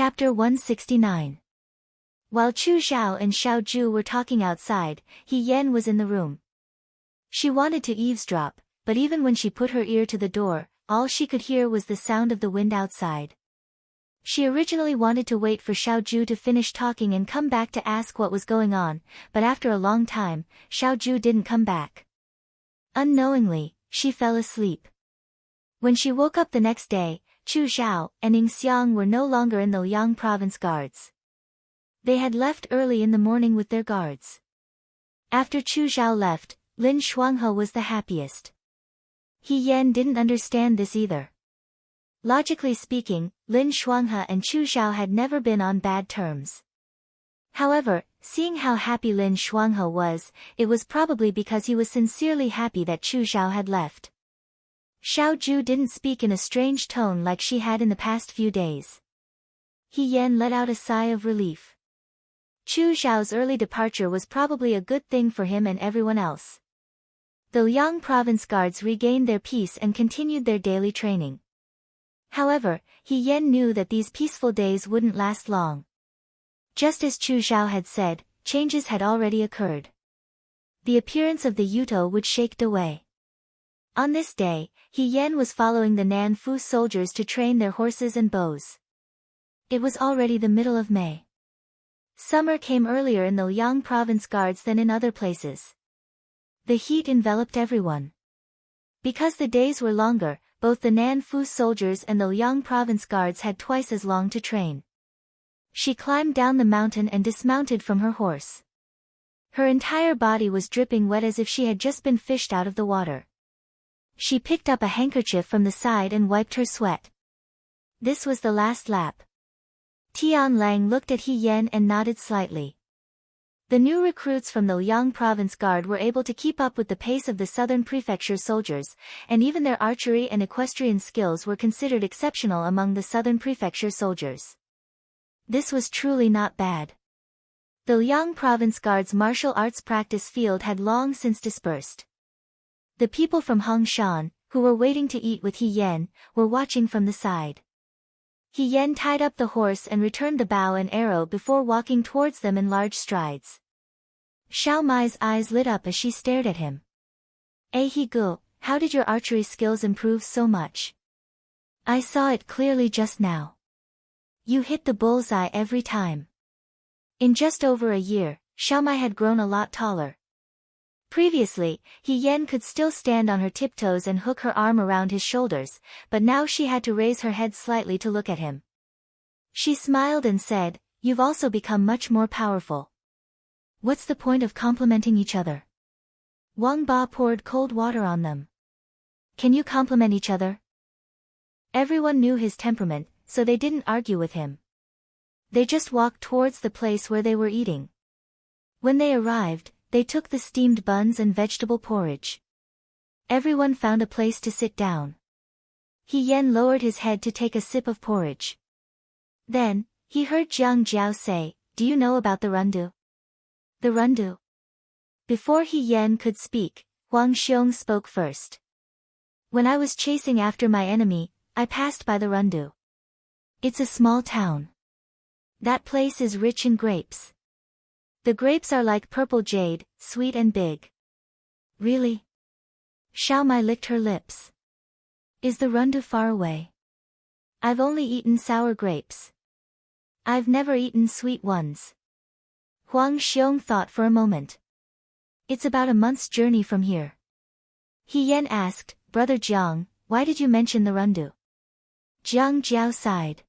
Chapter 169. While Chu Xiao and Xiao Zhu were talking outside, He Yan was in the room. She wanted to eavesdrop, but even when she put her ear to the door, all she could hear was the sound of the wind outside. She originally wanted to wait for Xiao Zhu to finish talking and come back to ask what was going on, but after a long time, Xiao Zhu didn't come back. Unknowingly, she fell asleep. When she woke up the next day, Chu Xiao and Ning Xiang were no longer in the Liang province guards. They had left early in the morning with their guards. After Chu Xiao left, Lin Shuanghe was the happiest. He Yan didn't understand this either. Logically speaking, Lin Shuanghe and Chu Xiao had never been on bad terms. However, seeing how happy Lin Shuanghe was, it was probably because he was sincerely happy that Chu Xiao had left. Xiao Zhu didn't speak in a strange tone like she had in the past few days. He Yan let out a sigh of relief. Chu Xiao's early departure was probably a good thing for him and everyone else. The Liang province guards regained their peace and continued their daily training. However, He Yan knew that these peaceful days wouldn't last long. Just as Chu Xiao had said, changes had already occurred. The appearance of the Yuto would shake away. On this day, He Yan was following the Nan Fu soldiers to train their horses and bows. It was already the middle of May. Summer came earlier in the Liang province guards than in other places. The heat enveloped everyone. Because the days were longer, both the Nan Fu soldiers and the Liang province guards had twice as long to train. She climbed down the mountain and dismounted from her horse. Her entire body was dripping wet as if she had just been fished out of the water. She picked up a handkerchief from the side and wiped her sweat. This was the last lap. Tian Lang looked at He Yan and nodded slightly. The new recruits from the Liang province guard were able to keep up with the pace of the southern prefecture soldiers, and even their archery and equestrian skills were considered exceptional among the southern prefecture soldiers. This was truly not bad. The Liang province guard's martial arts practice field had long since dispersed. The people from Hongshan, who were waiting to eat with He Yan, were watching from the side. He Yan tied up the horse and returned the bow and arrow before walking towards them in large strides. Xiao Mai's eyes lit up as she stared at him. He Gu, how did your archery skills improve so much? I saw it clearly just now. You hit the bullseye every time. In just over a year, Xiao Mai had grown a lot taller. Previously, He Yan could still stand on her tiptoes and hook her arm around his shoulders, but now she had to raise her head slightly to look at him. She smiled and said, "You've also become much more powerful. What's the point of complimenting each other?" Wang Ba poured cold water on them. Can you compliment each other? Everyone knew his temperament, so they didn't argue with him. They just walked towards the place where they were eating. When they arrived, they took the steamed buns and vegetable porridge. Everyone found a place to sit down. He Yan lowered his head to take a sip of porridge. Then, he heard Jiang Jiao say, "Do you know about the rundu?" The rundu? Before He Yan could speak, Huang Xiong spoke first. When I was chasing after my enemy, I passed by the rundu. It's a small town. That place is rich in grapes. The grapes are like purple jade, sweet and big. Really? Xiao Mai licked her lips. Is the rundu far away? I've only eaten sour grapes. I've never eaten sweet ones. Huang Xiong thought for a moment. It's about a month's journey from here. He Yan asked, "Brother Jiang, why did you mention the rundu?" Jiang Jiao sighed.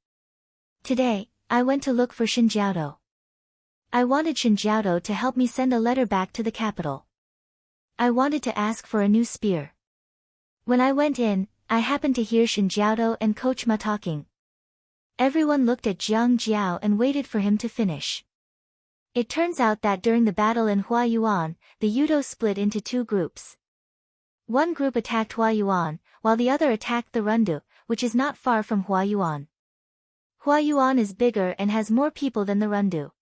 Today, I went to look for Shinjiao. I wanted Shinjiao to help me send a letter back to the capital. I wanted to ask for a new spear. When I went in, I happened to hear Shinjiao and Coach Ma talking. Everyone looked at Jiang Jiao and waited for him to finish. It turns out that during the battle in Huayuan, the Yudo split into two groups. One group attacked Huayuan, while the other attacked the rundu, which is not far from Huayuan. Huayuan is bigger and has more people than the rundu.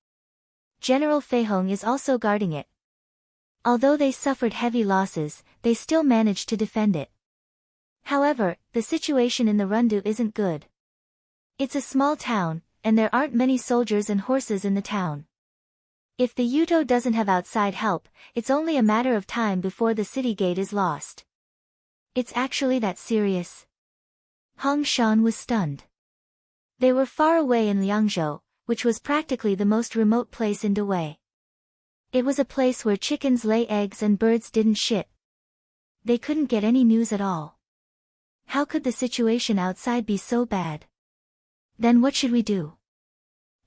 General Fei Hong is also guarding it. Although they suffered heavy losses, they still managed to defend it. However, the situation in the rundu isn't good. It's a small town, and there aren't many soldiers and horses in the town. If the Yuto doesn't have outside help, it's only a matter of time before the city gate is lost. It's actually that serious? Hong Shan was stunned. They were far away in Liangzhou, which was practically the most remote place in Dawei. It was a place where chickens lay eggs and birds didn't shit. They couldn't get any news at all. How could the situation outside be so bad? Then what should we do?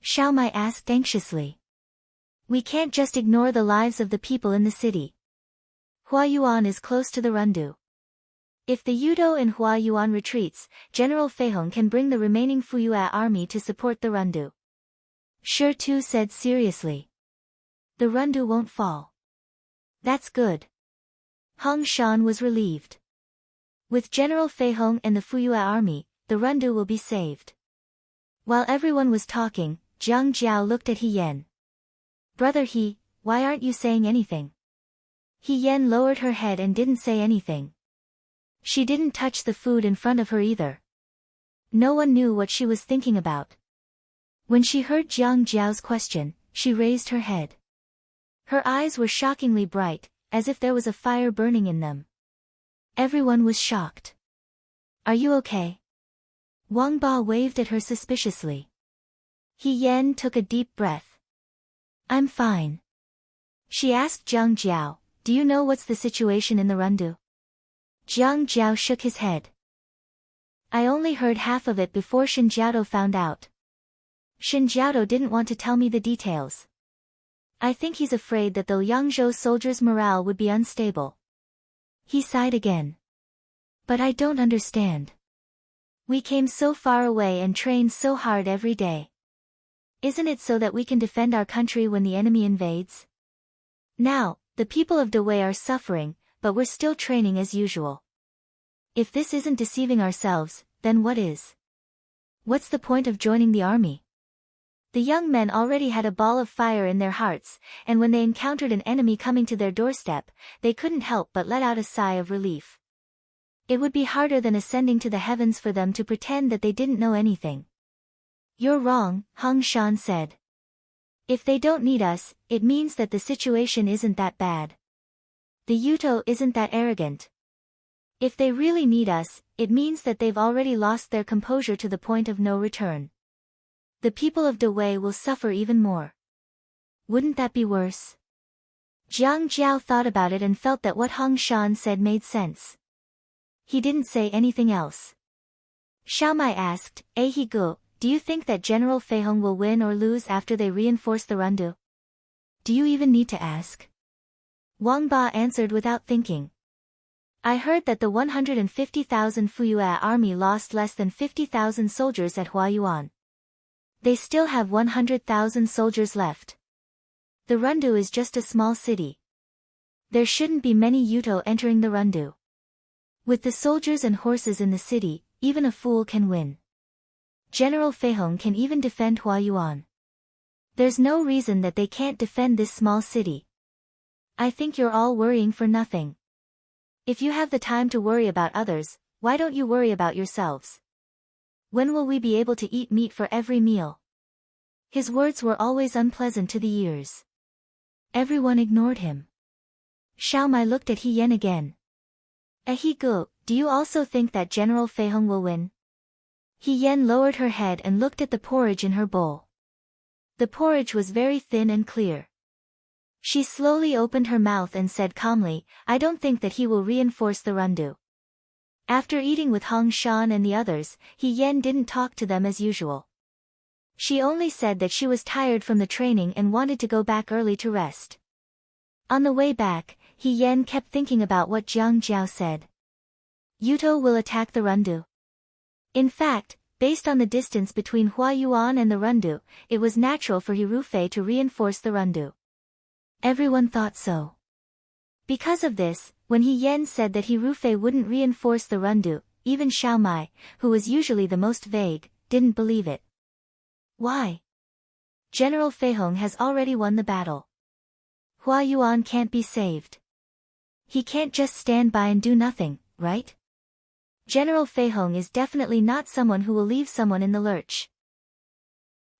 Xiao Mai asked anxiously. We can't just ignore the lives of the people in the city. Huayuan is close to the Rundu. If the Yudo in Huayuan retreats, General Feihong can bring the remaining Fuyue army to support the Rundu. Shi Tu said seriously. The Rundu won't fall. That's good. Hong Shan was relieved. With General Feihong and the Fuyue army, the Rundu will be saved. While everyone was talking, Jiang Jiao looked at He Yan. Brother He, why aren't you saying anything? He Yan lowered her head and didn't say anything. She didn't touch the food in front of her either. No one knew what she was thinking about. When she heard Jiang Jiao's question, she raised her head. Her eyes were shockingly bright, as if there was a fire burning in them. Everyone was shocked. Are you okay? Wang Ba waved at her suspiciously. He Yan took a deep breath. I'm fine. She asked Jiang Jiao, do you know what's the situation in the Rundu? Jiang Jiao shook his head. I only heard half of it before Shin Jiaodo found out. Shin Jiaodo didn't want to tell me the details. I think he's afraid that the Liangzhou soldiers' morale would be unstable. He sighed again. But I don't understand. We came so far away and trained so hard every day. Isn't it so that we can defend our country when the enemy invades? Now, the people of Dawei are suffering, but we're still training as usual. If this isn't deceiving ourselves, then what is? What's the point of joining the army? The young men already had a ball of fire in their hearts, and when they encountered an enemy coming to their doorstep, they couldn't help but let out a sigh of relief. It would be harder than ascending to the heavens for them to pretend that they didn't know anything. You're wrong, Hong Shan said. If they don't need us, it means that the situation isn't that bad. The Yuto isn't that arrogant. If they really need us, it means that they've already lost their composure to the point of no return. The people of Dawei will suffer even more. Wouldn't that be worse? Jiang Jiao thought about it and felt that what Hong Shan said made sense. He didn't say anything else. Xiao Mai asked, He Gu, do you think that General Feihong will win or lose after they reinforce the Rundu? Do you even need to ask? Wang Ba answered without thinking. I heard that the 150,000 Fuyue army lost less than 50,000 soldiers at Huayuan. They still have 100,000 soldiers left. The Rundu is just a small city. There shouldn't be many Yuto entering the Rundu. With the soldiers and horses in the city, even a fool can win. General Feihong can even defend Huayuan. There's no reason that they can't defend this small city. I think you're all worrying for nothing. If you have the time to worry about others, why don't you worry about yourselves? When will we be able to eat meat for every meal? His words were always unpleasant to the ears. Everyone ignored him. Xiao Mai looked at He Yan again. He Gu, do you also think that General Feihong will win? He Yan lowered her head and looked at the porridge in her bowl. The porridge was very thin and clear. She slowly opened her mouth and said calmly, I don't think that he will reinforce the Rundu. After eating with Hong Shan and the others, He Yan didn't talk to them as usual. She only said that she was tired from the training and wanted to go back early to rest. On the way back, He Yan kept thinking about what Jiang Jiao said. Yuto will attack the Rundu. In fact, based on the distance between Huayuan and the Rundu, it was natural for He Rufei to reinforce the Rundu. Everyone thought so. Because of this, when He Yan said that He Rufei wouldn't reinforce the Rundu, even Xiao Mai, who was usually the most vague, didn't believe it. Why? General Feihong has already won the battle. Huayuan can't be saved. He can't just stand by and do nothing, right? General Feihong is definitely not someone who will leave someone in the lurch.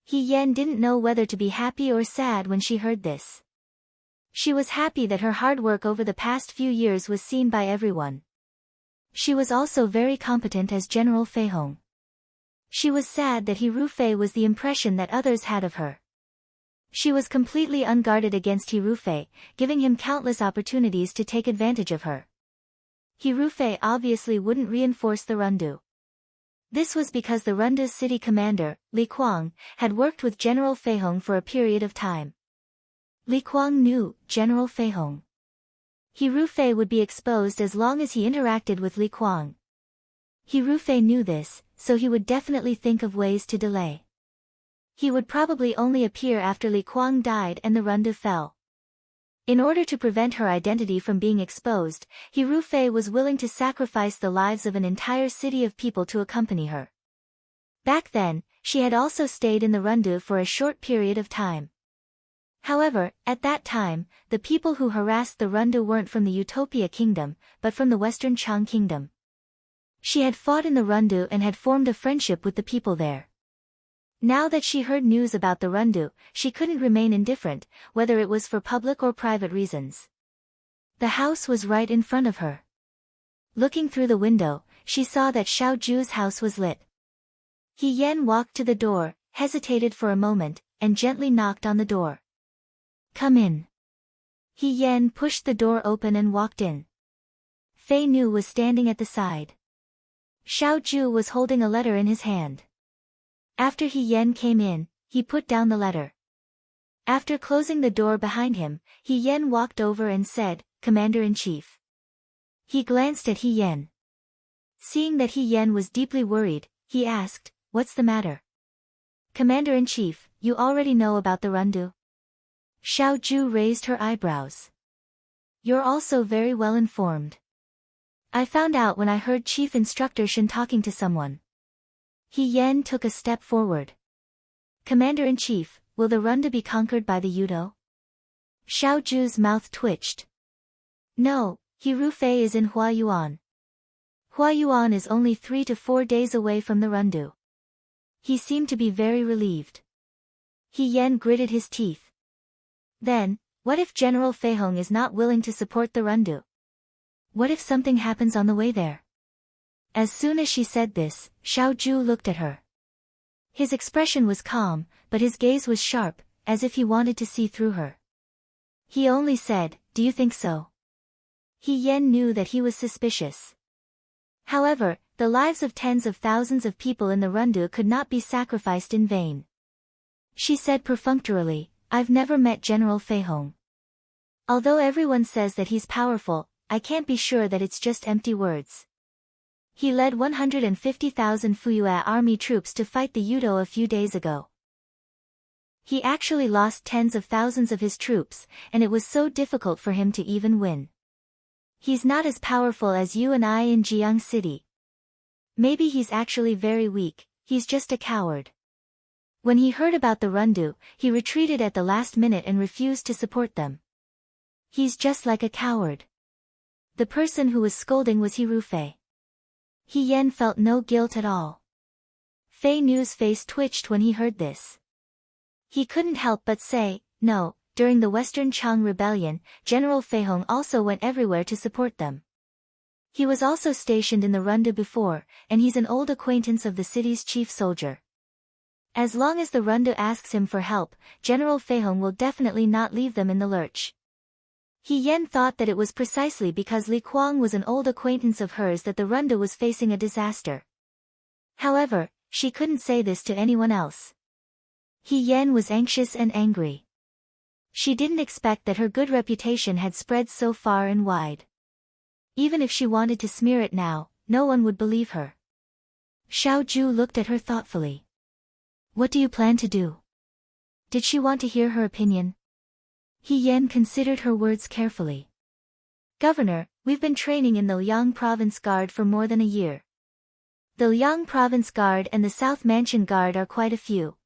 He Yen didn't know whether to be happy or sad when she heard this. She was happy that her hard work over the past few years was seen by everyone. She was also very competent as General Fei Hong. She was sad that He Rufei was the impression that others had of her. She was completely unguarded against He Rufei, giving him countless opportunities to take advantage of her. He Rufei obviously wouldn't reinforce the Rundu. This was because the Rundu's city commander, Li Kuang, had worked with General Fei Hong for a period of time. Li Kuang knew General Fei Hong. He Rufei would be exposed as long as he interacted with Li Kuang. He Rufei knew this, so he would definitely think of ways to delay. He would probably only appear after Li Kuang died and the Rundu fell. In order to prevent her identity from being exposed, He Rufei was willing to sacrifice the lives of an entire city of people to accompany her. Back then, she had also stayed in the Rundu for a short period of time. However, at that time, the people who harassed the Rundu weren't from the Utopia Kingdom, but from the Western Chang Kingdom. She had fought in the Rundu and had formed a friendship with the people there. Now that she heard news about the Rundu, she couldn't remain indifferent, whether it was for public or private reasons. The house was right in front of her. Looking through the window, she saw that Xiao Ju's house was lit. He Yen walked to the door, hesitated for a moment, and gently knocked on the door. "Come in." He Yen pushed the door open and walked in. Fei Nu was standing at the side. Xiao Ju was holding a letter in his hand. After He Yen came in, he put down the letter. After closing the door behind him, He Yen walked over and said, "Commander-in-Chief." He glanced at He Yen. Seeing that He Yen was deeply worried, he asked, "What's the matter?" "Commander-in-Chief, you already know about the Rundu?" Xiao Ju raised her eyebrows. "You're also very well informed. I found out when I heard Chief Instructor Shen talking to someone." He Yen took a step forward. "Commander-in-Chief, will the Rundu be conquered by the Yudo?" Xiao Ju's mouth twitched. "No, He Rufei is in Huayuan. Huayuan is only 3 to 4 days away from the Rundu." He seemed to be very relieved. He Yen gritted his teeth. "Then, what if General Fei Hong is not willing to support the Rundu? What if something happens on the way there?" As soon as she said this, Xiao Ju looked at her. His expression was calm, but his gaze was sharp, as if he wanted to see through her. He only said, "Do you think so?" He Yen knew that he was suspicious. However, the lives of tens of thousands of people in the Rundu could not be sacrificed in vain. She said perfunctorily, "I've never met General Fei Hong. Although everyone says that he's powerful, I can't be sure that it's just empty words. He led 150,000 Fuyue army troops to fight the Yudo a few days ago. He actually lost tens of thousands of his troops, and it was so difficult for him to even win. He's not as powerful as you and I in Jiang City. Maybe he's actually very weak, he's just a coward." When he heard about the Rundu, he retreated at the last minute and refused to support them. "He's just like a coward." The person who was scolding was He Rufei. He Yen felt no guilt at all. Fei Nu's face twitched when he heard this. He couldn't help but say, "No, during the Western Chang Rebellion, General Fei Hong also went everywhere to support them. He was also stationed in the Rundu before, and he's an old acquaintance of the city's chief soldier. As long as the Rundu asks him for help, General Fei Hong will definitely not leave them in the lurch." He Yen thought that it was precisely because Li Kuang was an old acquaintance of hers that the Rundu was facing a disaster. However, she couldn't say this to anyone else. He Yen was anxious and angry. She didn't expect that her good reputation had spread so far and wide. Even if she wanted to smear it now, no one would believe her. Xiao Ju looked at her thoughtfully. "What do you plan to do?" Did she want to hear her opinion? He Yen considered her words carefully. "Governor, we've been training in the Liang Province Guard for more than a year. The Liang Province Guard and the South Mansion Guard are quite a few.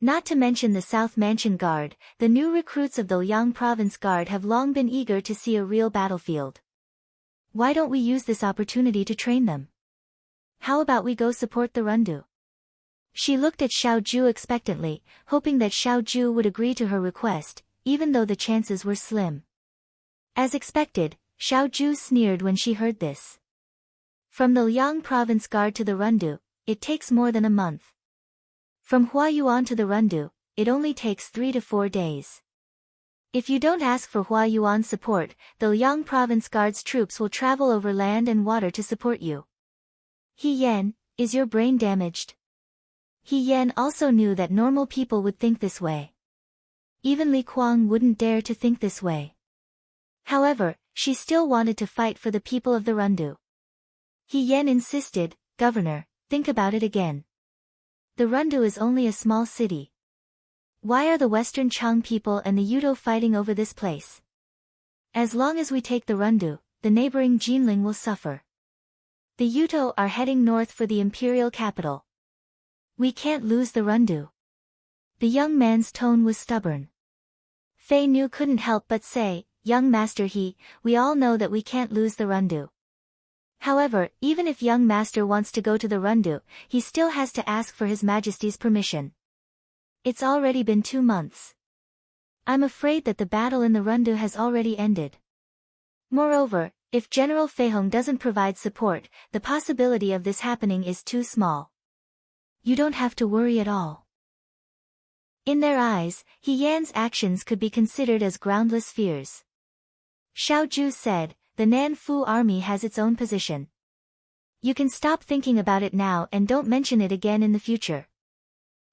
Not to mention the South Mansion Guard, the new recruits of the Liang Province Guard have long been eager to see a real battlefield. Why don't we use this opportunity to train them? How about we go support the Rundu?" She looked at Xiaoju expectantly, hoping that Xiaoju would agree to her request, even though the chances were slim. As expected, Xiaoju sneered when she heard this. From the Liang province guard to the Rundu, it takes more than a month. From Huayuan to the Rundu, it only takes 3 to 4 days. If you don't ask for Huayuan's support, the Liang province guard's troops will travel over land and water to support you. He Yan, is your brain damaged? He Yan also knew that normal people would think this way. Even Li Kuang wouldn't dare to think this way. However, she still wanted to fight for the people of the Rundu. He Yan insisted, Governor, think about it again. The Rundu is only a small city. Why are the Western Chang people and the Yudo fighting over this place? As long as we take the Rundu, the neighboring Jinling will suffer. The Yudo are heading north for the imperial capital. We can't lose the Rundu. The young man's tone was stubborn. Fei Nu couldn't help but say, Young Master we all know that we can't lose the Rundu. However, even if young master wants to go to the Rundu, he still has to ask for His Majesty's permission. It's already been 2 months. I'm afraid that the battle in the Rundu has already ended. Moreover, if General Feihong doesn't provide support, the possibility of this happening is too small. You don't have to worry at all. In their eyes, He Yan's actions could be considered as groundless fears. Xiaoju said, the Nanfu army has its own position. You can stop thinking about it now and don't mention it again in the future.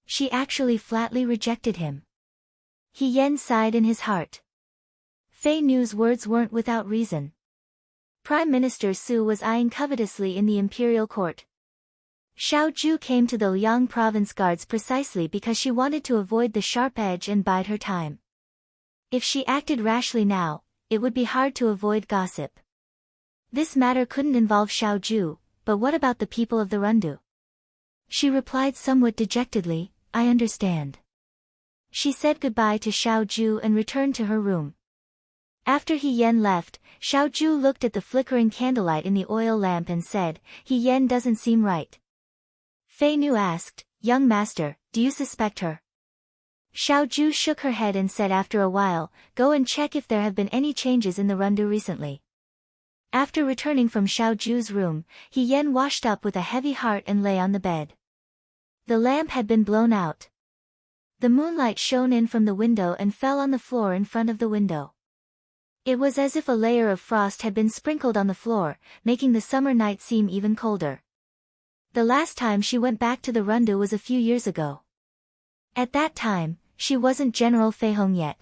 She actually flatly rejected him. He Yan sighed in his heart. Fei Nu's words weren't without reason. Prime Minister Su was eyeing covetously in the imperial court. Xiaoju came to the Liang province guards precisely because she wanted to avoid the sharp edge and bide her time. If she acted rashly now, it would be hard to avoid gossip. This matter couldn't involve Xiaoju, but what about the people of the Rundu? She replied somewhat dejectedly, I understand. She said goodbye to Xiaoju and returned to her room. After He Yan left, Xiaoju looked at the flickering candlelight in the oil lamp and said, He Yan doesn't seem right. Fei Nu asked, Young master, do you suspect her? Xiaoju shook her head and said after a while, Go and check if there have been any changes in the Rundu recently. After returning from Xiaoju's room, He Yan washed up with a heavy heart and lay on the bed. The lamp had been blown out. The moonlight shone in from the window and fell on the floor in front of the window. It was as if a layer of frost had been sprinkled on the floor, making the summer night seem even colder. The last time she went back to the Rundu was a few years ago. At that time, she wasn't General Feihong yet.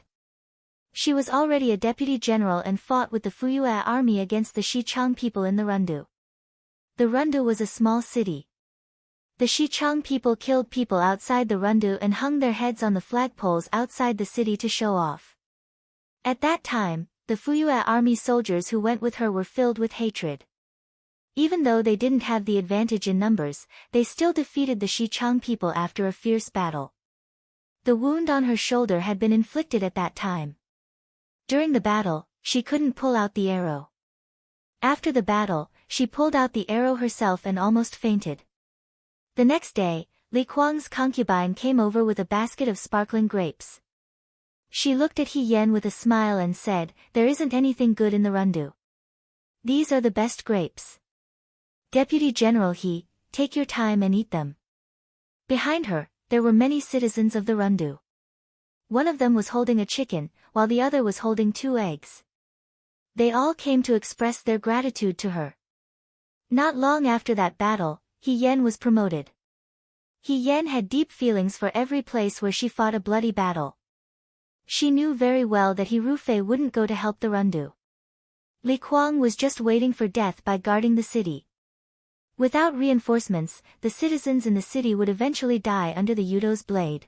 She was already a deputy general and fought with the Fuyue army against the Xichang people in the Rundu. The Rundu was a small city. The Xichang people killed people outside the Rundu and hung their heads on the flagpoles outside the city to show off. At that time, the Fuyue army soldiers who went with her were filled with hatred. Even though they didn't have the advantage in numbers, they still defeated the Xichang people after a fierce battle. The wound on her shoulder had been inflicted at that time. During the battle, she couldn't pull out the arrow. After the battle, she pulled out the arrow herself and almost fainted. The next day, Li Kuang's concubine came over with a basket of sparkling grapes. She looked at He Yan with a smile and said, There isn't anything good in the Rundu. These are the best grapes. Deputy General He, take your time and eat them. Behind her, there were many citizens of the Rundu. One of them was holding a chicken, while the other was holding 2 eggs. They all came to express their gratitude to her. Not long after that battle, He Yan was promoted. He Yan had deep feelings for every place where she fought a bloody battle. She knew very well that He Rufei wouldn't go to help the Rundu. Li Kuang was just waiting for death by guarding the city. Without reinforcements, the citizens in the city would eventually die under the Yudo's blade.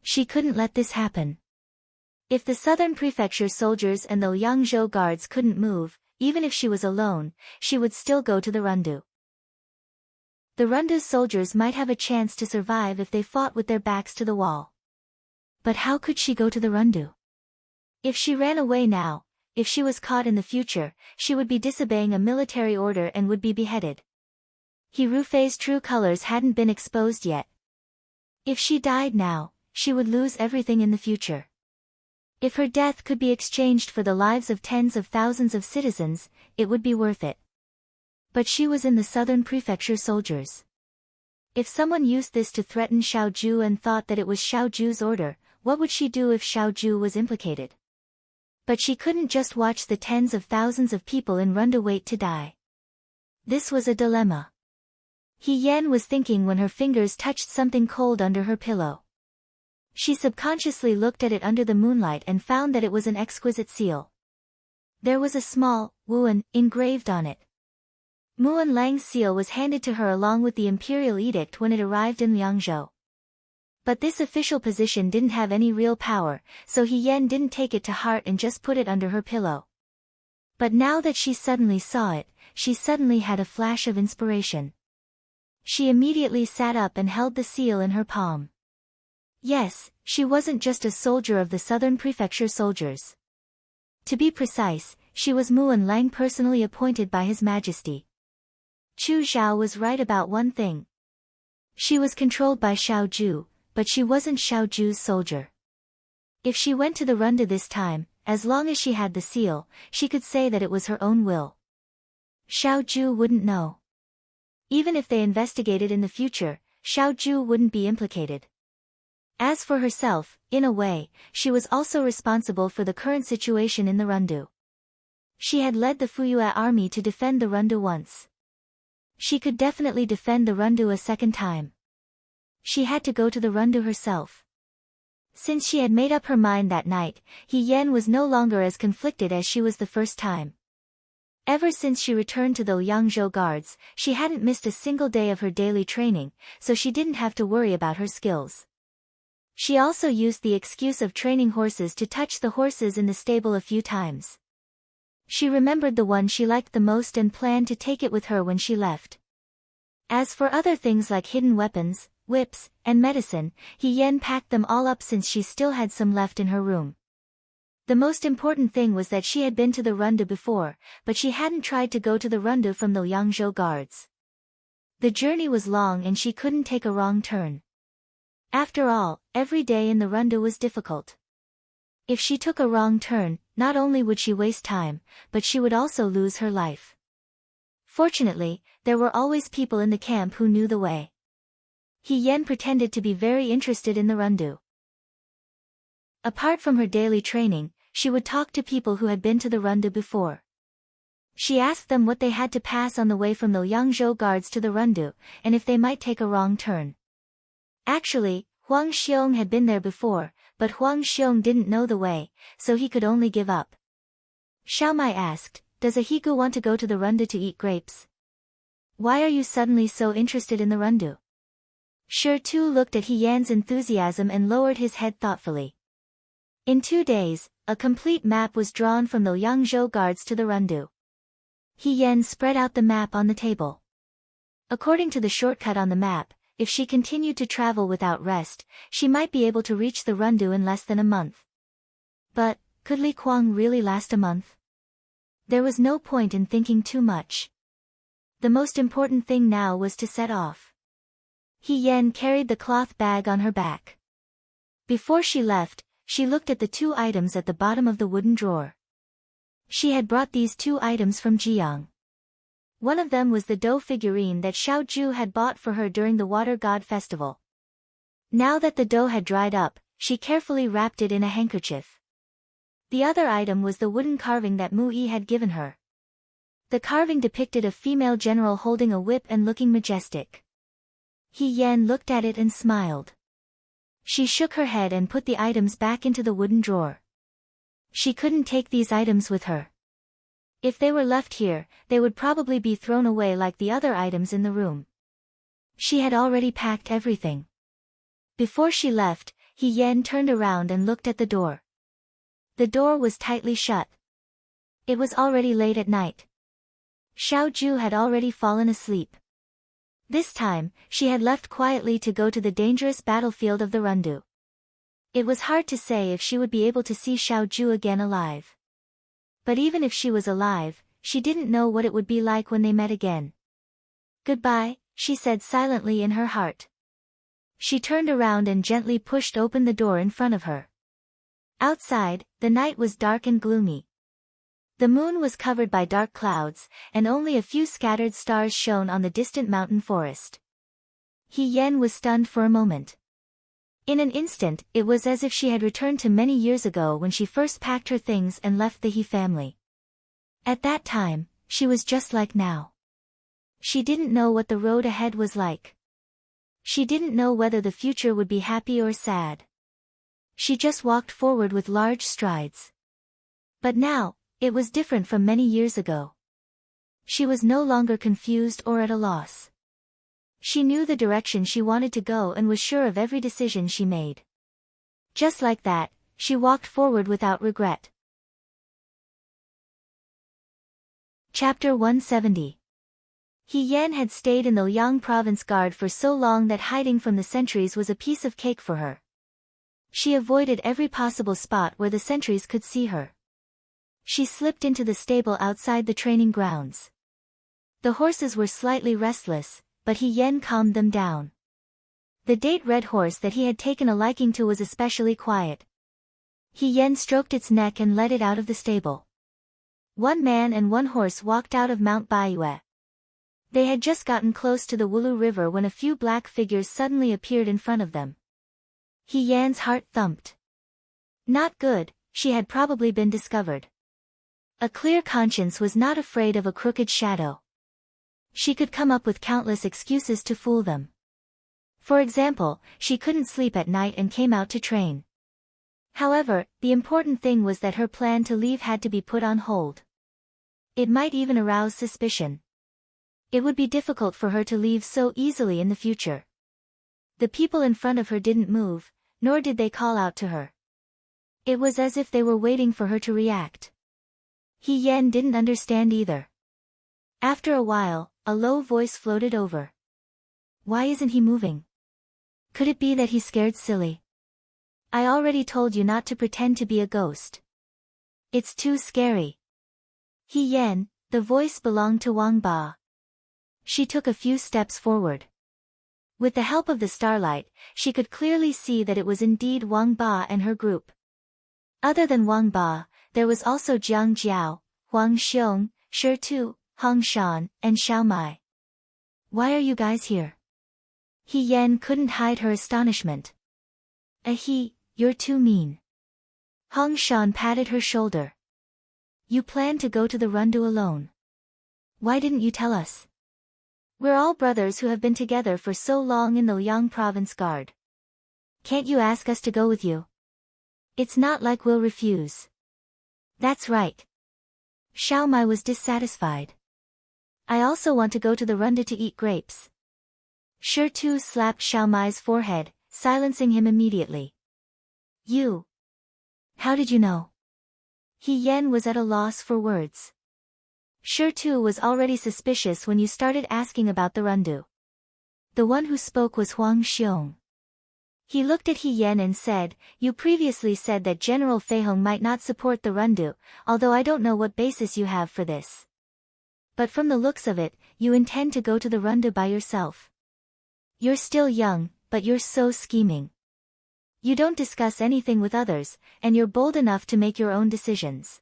She couldn't let this happen. If the southern prefecture soldiers and the Liangzhou guards couldn't move, even if she was alone, she would still go to the Rundu. The Rundu's soldiers might have a chance to survive if they fought with their backs to the wall. But how could she go to the Rundu? If she ran away now, if she was caught in the future, she would be disobeying a military order and would be beheaded. He Rufei's true colors hadn't been exposed yet, If she died now, she would lose everything in the future. If her death could be exchanged for the lives of tens of thousands of citizens, it would be worth it. But she was in the southern prefecture soldiers. If someone used this to threaten Xiaoju and thought that it was Xiaoju's order, what would she do if Xiaoju was implicated? But she couldn't just watch the tens of thousands of people in Runda wait to die. This was a dilemma. He Yan was thinking when her fingers touched something cold under her pillow. She subconsciously looked at it under the moonlight and found that it was an exquisite seal. There was a small Wuan engraved on it. Muan Lang's seal was handed to her along with the imperial edict when it arrived in Liangzhou. But this official position didn't have any real power, so He Yan didn't take it to heart and just put it under her pillow. But now that she suddenly saw it, she suddenly had a flash of inspiration. She immediately sat up and held the seal in her palm. Yes, she wasn't just a soldier of the southern prefecture soldiers. To be precise, she was Muan Lang personally appointed by His Majesty. Chu Xiao was right about one thing. She was controlled by Xiaoju, but she wasn't Xiaoju's soldier. If she went to the Runda this time, as long as she had the seal, she could say that it was her own will. Xiaoju wouldn't know. Even if they investigated in the future, Xiaoju wouldn't be implicated. As for herself, in a way, she was also responsible for the current situation in the Rundu. She had led the Fuyue army to defend the Rundu once. She could definitely defend the Rundu a second time. She had to go to the Rundu herself. Since she had made up her mind that night, He Yan was no longer as conflicted as she was the first time. Ever since she returned to the Liangzhou Guards, she hadn't missed a single day of her daily training, so she didn't have to worry about her skills. She also used the excuse of training horses to touch the horses in the stable a few times. She remembered the one she liked the most and planned to take it with her when she left. As for other things like hidden weapons, whips, and medicine, He Yan packed them all up since she still had some left in her room. The most important thing was that she had been to the Rundu before, but she hadn't tried to go to the Rundu from the Liangzhou Guards. The journey was long and she couldn't take a wrong turn. After all, every day in the Rundu was difficult. If she took a wrong turn, not only would she waste time, but she would also lose her life. Fortunately, there were always people in the camp who knew the way. He Yan pretended to be very interested in the Rundu. Apart from her daily training, she would talk to people who had been to the Rundu before. She asked them what they had to pass on the way from the Liangzhou Guards to the Rundu, and if they might take a wrong turn. Actually, Huang Xiong had been there before, but Huang Xiong didn't know the way, so he could only give up. Xiao Mai asked, "Does a Higu want to go to the Rundu to eat grapes? Why are you suddenly so interested in the Rundu?" Shi Tu looked at He Yan's enthusiasm and lowered his head thoughtfully. In 2 days, a complete map was drawn from the Liangzhou Guards to the Rundu. He Yan spread out the map on the table. According to the shortcut on the map, if she continued to travel without rest, she might be able to reach the Rundu in less than a month. But, could Li Kuang really last a month? There was no point in thinking too much. The most important thing now was to set off. He Yan carried the cloth bag on her back. Before she left, she looked at the 2 items at the bottom of the wooden drawer. She had brought these 2 items from Jiang. One of them was the dough figurine that Xiaoju had bought for her during the Water God Festival. Now that the dough had dried up, she carefully wrapped it in a handkerchief. The other item was the wooden carving that Mu Yi had given her. The carving depicted a female general holding a whip and looking majestic. He Yan looked at it and smiled. She shook her head and put the items back into the wooden drawer. She couldn't take these items with her. If they were left here, they would probably be thrown away like the other items in the room. She had already packed everything. Before she left, He Yan turned around and looked at the door. The door was tightly shut. It was already late at night. Xiaoju had already fallen asleep. This time, she had left quietly to go to the dangerous battlefield of the Rundu. It was hard to say if she would be able to see Xiaoju again alive. But even if she was alive, she didn't know what it would be like when they met again. "Goodbye," she said silently in her heart. She turned around and gently pushed open the door in front of her. Outside, the night was dark and gloomy. The moon was covered by dark clouds, and only a few scattered stars shone on the distant mountain forest. He Yen was stunned for a moment. In an instant, it was as if she had returned to many years ago when she first packed her things and left the He family. At that time, she was just like now. She didn't know what the road ahead was like. She didn't know whether the future would be happy or sad. She just walked forward with large strides. But now, it was different from many years ago. She was no longer confused or at a loss. She knew the direction she wanted to go and was sure of every decision she made. Just like that, she walked forward without regret. Chapter 170. He Yen had stayed in the Liang province guard for so long that hiding from the sentries was a piece of cake for her. She avoided every possible spot where the sentries could see her. She slipped into the stable outside the training grounds. The horses were slightly restless, but He Yen calmed them down. The date red horse that he had taken a liking to was especially quiet. He Yen stroked its neck and led it out of the stable. One man and one horse walked out of Mount Baiyue. They had just gotten close to the Wulu River when a few black figures suddenly appeared in front of them. He Yan's heart thumped. Not good, she had probably been discovered. A clear conscience was not afraid of a crooked shadow. She could come up with countless excuses to fool them. For example, she couldn't sleep at night and came out to train. However, the important thing was that her plan to leave had to be put on hold. It might even arouse suspicion. It would be difficult for her to leave so easily in the future. The people in front of her didn't move, nor did they call out to her. It was as if they were waiting for her to react. He Yen didn't understand either. After a while, a low voice floated over. Why isn't he moving? Could it be that he's scared silly? I already told you not to pretend to be a ghost. It's too scary. He Yen, the voice belonged to Wang Ba. She took a few steps forward. With the help of the starlight, she could clearly see that it was indeed Wang Ba and her group. Other than Wang Ba, there was also Jiang Jiao, Huang Xiong, Shi Tu, Hong Shan, and Xiao Mai. Why are you guys here? He Yen couldn't hide her astonishment. You're too mean. Hong Shan patted her shoulder. You plan to go to the Rundu alone. Why didn't you tell us? We're all brothers who have been together for so long in the Liang province guard. Can't you ask us to go with you? It's not like we'll refuse. That's right. Xiao Mai was dissatisfied. I also want to go to the Rundu to eat grapes. Shi Tu slapped Xiao Mai's forehead, silencing him immediately. You. How did you know? He Yen was at a loss for words. Shi Tu was already suspicious when you started asking about the Rundu. The one who spoke was Huang Xiong. He looked at He Yen and said, You previously said that General Feihong might not support the Rundu, although I don't know what basis you have for this. But from the looks of it, you intend to go to the Rundu by yourself. You're still young, but you're so scheming. You don't discuss anything with others, and you're bold enough to make your own decisions.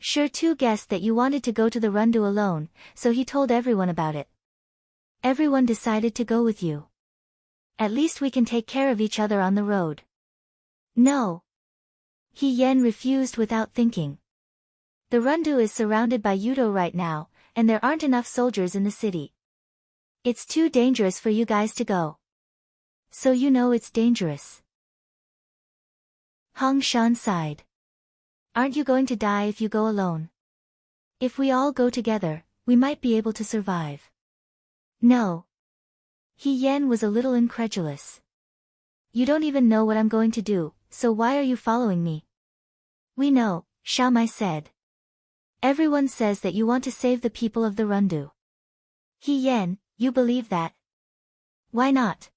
Shi Tu guessed that you wanted to go to the Rundu alone, so he told everyone about it. Everyone decided to go with you. At least we can take care of each other on the road. No. He Yen refused without thinking. The Rundu is surrounded by Yudo right now, and there aren't enough soldiers in the city. It's too dangerous for you guys to go. So you know it's dangerous. Hong Shan sighed. Aren't you going to die if you go alone? If we all go together, we might be able to survive. No. He Yen was a little incredulous. You don't even know what I'm going to do, so why are you following me? We know, Xiao Mai said. Everyone says that you want to save the people of the Rundu. He Yen, you believe that? Why not?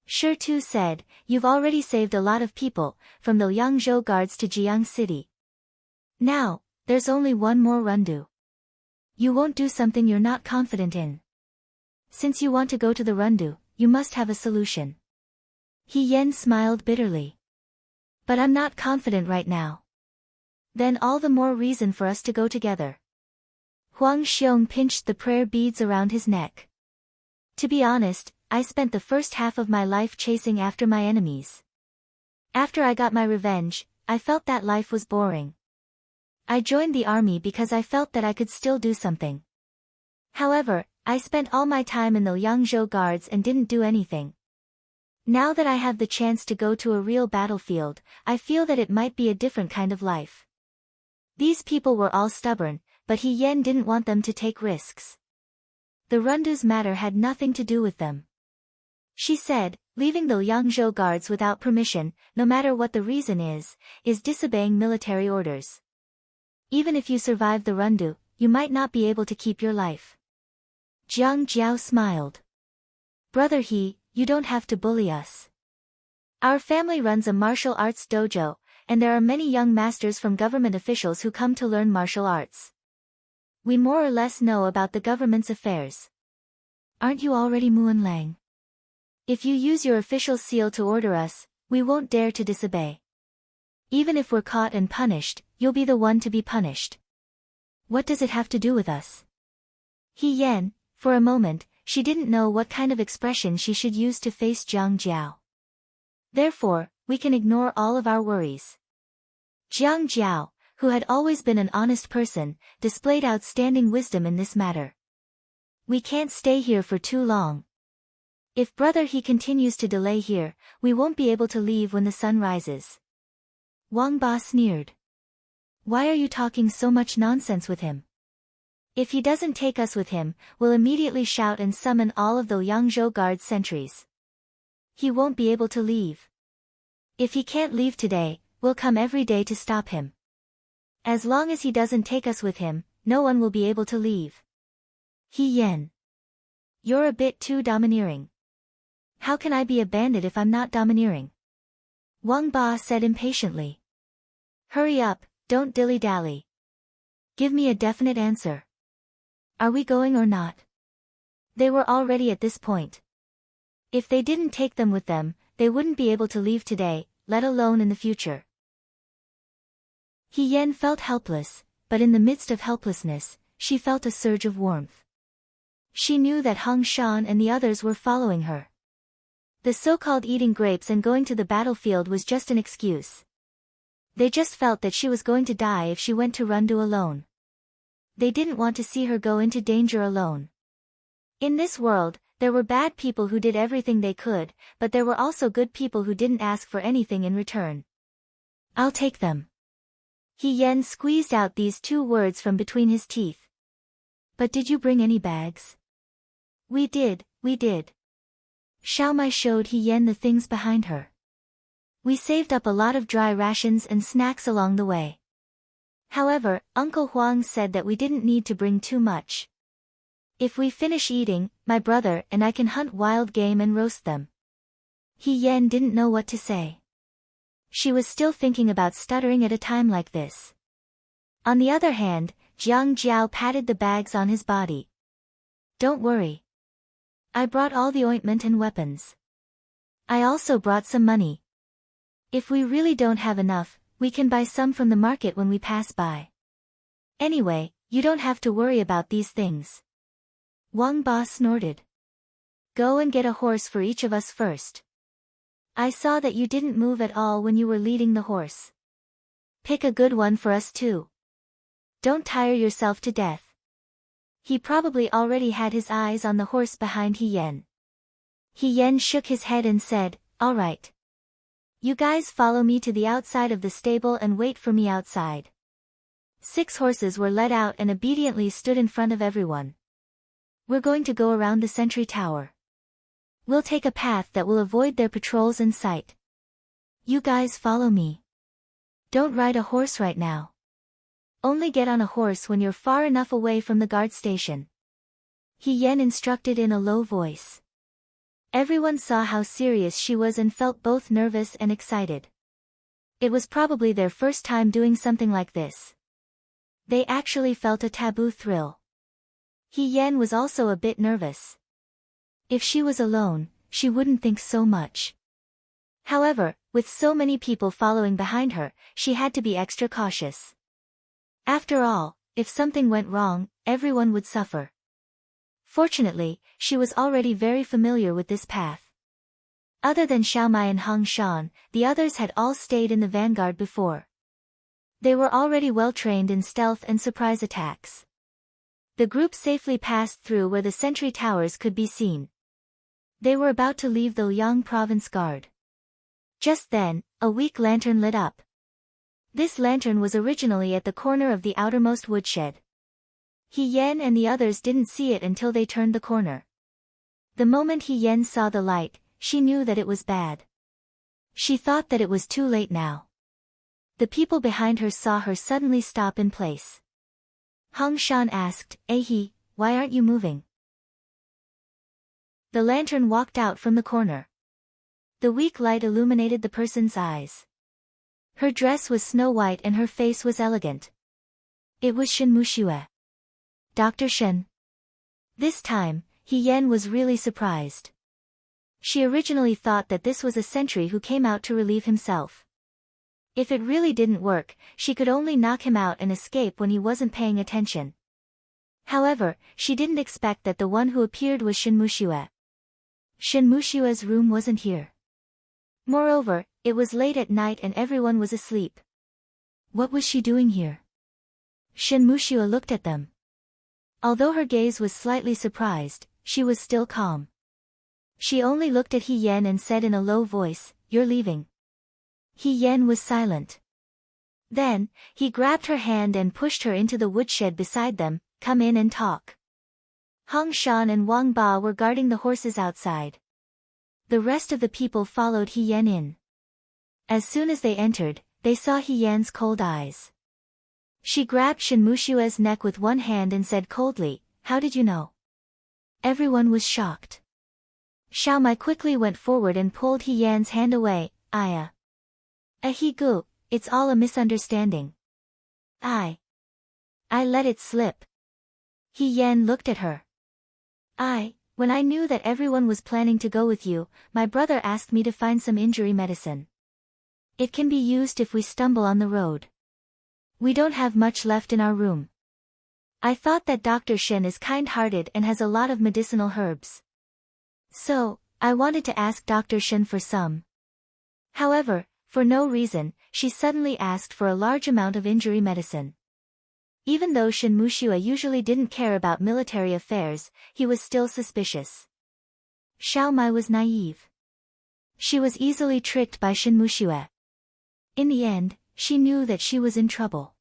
Shi Tu said, You've already saved a lot of people, from the Liangzhou guards to Jiang City. Now, there's only one more Rundu. You won't do something you're not confident in. Since you want to go to the Rundu, you must have a solution. He Yen smiled bitterly. But I'm not confident right now. Then all the more reason for us to go together. Huang Xiong pinched the prayer beads around his neck. To be honest, I spent the first half of my life chasing after my enemies. After I got my revenge, I felt that life was boring. I joined the army because I felt that I could still do something. However, I spent all my time in the Yangzhou Guards and didn't do anything. Now that I have the chance to go to a real battlefield, I feel that it might be a different kind of life. These people were all stubborn, but He Yen didn't want them to take risks. The Rundu's matter had nothing to do with them. She said, leaving the Yangzhou Guards without permission, no matter what the reason is disobeying military orders. Even if you survive the Rundu, you might not be able to keep your life. Jiang Jiao smiled. Brother He, you don't have to bully us. Our family runs a martial arts dojo, and there are many young masters from government officials who come to learn martial arts. We more or less know about the government's affairs. Aren't you already Muanlang? If you use your official seal to order us, we won't dare to disobey. Even if we're caught and punished, you'll be the one to be punished. What does it have to do with us? He Yen, for a moment, she didn't know what kind of expression she should use to face Jiang Jiao. Therefore, we can ignore all of our worries. Jiang Jiao, who had always been an honest person, displayed outstanding wisdom in this matter. We can't stay here for too long. If Brother He continues to delay here, we won't be able to leave when the sun rises. Wang Ba sneered. Why are you talking so much nonsense with him? If he doesn't take us with him, we'll immediately shout and summon all of the Yangzhou Guard sentries. He won't be able to leave. If he can't leave today, we'll come every day to stop him. As long as he doesn't take us with him, no one will be able to leave. He Yen. You're a bit too domineering. How can I be a bandit if I'm not domineering? Wang Ba said impatiently. Hurry up, don't dilly-dally. Give me a definite answer. Are we going or not? They were already at this point. If they didn't take them with them, they wouldn't be able to leave today, let alone in the future. He Yen felt helpless, but in the midst of helplessness, she felt a surge of warmth. She knew that Hong Shan and the others were following her. The so-called eating grapes and going to the battlefield was just an excuse. They just felt that she was going to die if she went to Rundu alone. They didn't want to see her go into danger alone. In this world, there were bad people who did everything they could, but there were also good people who didn't ask for anything in return. I'll take them. He Yen squeezed out these two words from between his teeth. But did you bring any bags? We did. Xiaomai showed He Yen the things behind her. We saved up a lot of dry rations and snacks along the way. However, Uncle Huang said that we didn't need to bring too much. If we finish eating, my brother and I can hunt wild game and roast them. He Yen didn't know what to say. She was still thinking about stuttering at a time like this. On the other hand, Jiang Jiao patted the bags on his body. Don't worry. I brought all the ointment and weapons. I also brought some money. If we really don't have enough, we can buy some from the market when we pass by. Anyway, you don't have to worry about these things. Wang Ba snorted. Go and get a horse for each of us first. I saw that you didn't move at all when you were leading the horse. Pick a good one for us too. Don't tire yourself to death. He probably already had his eyes on the horse behind He Yen. He Yen shook his head and said, all right. You guys follow me to the outside of the stable and wait for me outside. 6 horses were led out and obediently stood in front of everyone. We're going to go around the sentry tower. We'll take a path that will avoid their patrols in sight. You guys follow me. Don't ride a horse right now. Only get on a horse when you're far enough away from the guard station. He Yen instructed in a low voice. Everyone saw how serious she was and felt both nervous and excited. It was probably their first time doing something like this. They actually felt a taboo thrill. He Yen was also a bit nervous. If she was alone, she wouldn't think so much. However, with so many people following behind her, she had to be extra cautious. After all, if something went wrong, everyone would suffer. Fortunately, she was already very familiar with this path. Other than Xiao Mai and Hong Shan, the others had all stayed in the vanguard before. They were already well trained in stealth and surprise attacks. The group safely passed through where the sentry towers could be seen. They were about to leave the Liang province guard. Just then, a weak lantern lit up. This lantern was originally at the corner of the outermost woodshed. He Yan and the others didn't see it until they turned the corner. The moment He Yan saw the light, she knew that it was bad. She thought that it was too late now. The people behind her saw her suddenly stop in place. Hong Shan asked, "He, why aren't you moving?" The lantern walked out from the corner. The weak light illuminated the person's eyes. Her dress was snow white and her face was elegant. It was Shen Muxue. Dr. Shen. This time, He Yan was really surprised. She originally thought that this was a sentry who came out to relieve himself. If it really didn't work, she could only knock him out and escape when he wasn't paying attention. However, she didn't expect that the one who appeared was Shen Muxue. Shen Muxue's room wasn't here. Moreover, it was late at night and everyone was asleep. What was she doing here? Shen Muxue looked at them. Although her gaze was slightly surprised, she was still calm. She only looked at He Yan and said in a low voice, "You're leaving." He Yan was silent. Then, he grabbed her hand and pushed her into the woodshed beside them. "Come in and talk." Hong Shan and Wang Ba were guarding the horses outside. The rest of the people followed He Yan in. As soon as they entered, they saw He Yan's cold eyes. She grabbed Shen Muxue's neck with one hand and said coldly, "How did you know?" Everyone was shocked. Xiao Mai quickly went forward and pulled He Yan's hand away. He gu, it's all a misunderstanding. I let it slip." He Yan looked at her. When I knew that everyone was planning to go with you, my brother asked me to find some injury medicine. It can be used if we stumble on the road. We don't have much left in our room. I thought that Dr. Shen is kind-hearted and has a lot of medicinal herbs. So, I wanted to ask Dr. Shen for some. However, for no reason, she suddenly asked for a large amount of injury medicine. Even though Shen Muxue usually didn't care about military affairs, he was still suspicious. Xiao Mai was naive. She was easily tricked by Shen Muxue. In the end, she knew that she was in trouble.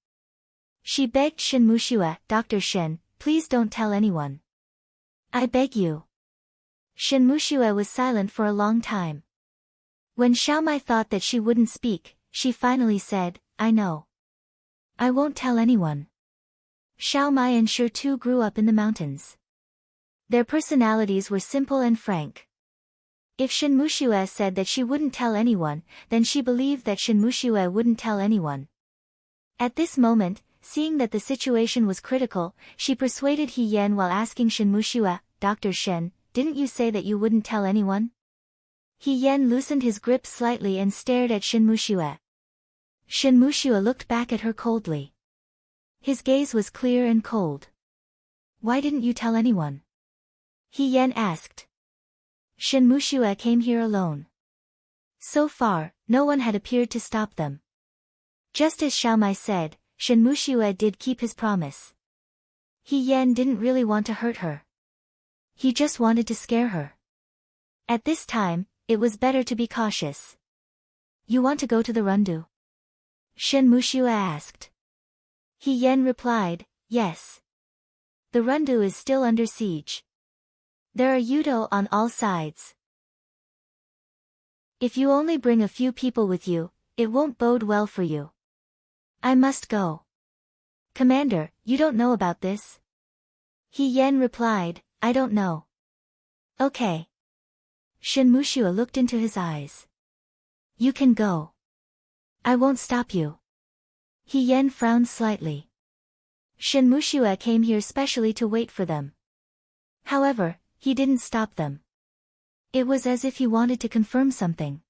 She begged Shen Muxue, "Dr. Shen, please don't tell anyone. I beg you." Shen Muxue was silent for a long time. When Xiao Mai thought that she wouldn't speak, she finally said, "I know. I won't tell anyone." Xiao Mai and Shi too grew up in the mountains. Their personalities were simple and frank. If Shen Muxue said that she wouldn't tell anyone, then she believed that Shen Muxue wouldn't tell anyone. At this moment, seeing that the situation was critical, she persuaded He Yan while asking Shen Muxue, "Dr. Shen, didn't you say that you wouldn't tell anyone?" He Yan loosened his grip slightly and stared at Shen Muxue. Shen Muxue looked back at her coldly. His gaze was clear and cold. "Why didn't you tell anyone?" He Yan asked. Shen Muxue came here alone. So far, no one had appeared to stop them. Just as Xiao Mai said, Shen Muxue did keep his promise. He Yan didn't really want to hurt her. He just wanted to scare her. At this time, it was better to be cautious. "You want to go to the Rundu?" Shen Muxue asked. He Yan replied, "Yes. The Rundu is still under siege. There are Yudo on all sides. If you only bring a few people with you, it won't bode well for you." "I must go." "Commander, you don't know about this?" He Yan replied, "I don't know." "Okay." Shen Muxue looked into his eyes. "You can go. I won't stop you." He Yan frowned slightly. Shen Muxue came here specially to wait for them. However, he didn't stop them. It was as if he wanted to confirm something.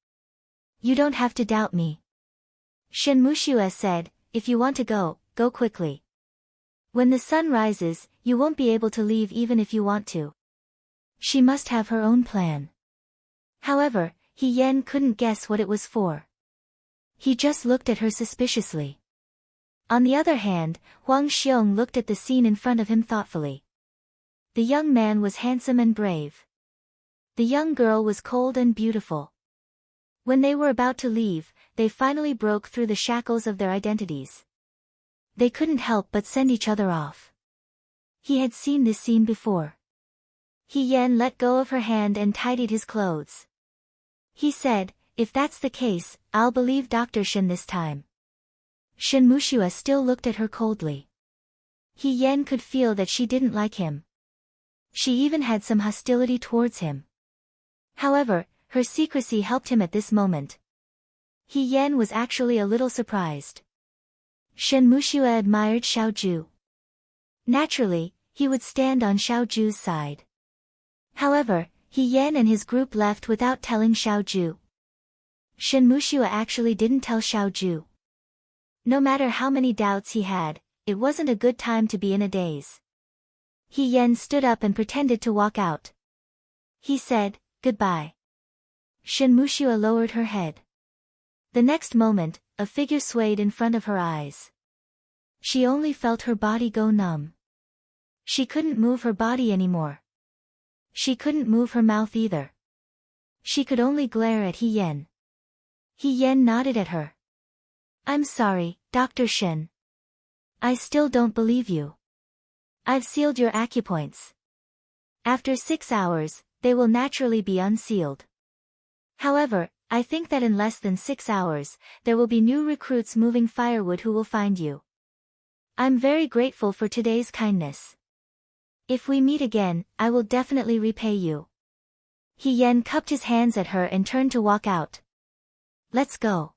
You don't have to doubt me. Shen Mushue said, if you want to go, go quickly. When the sun rises, you won't be able to leave even if you want to. She must have her own plan. However, He Yen couldn't guess what it was for. He just looked at her suspiciously. On the other hand, Huang Xiong looked at the scene in front of him thoughtfully. The young man was handsome and brave. The young girl was cold and beautiful. When they were about to leave, they finally broke through the shackles of their identities. They couldn't help but send each other off. He had seen this scene before. He Yen let go of her hand and tidied his clothes. He said, if that's the case, I'll believe Dr. Shen this time. Shen Mushue still looked at her coldly. He Yen could feel that she didn't like him. She even had some hostility towards him. However, her secrecy helped him at this moment. He Yen was actually a little surprised. Shen Mushue admired Xiaoju. Naturally, he would stand on Xiaoju's side. However, He Yen and his group left without telling Xiaoju. Shen Mushue actually didn't tell Xiaoju. No matter how many doubts he had, it wasn't a good time to be in a daze. He Yen stood up and pretended to walk out. He said, goodbye. Shen Mushue lowered her head. The next moment, a figure swayed in front of her eyes. She only felt her body go numb. She couldn't move her body anymore. She couldn't move her mouth either. She could only glare at He Yen. He Yen nodded at her. I'm sorry, Dr. Shen. I still don't believe you. I've sealed your acupoints. After 6 hours, they will naturally be unsealed. However, I think that in less than 6 hours, there will be new recruits moving firewood who will find you. I'm very grateful for today's kindness. If we meet again, I will definitely repay you. He Yen cupped his hands at her and turned to walk out. Let's go.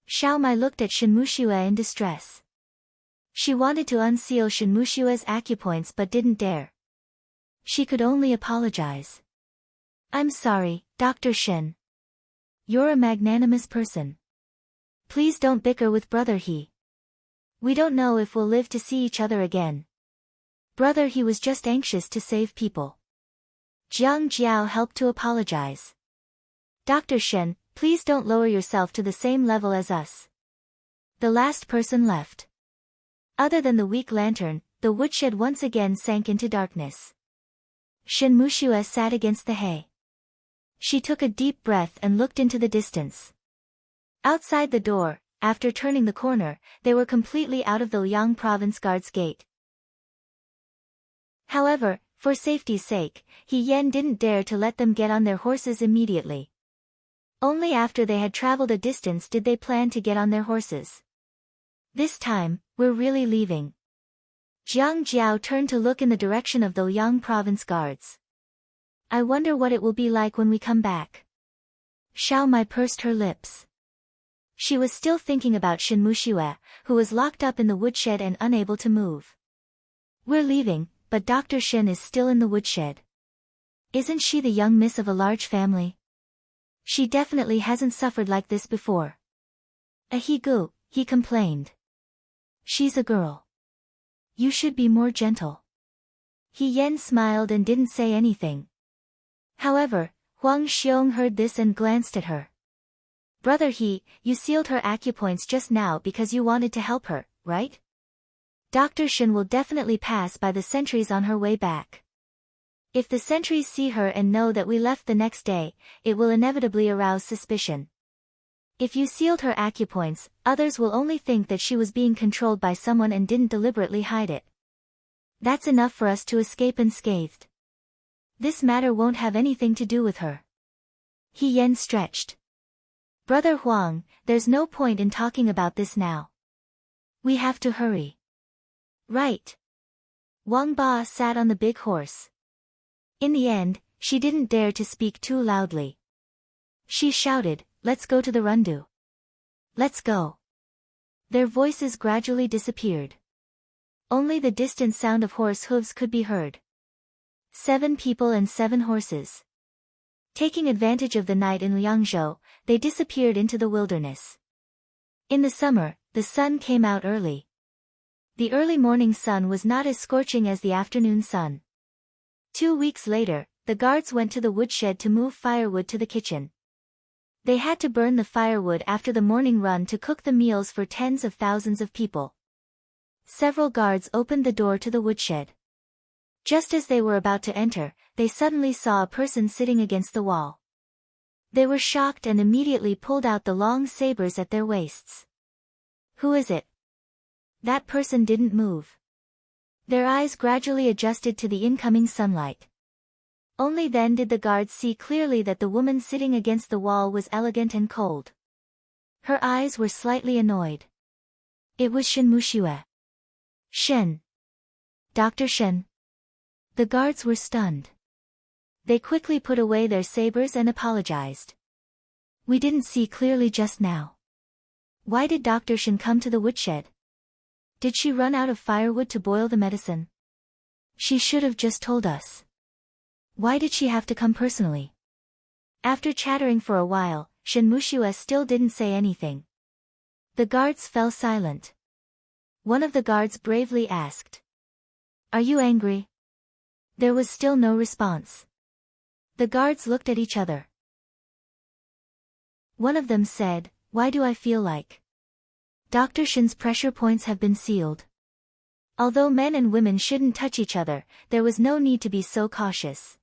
Xiao Mai looked at Shen Mushue in distress. She wanted to unseal Shen Mushue's acupoints but didn't dare. She could only apologize. I'm sorry, Dr. Shen. You're a magnanimous person. Please don't bicker with Brother He. We don't know if we'll live to see each other again. Brother He was just anxious to save people. Jiang Jiao helped to apologize. Dr. Shen, please don't lower yourself to the same level as us. The last person left. Other than the weak lantern, the woodshed once again sank into darkness. Shen Mushue sat against the hay. She took a deep breath and looked into the distance. Outside the door, after turning the corner, they were completely out of the Liang province guard's gate. However, for safety's sake, He Yen didn't dare to let them get on their horses immediately. Only after they had traveled a distance did they plan to get on their horses. This time, we're really leaving. Jiang Jiao turned to look in the direction of the Liang province guards. I wonder what it will be like when we come back. Xiao Mai pursed her lips. She was still thinking about Shen Mushue, who was locked up in the woodshed and unable to move. We're leaving, but Dr. Shen is still in the woodshed. Isn't she the young miss of a large family? She definitely hasn't suffered like this before. Ahigu, he complained. She's a girl. You should be more gentle. He Yen smiled and didn't say anything. However, Huang Xiong heard this and glanced at her. Brother He, you sealed her acupoints just now because you wanted to help her, right? Dr. Shen will definitely pass by the sentries on her way back. If the sentries see her and know that we left the next day, it will inevitably arouse suspicion. If you sealed her acupoints, others will only think that she was being controlled by someone and didn't deliberately hide it. That's enough for us to escape unscathed. This matter won't have anything to do with her. He Yen stretched. Brother Huang, there's no point in talking about this now. We have to hurry. Right. Wang Ba sat on the big horse. In the end, she didn't dare to speak too loudly. She shouted, let's go to the rundu. Let's go. Their voices gradually disappeared. Only the distant sound of horse hooves could be heard. 7 people and 7 horses. Taking advantage of the night in Liangzhou, they disappeared into the wilderness. In the summer, the sun came out early. The early morning sun was not as scorching as the afternoon sun. 2 weeks later, the guards went to the woodshed to move firewood to the kitchen. They had to burn the firewood after the morning run to cook the meals for tens of thousands of people. Several guards opened the door to the woodshed. Just as they were about to enter, they suddenly saw a person sitting against the wall. They were shocked and immediately pulled out the long sabers at their waists. "Who is it?" That person didn't move. Their eyes gradually adjusted to the incoming sunlight. Only then did the guards see clearly that the woman sitting against the wall was elegant and cold. Her eyes were slightly annoyed. It was Shen Muxue. "Shen. Dr. Shen." The guards were stunned. They quickly put away their sabers and apologized. "We didn't see clearly just now. Why did Dr. Shen come to the woodshed? Did she run out of firewood to boil the medicine? She should have just told us. Why did she have to come personally?" After chattering for a while, Shen Muxue still didn't say anything. The guards fell silent. One of the guards bravely asked, "Are you angry?" There was still no response. The guards looked at each other. One of them said, "Why do I feel like Dr. Shen's pressure points have been sealed?" Although men and women shouldn't touch each other, there was no need to be so cautious.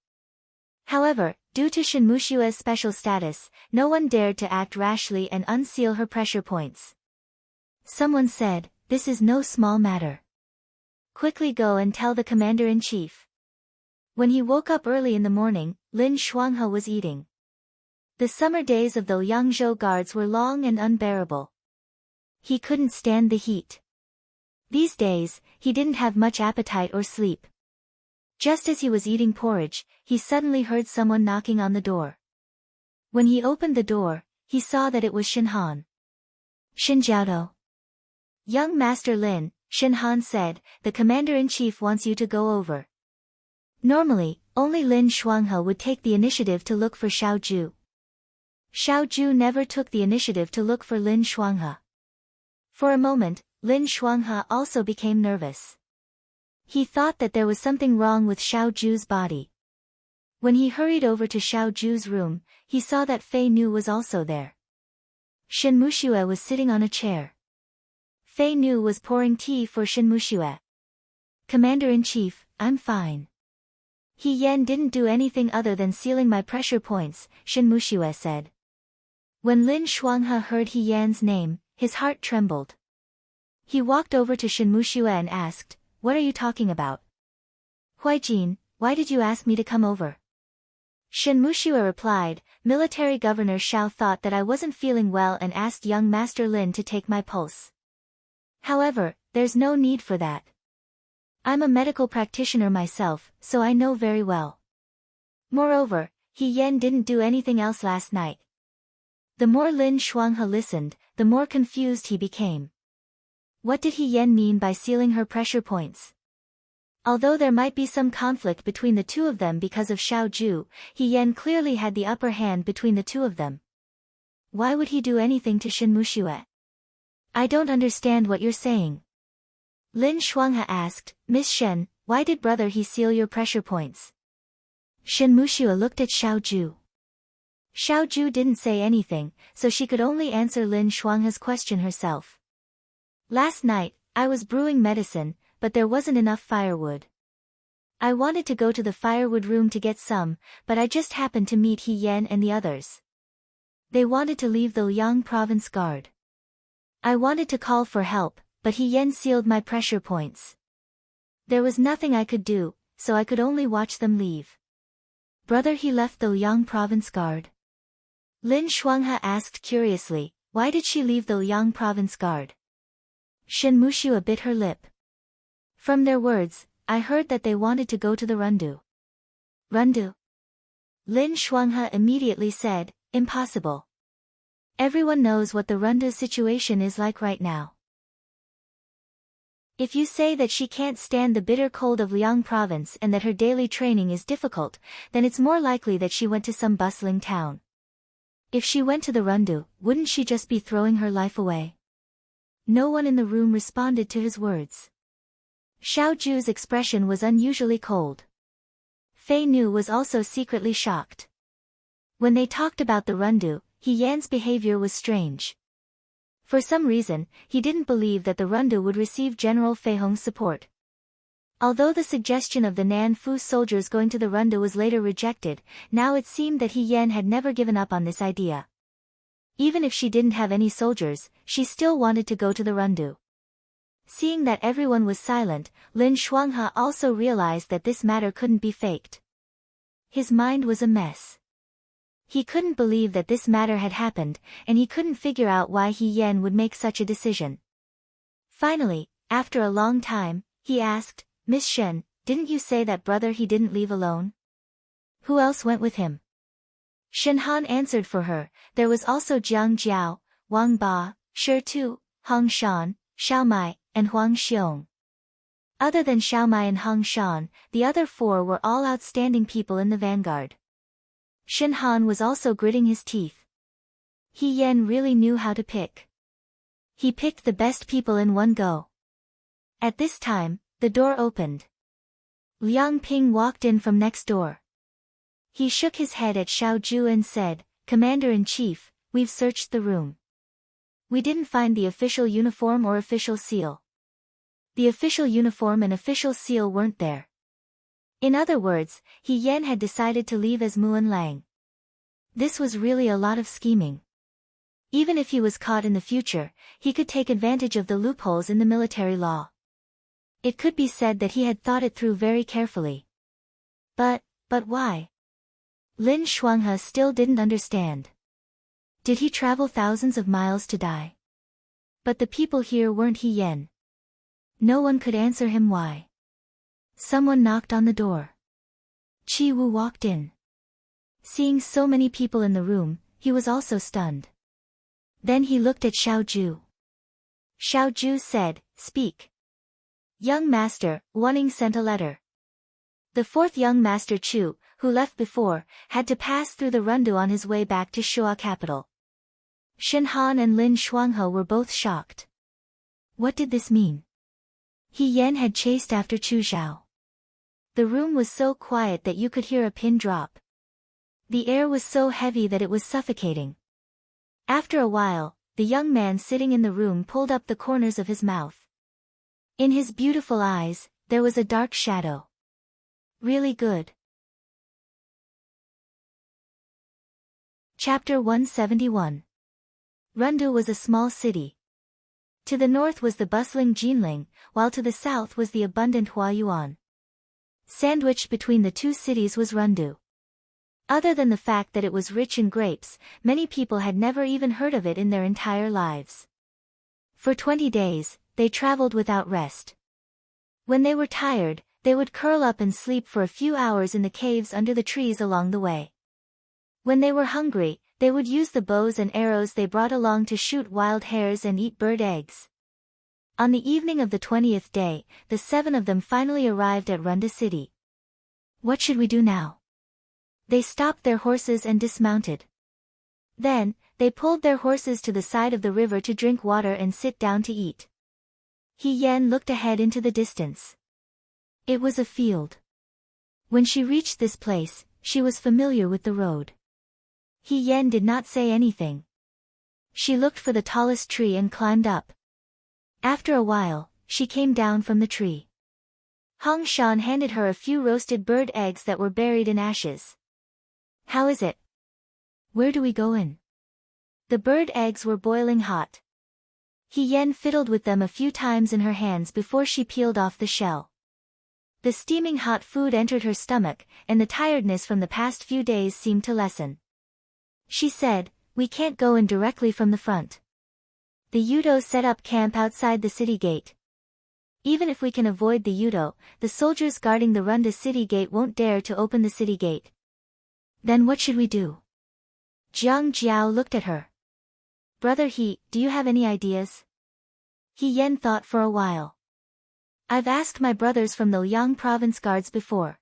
However, due to Shen Muxue's special status, no one dared to act rashly and unseal her pressure points. Someone said, "This is no small matter. Quickly go and tell the commander-in-chief." When he woke up early in the morning, Lin Shuanghe was eating. The summer days of the Liangzhou guards were long and unbearable. He couldn't stand the heat. These days, he didn't have much appetite or sleep. Just as he was eating porridge, he suddenly heard someone knocking on the door. When he opened the door, he saw that it was Shen Han. "Shen Jiaodou." "Young Master Lin," Shen Han said, "the commander-in-chief wants you to go over." Normally, only Lin Shuanghe would take the initiative to look for Xiao Ju. Xiao Ju never took the initiative to look for Lin Shuanghe. For a moment, Lin Shuanghe also became nervous. He thought that there was something wrong with Xiao Ju's body. When he hurried over to Xiao Ju's room, he saw that Fei Nu was also there. Shen Muxue was sitting on a chair. Fei Nu was pouring tea for Shen Muxue. "Commander-in-chief, I'm fine. He Yan didn't do anything other than sealing my pressure points," Shen Muxue said. When Lin Shuanghe heard He Yan's name, his heart trembled. He walked over to Shen Muxue and asked, "What are you talking about?" "Huaijin, why did you ask me to come over?" Shen Muxue replied, "Military Governor Xiao thought that I wasn't feeling well and asked young Master Lin to take my pulse. However, there's no need for that. I'm a medical practitioner myself, so I know very well. Moreover, He Yan didn't do anything else last night." The more Lin Shuanghe listened, the more confused he became. What did He Yan mean by sealing her pressure points? Although there might be some conflict between the two of them because of Xiao Ju, He Yan clearly had the upper hand between the two of them. Why would he do anything to Shen Muxue? "I don't understand what you're saying." Lin Shuanghe asked, "Miss Shen, why did brother He seal your pressure points?" Shen Muxue looked at Xiao Ju. Xiao Ju didn't say anything, so she could only answer Lin Shuanghe's question herself. "Last night, I was brewing medicine, but there wasn't enough firewood. I wanted to go to the firewood room to get some, but I just happened to meet He Yan and the others. They wanted to leave the Liang province guard. I wanted to call for help, but He Yan sealed my pressure points. There was nothing I could do, so I could only watch them leave." "Brother He left the Liang province guard?" Lin Shuanghe asked curiously, "Why did she leave the Liang province guard?" Shen Muxue bit her lip. "From their words, I heard that they wanted to go to the Rundu." "Rundu?" Lin Shuanghe immediately said, "Impossible. Everyone knows what the Rundu situation is like right now. If you say that she can't stand the bitter cold of Liang province and that her daily training is difficult, then it's more likely that she went to some bustling town. If she went to the Rundu, wouldn't she just be throwing her life away? No one in the room responded to his words. Xiao Ju's expression was unusually cold. Fei Nu was also secretly shocked. When they talked about the Rundu, He Yan's behavior was strange. For some reason, he didn't believe that the Rundu would receive General Fei Hong's support. Although the suggestion of the Nan Fu soldiers going to the Rundu was later rejected, now it seemed that He Yan had never given up on this idea. Even if she didn't have any soldiers, she still wanted to go to the Rundu. Seeing that everyone was silent, Lin Shuanghe also realized that this matter couldn't be faked. His mind was a mess. He couldn't believe that this matter had happened, and he couldn't figure out why He Yan would make such a decision. Finally, after a long time, he asked, "Miss Shen, didn't you say that brother he didn't leave alone? Who else went with him?" Shen Han answered for her. There was also Jiang Jiao, Wang Ba, Shi Tu, Hong Shan, Xiao Mai, and Huang Xiong. Other than Xiao Mai and Hong Shan, the other four were all outstanding people in the vanguard. Shen Han was also gritting his teeth. He Yan really knew how to pick. He picked the best people in one go. At this time, the door opened. Liang Ping walked in from next door. He shook his head at Xiao Ju and said, "Commander-in-Chief, we've searched the room. We didn't find the official uniform or official seal. The official uniform and official seal weren't there." In other words, He Yan had decided to leave as Muan Lang. This was really a lot of scheming. Even if he was caught in the future, he could take advantage of the loopholes in the military law. It could be said that he had thought it through very carefully. But why? Lin Shuanghe still didn't understand. Did he travel thousands of miles to die? But the people here weren't He Yan. No one could answer him why. Someone knocked on the door. Qi Wu walked in. Seeing so many people in the room, he was also stunned. Then he looked at Xiao Ju. Xiao Ju said, "Speak." "Young master, Wanning sent a letter." The fourth young master Chu, who left before, had to pass through the Rundu on his way back to Shua capital. Shen Han and Lin Shuanghe were both shocked. What did this mean? He Yan had chased after Chu Zhao. The room was so quiet that you could hear a pin drop. The air was so heavy that it was suffocating. After a while, the young man sitting in the room pulled up the corners of his mouth. In his beautiful eyes, there was a dark shadow. Really good. Chapter 171. Rundu was a small city. To the north was the bustling Jinling, while to the south was the abundant Huayuan. Sandwiched between the two cities was Rundu. Other than the fact that it was rich in grapes, many people had never even heard of it in their entire lives. For 20 days, they traveled without rest. When they were tired, they would curl up and sleep for a few hours in the caves under the trees along the way. When they were hungry, they would use the bows and arrows they brought along to shoot wild hares and eat bird eggs. On the evening of the 20th day, the 7 of them finally arrived at Runda city. What should we do now? They stopped their horses and dismounted. Then, they pulled their horses to the side of the river to drink water and sit down to eat. He Yan looked ahead into the distance. It was a field. When she reached this place, she was familiar with the road. He Yan did not say anything. She looked for the tallest tree and climbed up. After a while, she came down from the tree. Hong Shan handed her a few roasted bird eggs that were buried in ashes. "How is it? Where do we go in?" The bird eggs were boiling hot. He Yan fiddled with them a few times in her hands before she peeled off the shell. The steaming hot food entered her stomach, and the tiredness from the past few days seemed to lessen. She said, "We can't go in directly from the front. The Yudo set up camp outside the city gate. Even if we can avoid the Yudo, the soldiers guarding the Runda city gate won't dare to open the city gate." "Then what should we do?" Jiang Jiao looked at her. "Brother He, do you have any ideas?" He Yan thought for a while. I've asked my brothers from the Liang province guards before.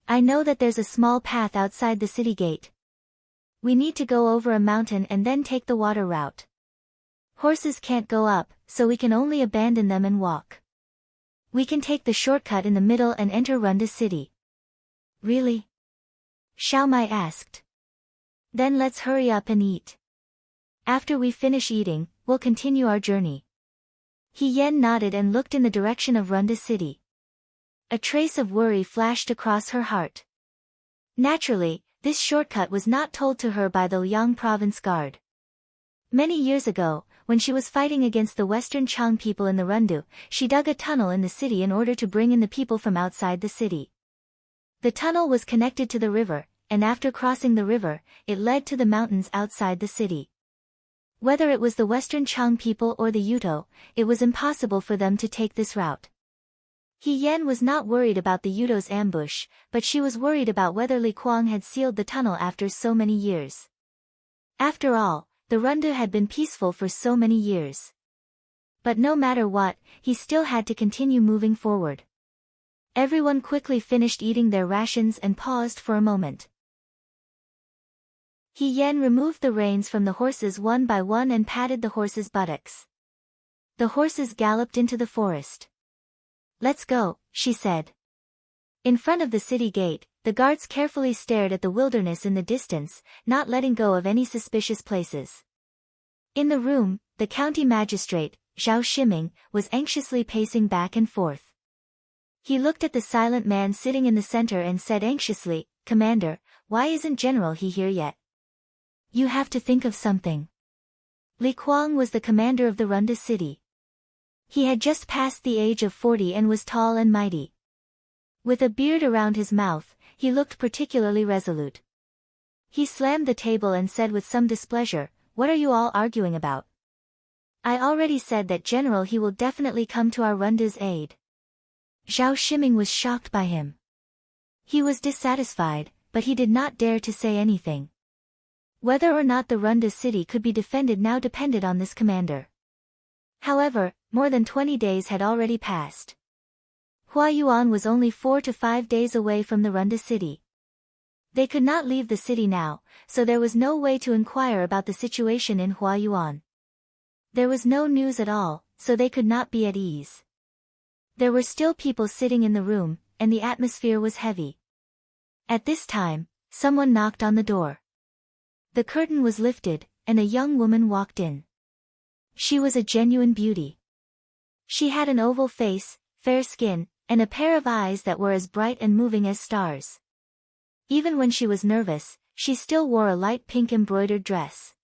I know that there's a small path outside the city gate. We need to go over a mountain and then take the water route. Horses can't go up, so we can only abandon them and walk. We can take the shortcut in the middle and enter Runda city. Really? Xiao Mai asked. Then let's hurry up and eat. After we finish eating, we'll continue our journey. He Yan nodded and looked in the direction of Runda city. A trace of worry flashed across her heart. Naturally, this shortcut was not told to her by the Liang province guard. Many years ago, when she was fighting against the Western Chang people in the Rundu, she dug a tunnel in the city in order to bring in the people from outside the city. The tunnel was connected to the river, and after crossing the river, it led to the mountains outside the city. Whether it was the Western Chang people or the Yuto, it was impossible for them to take this route. He Yan was not worried about the Yuto's ambush, but she was worried about whether Li Kuang had sealed the tunnel after so many years. After all, the Rundu had been peaceful for so many years. But no matter what, he still had to continue moving forward. Everyone quickly finished eating their rations and paused for a moment. He Yan removed the reins from the horses one by one and patted the horses' buttocks. The horses galloped into the forest. Let's go, she said. In front of the city gate, the guards carefully stared at the wilderness in the distance, not letting go of any suspicious places. In the room, the county magistrate, Zhao Shiming, was anxiously pacing back and forth. He looked at the silent man sitting in the center and said anxiously, "Commander, why isn't General He here yet? You have to think of something." Li Kuang was the commander of the Runda city. He had just passed the age of 40 and was tall and mighty. With a beard around his mouth, he looked particularly resolute. He slammed the table and said with some displeasure, "What are you all arguing about? I already said that General He will definitely come to our Runda's aid." Zhao Shiming was shocked by him. He was dissatisfied, but he did not dare to say anything. Whether or not the Runda city could be defended now depended on this commander. However, more than 20 days had already passed. Huayuan was only 4 to 5 days away from the Runda city. They could not leave the city now, so there was no way to inquire about the situation in Huayuan. There was no news at all, so they could not be at ease. There were still people sitting in the room, and the atmosphere was heavy. At this time, someone knocked on the door. The curtain was lifted, and a young woman walked in. She was a genuine beauty. She had an oval face, fair skin, and a pair of eyes that were as bright and moving as stars. Even when she was nervous, she still wore a light pink embroidered dress.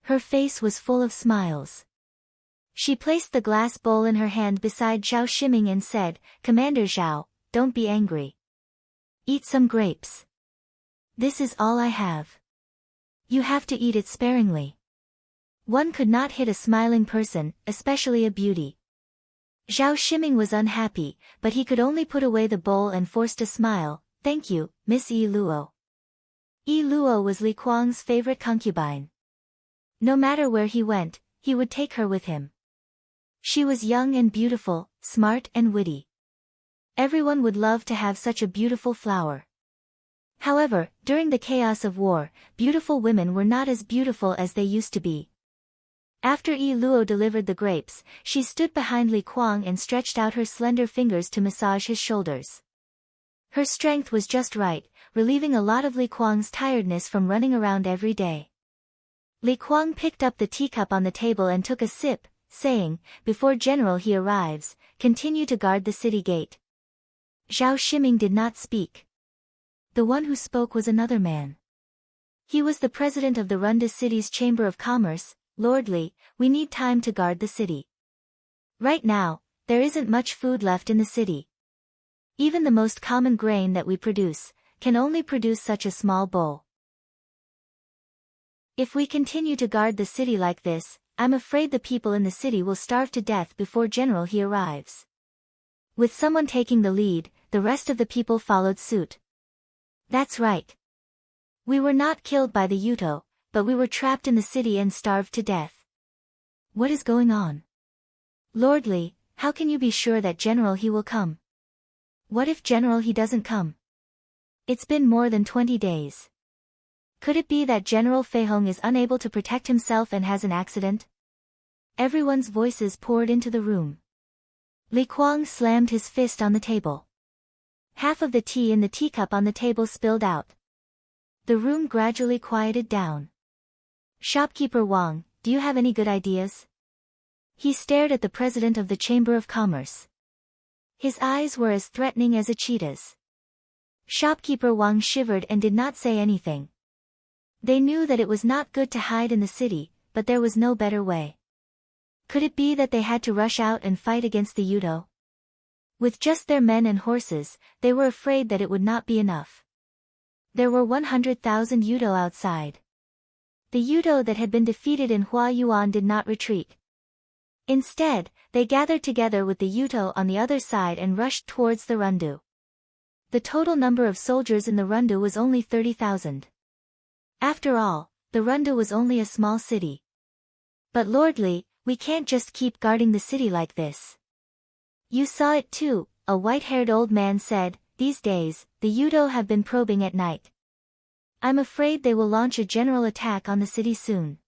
Her face was full of smiles. She placed the glass bowl in her hand beside Zhao Shiming and said, "Commander Zhao, don't be angry. Eat some grapes. This is all I have. You have to eat it sparingly." One could not hit a smiling person, especially a beauty. Zhao Shiming was unhappy, but he could only put away the bowl and forced a smile. "Thank you, Miss Yi Luo." Yi Luo was Li Kuang's favorite concubine. No matter where he went, he would take her with him. She was young and beautiful, smart and witty. Everyone would love to have such a beautiful flower. However, during the chaos of war, beautiful women were not as beautiful as they used to be. After Yi Luo delivered the grapes, she stood behind Li Kuang and stretched out her slender fingers to massage his shoulders. Her strength was just right, relieving a lot of Li Kuang's tiredness from running around every day. Li Kuang picked up the teacup on the table and took a sip, saying, "Before General He arrives, continue to guard the city gate." Zhao Shiming did not speak. The one who spoke was another man. He was the president of the Runda city's Chamber of Commerce. "Lord Li, we need time to guard the city. Right now, there isn't much food left in the city. Even the most common grain that we produce, can only produce such a small bowl. If we continue to guard the city like this, I'm afraid the people in the city will starve to death before General He arrives." With someone taking the lead, the rest of the people followed suit. "That's right. We were not killed by the Yuto, but we were trapped in the city and starved to death. What is going on? Lord Li, How can you be sure that General he will come? What if General he doesn't come? It's been more than 20 days. Could it be that General Feihong is unable to protect himself and has an accident? Everyone's voices poured into the room. Li Kuang slammed his fist on the table. Half of the tea in the teacup on the table spilled out. The room gradually quieted down. Shopkeeper Wang, do you have any good ideas? He stared at the president of the Chamber of Commerce. His eyes were as threatening as a cheetah's. Shopkeeper Wang shivered and did not say anything. They knew that it was not good to hide in the city, but there was no better way. Could it be that they had to rush out and fight against the Yudo? With just their men and horses, they were afraid that it would not be enough. There were 100,000 Yudo outside. The Yudo that had been defeated in Hua Yuan did not retreat. Instead, they gathered together with the Yudo on the other side and rushed towards the Rundu. The total number of soldiers in the Rundu was only 30,000. After all, the Rundu was only a small city. But Lord Li, we can't just keep guarding the city like this. You saw it too, a white-haired old man said. These days, the Yudo have been probing at night. I'm afraid they will launch a general attack on the city soon.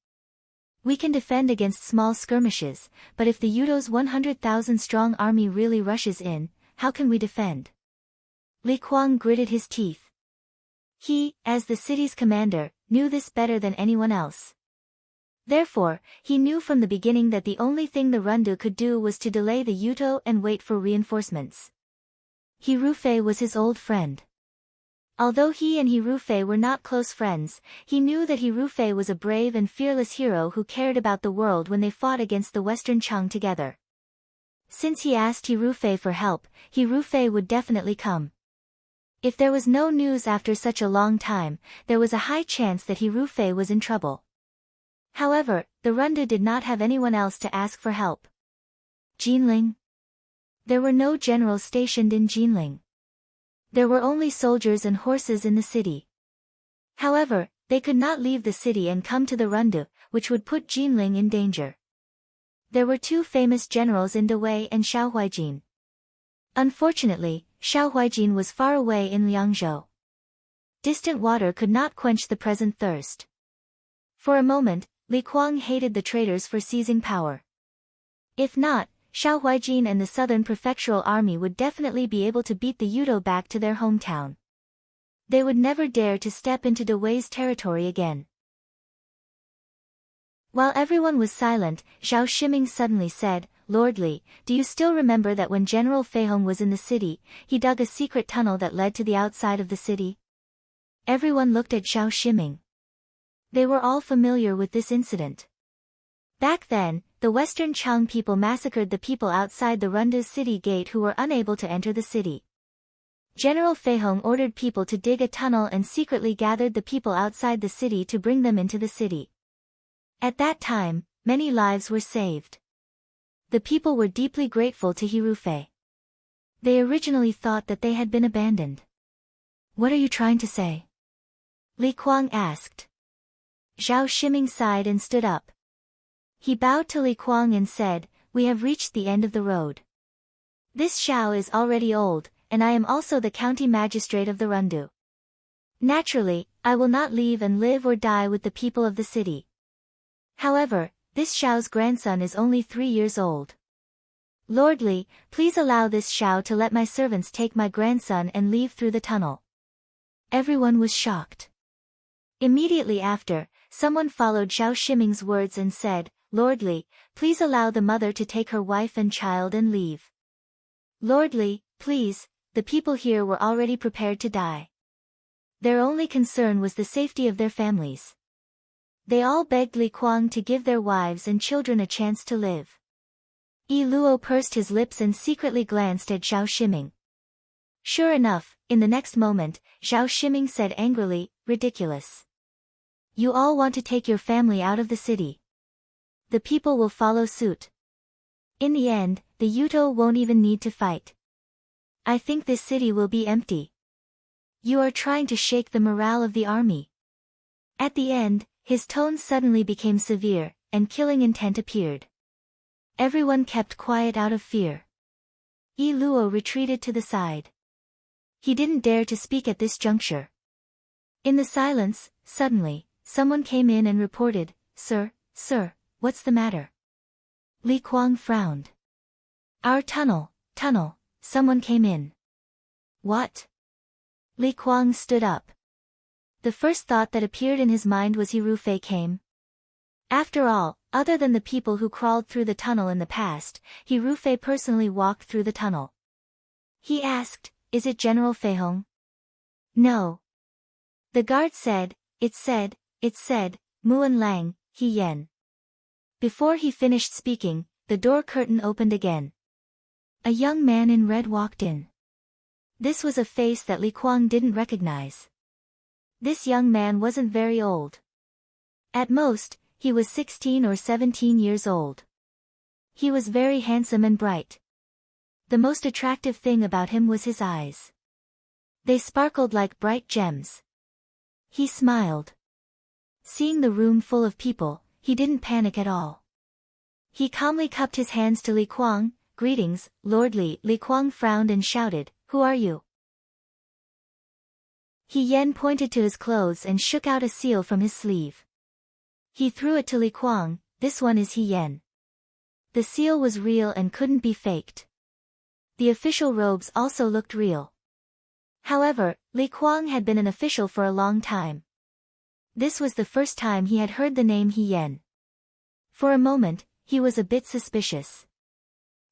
We can defend against small skirmishes, but if the Yudo's 100,000-strong army really rushes in, how can we defend? Li Kuang gritted his teeth. He, as the city's commander, knew this better than anyone else. Therefore, he knew from the beginning that the only thing the Rundu could do was to delay the Yudo and wait for reinforcements. He Rufei was his old friend. Although he and He Rufei were not close friends, he knew that He Rufei was a brave and fearless hero who cared about the world when they fought against the Western Chang together. Since he asked He Rufei for help, He Rufei would definitely come. If there was no news after such a long time, there was a high chance that He Rufei was in trouble. However, the Rundu did not have anyone else to ask for help. Jinling? There were no generals stationed in Jinling. There were only soldiers and horses in the city. However, they could not leave the city and come to the Rundu, which would put Jinling in danger. There were two famous generals in Dawei and Xiao Huaijin. Unfortunately, Xiao Huaijin was far away in Liangzhou. Distant water could not quench the present thirst. For a moment, Li Kuang hated the traitors for seizing power. If not, Xiao Huaijin and the Southern Prefectural Army would definitely be able to beat the Yudo back to their hometown. They would never dare to step into Dawei's territory again. While everyone was silent, Zhao Shiming suddenly said, Lord Li, do you still remember that when General Feihong was in the city, he dug a secret tunnel that led to the outside of the city? Everyone looked at Zhao Shiming. They were all familiar with this incident. Back then, the Western Chang people massacred the people outside the Rundu's city gate who were unable to enter the city. General Feihong ordered people to dig a tunnel and secretly gathered the people outside the city to bring them into the city. At that time, many lives were saved. The people were deeply grateful to He Rufei. They originally thought that they had been abandoned. What are you trying to say? Li Kuang asked. Zhao Shiming sighed and stood up. He bowed to Li Kuang and said, We have reached the end of the road. This Xiao is already old, and I am also the county magistrate of the Rundu. Naturally, I will not leave and live or die with the people of the city. However, this Xiao's grandson is only 3 years old. Lord Li, please allow this Xiao to let my servants take my grandson and leave through the tunnel. Everyone was shocked. Immediately after, someone followed Zhao Shiming's words and said, Lord Li, please allow the mother to take her wife and child and leave. Lord Li, please, the people here were already prepared to die. Their only concern was the safety of their families. They all begged Li Kuang to give their wives and children a chance to live. Yi Luo pursed his lips and secretly glanced at Zhao Shiming. Sure enough, in the next moment, Zhao Shiming said angrily, Ridiculous. You all want to take your family out of the city. The people will follow suit. In the end, the Yudo won't even need to fight. I think this city will be empty. You are trying to shake the morale of the army. At the end, his tone suddenly became severe, and killing intent appeared. Everyone kept quiet out of fear. Yi Luo retreated to the side. He didn't dare to speak at this juncture. In the silence, suddenly, someone came in and reported, Sir, what's the matter? Li Kuang frowned. Our tunnel, someone came in. What? Li Kuang stood up. The first thought that appeared in his mind was He Rufei came. After all, other than the people who crawled through the tunnel in the past, He Rufei personally walked through the tunnel. He asked, Is it General Fei Hong? No. The guard said, It said, Muan Lang, He Yen. Before he finished speaking, the door curtain opened again. A young man in red walked in. This was a face that Li Kuang didn't recognize. This young man wasn't very old. At most, he was 16 or 17 years old. He was very handsome and bright. The most attractive thing about him was his eyes. They sparkled like bright gems. He smiled. Seeing the room full of people, he didn't panic at all. He calmly cupped his hands to Li Kuang. Greetings, Lord Li. Li Kuang frowned and shouted, Who are you? He Yen pointed to his clothes and shook out a seal from his sleeve. He threw it to Li Kuang. This one is He Yen. The seal was real and couldn't be faked. The official robes also looked real. However, Li Kuang had been an official for a long time. This was the first time he had heard the name He Yen. For a moment, he was a bit suspicious.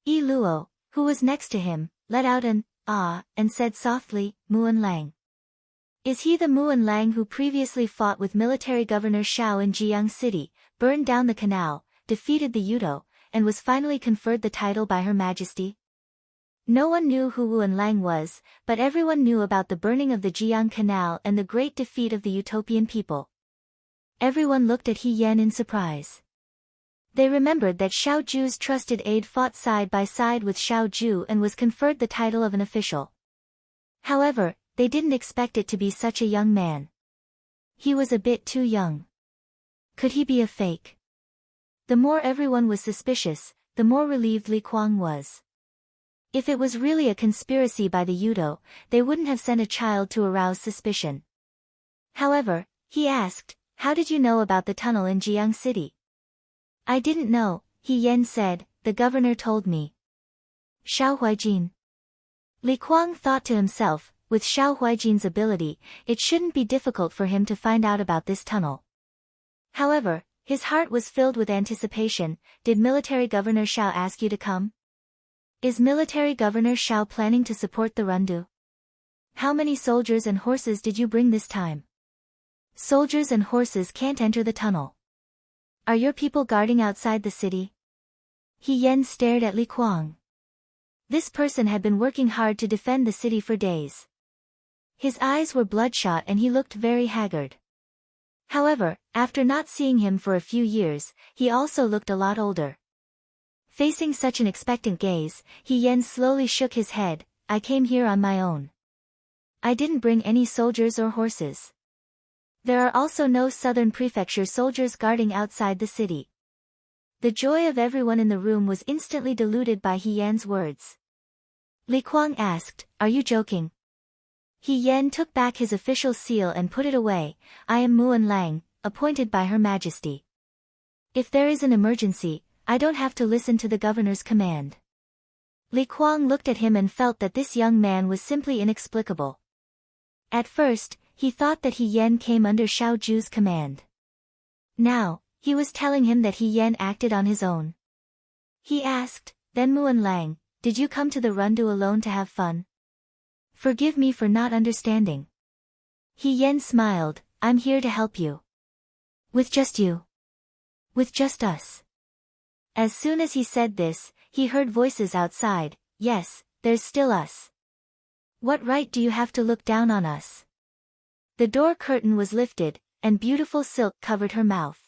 Yi Luo, who was next to him, let out an ah and said softly, Muan Lang. Is he the Muan Lang who previously fought with military governor Shao in Jiang City, burned down the canal, defeated the Yudo, and was finally conferred the title by Her Majesty? No one knew who Muan Lang was, but everyone knew about the burning of the Jiang Canal and the great defeat of the Utopian people. Everyone looked at He Yen in surprise. They remembered that Xiao Ju's trusted aide fought side by side with Xiao Ju and was conferred the title of an official. However, they didn't expect it to be such a young man. He was a bit too young. Could he be a fake? The more everyone was suspicious, the more relieved Li Kuang was. If it was really a conspiracy by the Yudo, they wouldn't have sent a child to arouse suspicion. However, he asked, How did you know about the tunnel in Jiang City? I didn't know, He Yen said, the governor told me. Xiao Huijin. Li Kuang thought to himself, with Xiao Huijin's ability, it shouldn't be difficult for him to find out about this tunnel. However, his heart was filled with anticipation. Did military governor Xiao ask you to come? Is military governor Xiao planning to support the Rundu? How many soldiers and horses did you bring this time? Soldiers and horses can't enter the tunnel. Are your people guarding outside the city? He Yen stared at Li Kuang. This person had been working hard to defend the city for days. His eyes were bloodshot and he looked very haggard. However, after not seeing him for a few years, he also looked a lot older. Facing such an expectant gaze, He Yen slowly shook his head. I came here on my own. I didn't bring any soldiers or horses. There are also no southern prefecture soldiers guarding outside the city. The joy of everyone in the room was instantly diluted by He Yen's words. Li Kuang asked, Are you joking? He Yen took back his official seal and put it away. I am Muan Lang, appointed by Her Majesty. If there is an emergency, I don't have to listen to the governor's command. Li Kuang looked at him and felt that this young man was simply inexplicable. At first, he thought that He Yen came under Xiao Ju's command. Now, he was telling him that He Yen acted on his own. He asked, Then Muan Lang, did you come to the Rundu alone to have fun? Forgive me for not understanding. He Yen smiled, I'm here to help you. With just you. With just us. As soon as he said this, he heard voices outside. Yes, there's still us. What right do you have to look down on us? The door curtain was lifted, and beautiful silk covered her mouth.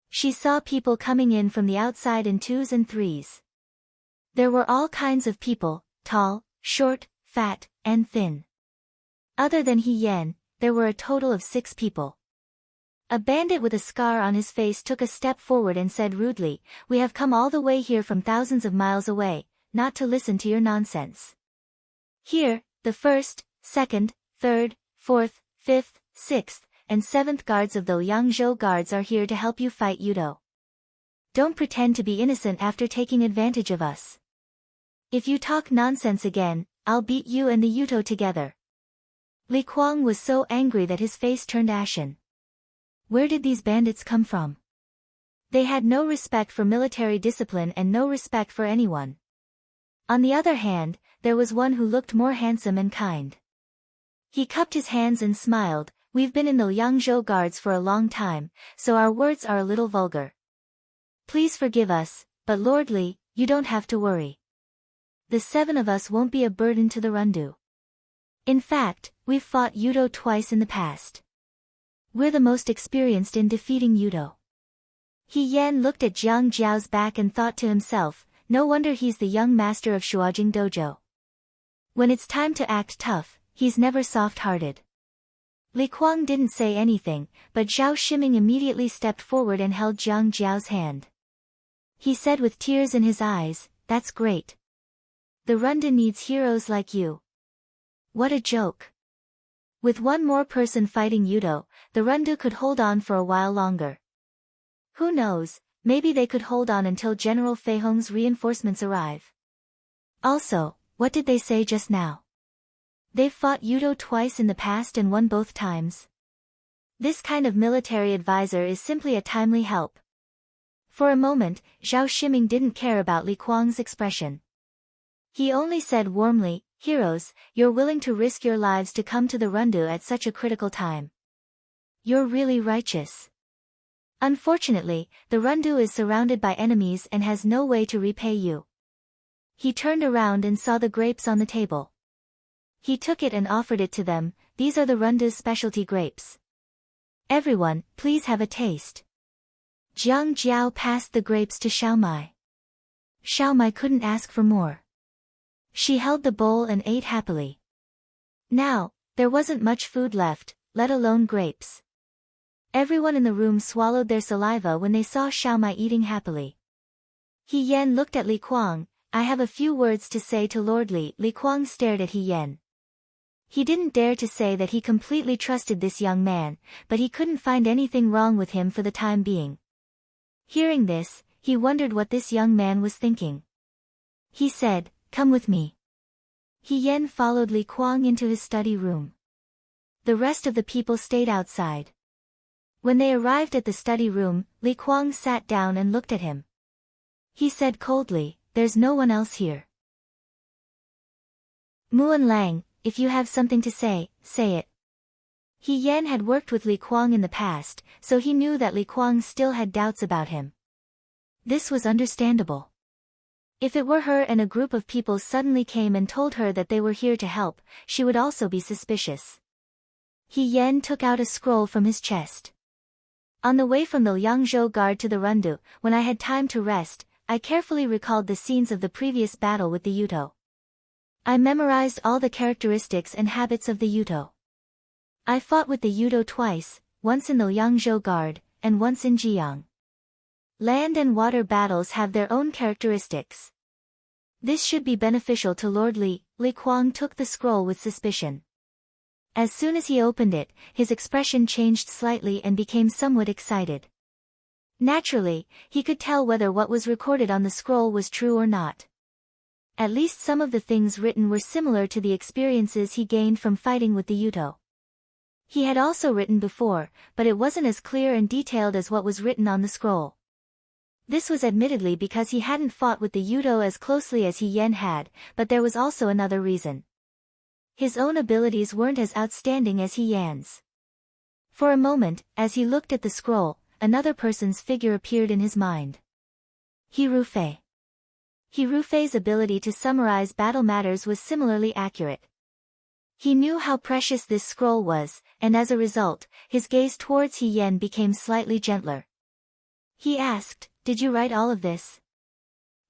She saw people coming in from the outside in twos and threes. There were all kinds of people, tall, short, fat, and thin. Other than He Yen, there were a total of 6 people. A bandit with a scar on his face took a step forward and said rudely, "We have come all the way here from thousands of miles away, not to listen to your nonsense. Here, the first, second, third, fourth, fifth, sixth, and seventh guards of the Liangzhou guards are here to help you fight Yudo. Don't pretend to be innocent after taking advantage of us. If you talk nonsense again, I'll beat you and the Yudo together." Li Kuang was so angry that his face turned ashen. Where did these bandits come from? They had no respect for military discipline and no respect for anyone. On the other hand, there was one who looked more handsome and kind. He cupped his hands and smiled. "We've been in the Liangzhou guards for a long time, so our words are a little vulgar. Please forgive us, but Lord Li, you don't have to worry. The 7 of us won't be a burden to the Rundu. In fact, we've fought Yudo twice in the past. We're the most experienced in defeating Yudo." He Yan looked at Jiang Jiao's back and thought to himself, no wonder he's the young master of Shuajing Dojo. When it's time to act tough, he's never soft-hearted. Li Kuang didn't say anything, but Zhao Shiming immediately stepped forward and held Jiang Jiao's hand. He said with tears in his eyes, "That's great. The Rundu needs heroes like you." What a joke. With one more person fighting Yudo, the Rundu could hold on for a while longer. Who knows, maybe they could hold on until General Fei Hong's reinforcements arrive. Also, what did they say just now? They've fought Yudo twice in the past and won both times. This kind of military advisor is simply a timely help. For a moment, Zhao Shiming didn't care about Li Kuang's expression. He only said warmly, "Heroes, you're willing to risk your lives to come to the Rundu at such a critical time. You're really righteous. Unfortunately, the Rundu is surrounded by enemies and has no way to repay you." He turned around and saw the grapes on the table. He took it and offered it to them. "These are the Rundu's specialty grapes. Everyone, please have a taste." Jiang Jiao passed the grapes to Xiaomai. Xiaomai couldn't ask for more. She held the bowl and ate happily. Now, there wasn't much food left, let alone grapes. Everyone in the room swallowed their saliva when they saw Xiaomai eating happily. He Yan looked at Li Kuang. "I have a few words to say to Lord Li." Li Kuang stared at He Yan. He didn't dare to say that he completely trusted this young man, but he couldn't find anything wrong with him for the time being. Hearing this, he wondered what this young man was thinking. He said, "Come with me." He Yan followed Li Kuang into his study room. The rest of the people stayed outside. When they arrived at the study room, Li Kuang sat down and looked at him. He said coldly, "There's no one else here. Muan Lang, if you have something to say, say it." He Yan had worked with Li Kuang in the past, so he knew that Li Kuang still had doubts about him. This was understandable. If it were her and a group of people suddenly came and told her that they were here to help, she would also be suspicious. He Yan took out a scroll from his chest. "On the way from the Liangzhou guard to the Rundu, when I had time to rest, I carefully recalled the scenes of the previous battle with the Yudo. I memorized all the characteristics and habits of the Yudo. I fought with the Yudo twice, once in the Liangzhou guard, and once in Jiang. Land and water battles have their own characteristics. This should be beneficial to Lord Li." Li Kuang took the scroll with suspicion. As soon as he opened it, his expression changed slightly and became somewhat excited. Naturally, he could tell whether what was recorded on the scroll was true or not. At least some of the things written were similar to the experiences he gained from fighting with the Yudo. He had also written before, but it wasn't as clear and detailed as what was written on the scroll. This was admittedly because he hadn't fought with the Yudo as closely as He Yan had, but there was also another reason. His own abilities weren't as outstanding as He Yan's. For a moment, as he looked at the scroll, another person's figure appeared in his mind. He Rufei. He Rufei's ability to summarize battle matters was similarly accurate. He knew how precious this scroll was, and as a result, his gaze towards He Yan became slightly gentler. He asked, "Did you write all of this?"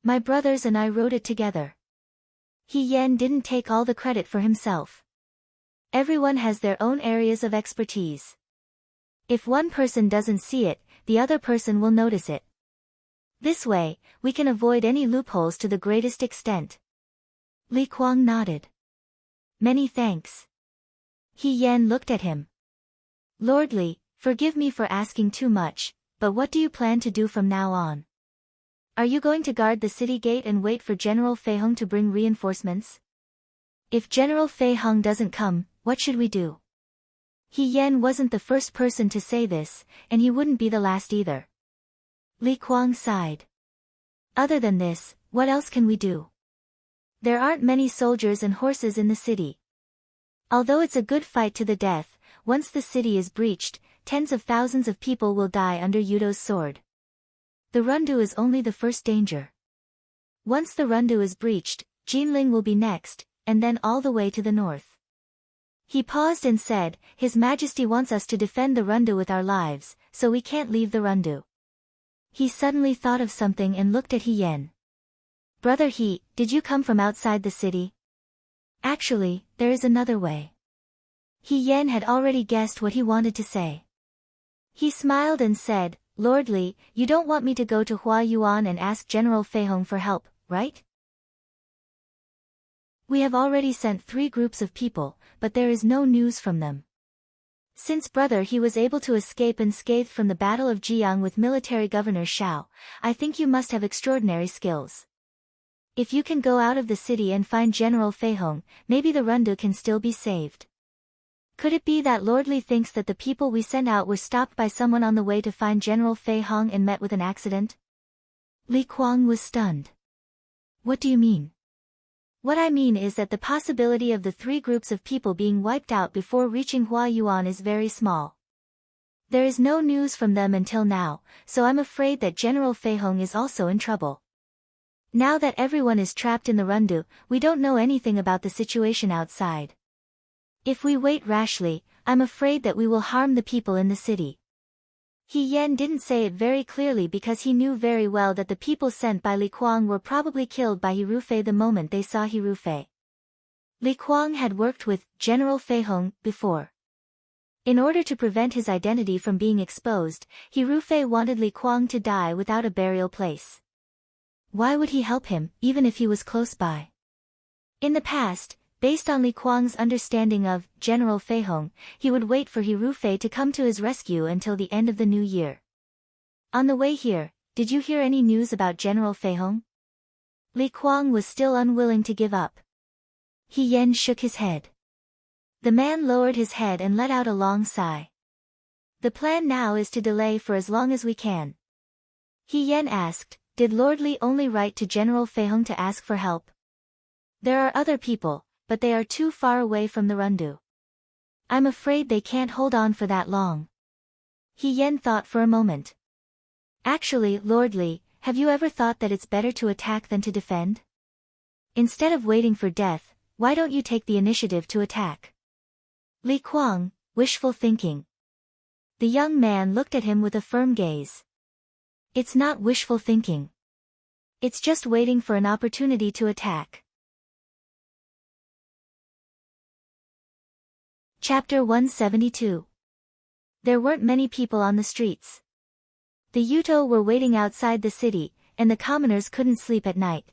"My brothers and I wrote it together." He Yan didn't take all the credit for himself. Everyone has their own areas of expertise. If one person doesn't see it, the other person will notice it. This way, we can avoid any loopholes to the greatest extent. Li Kuang nodded. Many thanks. He Yan looked at him. Lord Li, forgive me for asking too much, but what do you plan to do from now on? Are you going to guard the city gate and wait for General Fei Hong to bring reinforcements? If General Fei Hong doesn't come, what should we do? He Yan wasn't the first person to say this, and he wouldn't be the last either. Li Kuang sighed. Other than this, what else can we do? There aren't many soldiers and horses in the city. Although it's a good fight to the death, once the city is breached, tens of thousands of people will die under Yudo's sword. The Rundu is only the first danger. Once the Rundu is breached, Jinling will be next, and then all the way to the north. He paused and said, His Majesty wants us to defend the Rundu with our lives, so we can't leave the Rundu. He suddenly thought of something and looked at He Yen. Brother He, did you come from outside the city? Actually, there is another way. He Yen had already guessed what he wanted to say. He smiled and said, Lord Li, you don't want me to go to Hua Yuan and ask General Fei Hong for help, right? We have already sent 3 groups of people, but there is no news from them. Since brother He was able to escape unscathed from the Battle of Jiang with military governor Xiao, I think you must have extraordinary skills. If you can go out of the city and find General Fei Hong, maybe the Rundu can still be saved. Could it be that Lord Li thinks that the people we sent out were stopped by someone on the way to find General Fei Hong and met with an accident? Li Kuang was stunned. What do you mean? What I mean is that the possibility of the 3 groups of people being wiped out before reaching Hua Yuan is very small. There is no news from them until now, so I'm afraid that General Fei Hong is also in trouble. Now that everyone is trapped in the Rundu, we don't know anything about the situation outside. If we wait rashly, I'm afraid that we will harm the people in the city. He Yen didn't say it very clearly because he knew very well that the people sent by Li Kuang were probably killed by He Rufei the moment they saw He Rufei. Li Kuang had worked with General Fei Hong before. In order to prevent his identity from being exposed, He Rufei wanted Li Kuang to die without a burial place. Why would he help him, even if he was close by? In the past, based on Li Kuang's understanding of General Fei Hong, he would wait for He Rufei to come to his rescue until the end of the new year. On the way here, did you hear any news about General Fei Hong? Li Kuang was still unwilling to give up. He Yen shook his head. The man lowered his head and let out a long sigh. The plan now is to delay for as long as we can. He Yen asked, Did Lord Li only write to General Fei Hong to ask for help? There are other people, but they are too far away from the Rundu. I'm afraid they can't hold on for that long. He Yen thought for a moment. Actually, Lord Li, have you ever thought that it's better to attack than to defend? Instead of waiting for death, why don't you take the initiative to attack? Li Kuang, wishful thinking. The young man looked at him with a firm gaze. It's not wishful thinking. It's just waiting for an opportunity to attack. Chapter 172. There weren't many people on the streets. The Yuto were waiting outside the city, and the commoners couldn't sleep at night.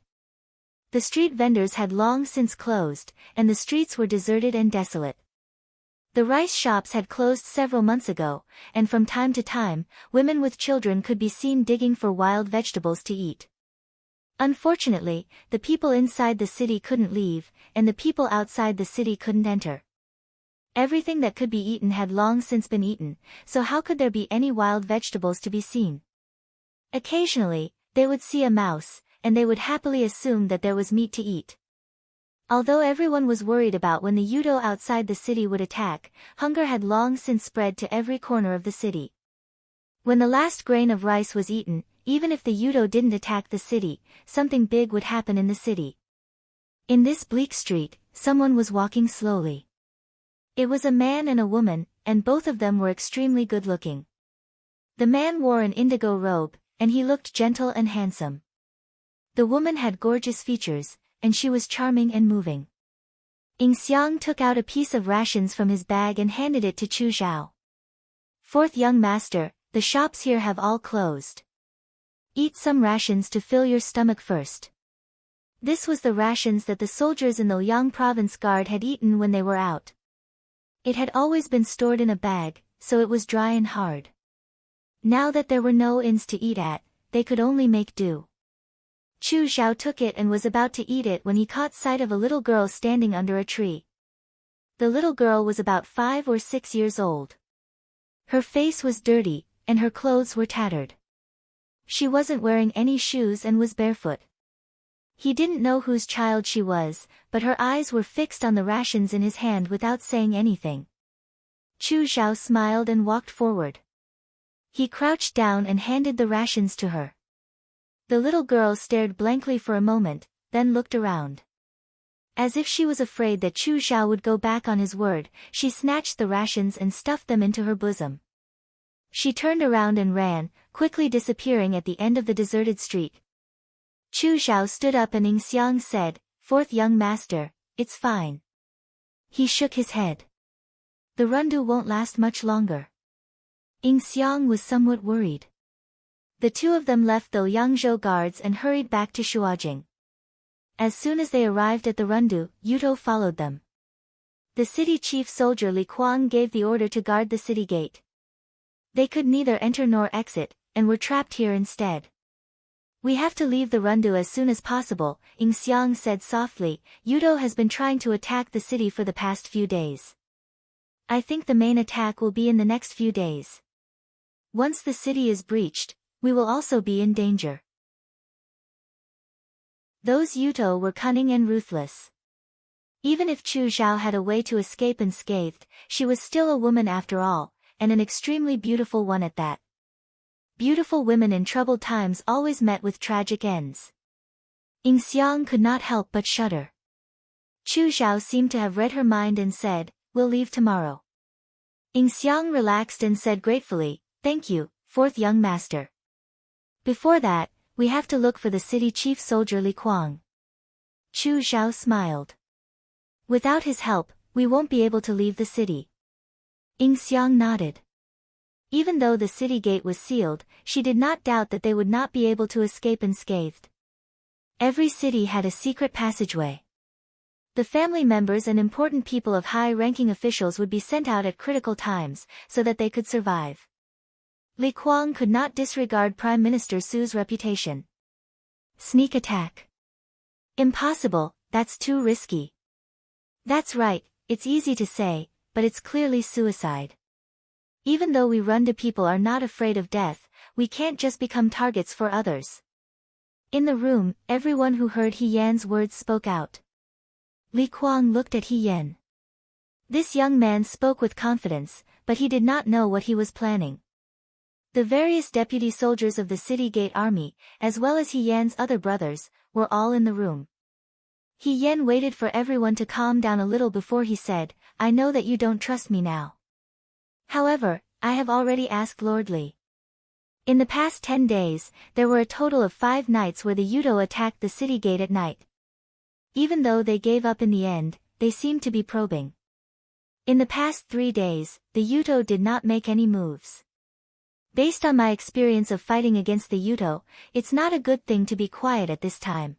The street vendors had long since closed, and the streets were deserted and desolate. The rice shops had closed several months ago, and from time to time, women with children could be seen digging for wild vegetables to eat. Unfortunately, the people inside the city couldn't leave, and the people outside the city couldn't enter. Everything that could be eaten had long since been eaten, so how could there be any wild vegetables to be seen? Occasionally, they would see a mouse, and they would happily assume that there was meat to eat. Although everyone was worried about when the Yudo outside the city would attack, hunger had long since spread to every corner of the city. When the last grain of rice was eaten, even if the Yudo didn't attack the city, something big would happen in the city. In this bleak street, someone was walking slowly. It was a man and a woman, and both of them were extremely good-looking. The man wore an indigo robe, and he looked gentle and handsome. The woman had gorgeous features, and she was charming and moving. Ing Xiang took out a piece of rations from his bag and handed it to Chu Zhao. Fourth young master, the shops here have all closed. Eat some rations to fill your stomach first. This was the rations that the soldiers in the Liang province guard had eaten when they were out. It had always been stored in a bag, so it was dry and hard. Now that there were no inns to eat at, they could only make do. Chu Xiao took it and was about to eat it when he caught sight of a little girl standing under a tree. The little girl was about 5 or 6 years old. Her face was dirty, and her clothes were tattered. She wasn't wearing any shoes and was barefoot. He didn't know whose child she was, but her eyes were fixed on the rations in his hand without saying anything. Chu Xiao smiled and walked forward. He crouched down and handed the rations to her. The little girl stared blankly for a moment, then looked around. As if she was afraid that Chu Xiao would go back on his word, she snatched the rations and stuffed them into her bosom. She turned around and ran, quickly disappearing at the end of the deserted street. Chu Xiao stood up and Ing Xiang said, "Fourth young master, it's fine." He shook his head. "The rundu won't last much longer." Ing Xiang was somewhat worried. The two of them left the Liangzhou guards and hurried back to Shuajing. As soon as they arrived at the rundu, Yuto followed them. The city chief soldier Li Kuang gave the order to guard the city gate. They could neither enter nor exit, and were trapped here instead. "We have to leave the rundu as soon as possible," Ing Xiang said softly. "Yuto has been trying to attack the city for the past few days. I think the main attack will be in the next few days. Once the city is breached, we will also be in danger." Those Yuto were cunning and ruthless. Even if Chu Xiao had a way to escape unscathed, she was still a woman after all, and an extremely beautiful one at that. Beautiful women in troubled times always met with tragic ends. Ing Xiang could not help but shudder. Chu Xiao seemed to have read her mind and said, "We'll leave tomorrow." Ing Xiang relaxed and said gratefully, "Thank you, fourth young master. Before that, we have to look for the city chief soldier Li Kuang." Chu Xiao smiled. "Without his help, we won't be able to leave the city." Ing Xiang nodded. Even though the city gate was sealed, she did not doubt that they would not be able to escape unscathed. Every city had a secret passageway. The family members and important people of high-ranking officials would be sent out at critical times, so that they could survive. Li Kuang could not disregard Prime Minister Su's reputation. Sneak attack. Impossible, that's too risky. That's right, it's easy to say, but it's clearly suicide. Even though we rundu people are not afraid of death, we can't just become targets for others. In the room, everyone who heard He Yan's words spoke out. Li Kuang looked at He Yan. This young man spoke with confidence, but he did not know what he was planning. The various deputy soldiers of the city gate army, as well as He Yan's other brothers, were all in the room. He Yan waited for everyone to calm down a little before he said, "I know that you don't trust me now. However, I have already asked Lord Li. In the past 10 days, there were a total of 5 nights where the Yuto attacked the city gate at night. Even though they gave up in the end, they seemed to be probing. In the past 3 days, the Yuto did not make any moves. Based on my experience of fighting against the Yuto, it's not a good thing to be quiet at this time.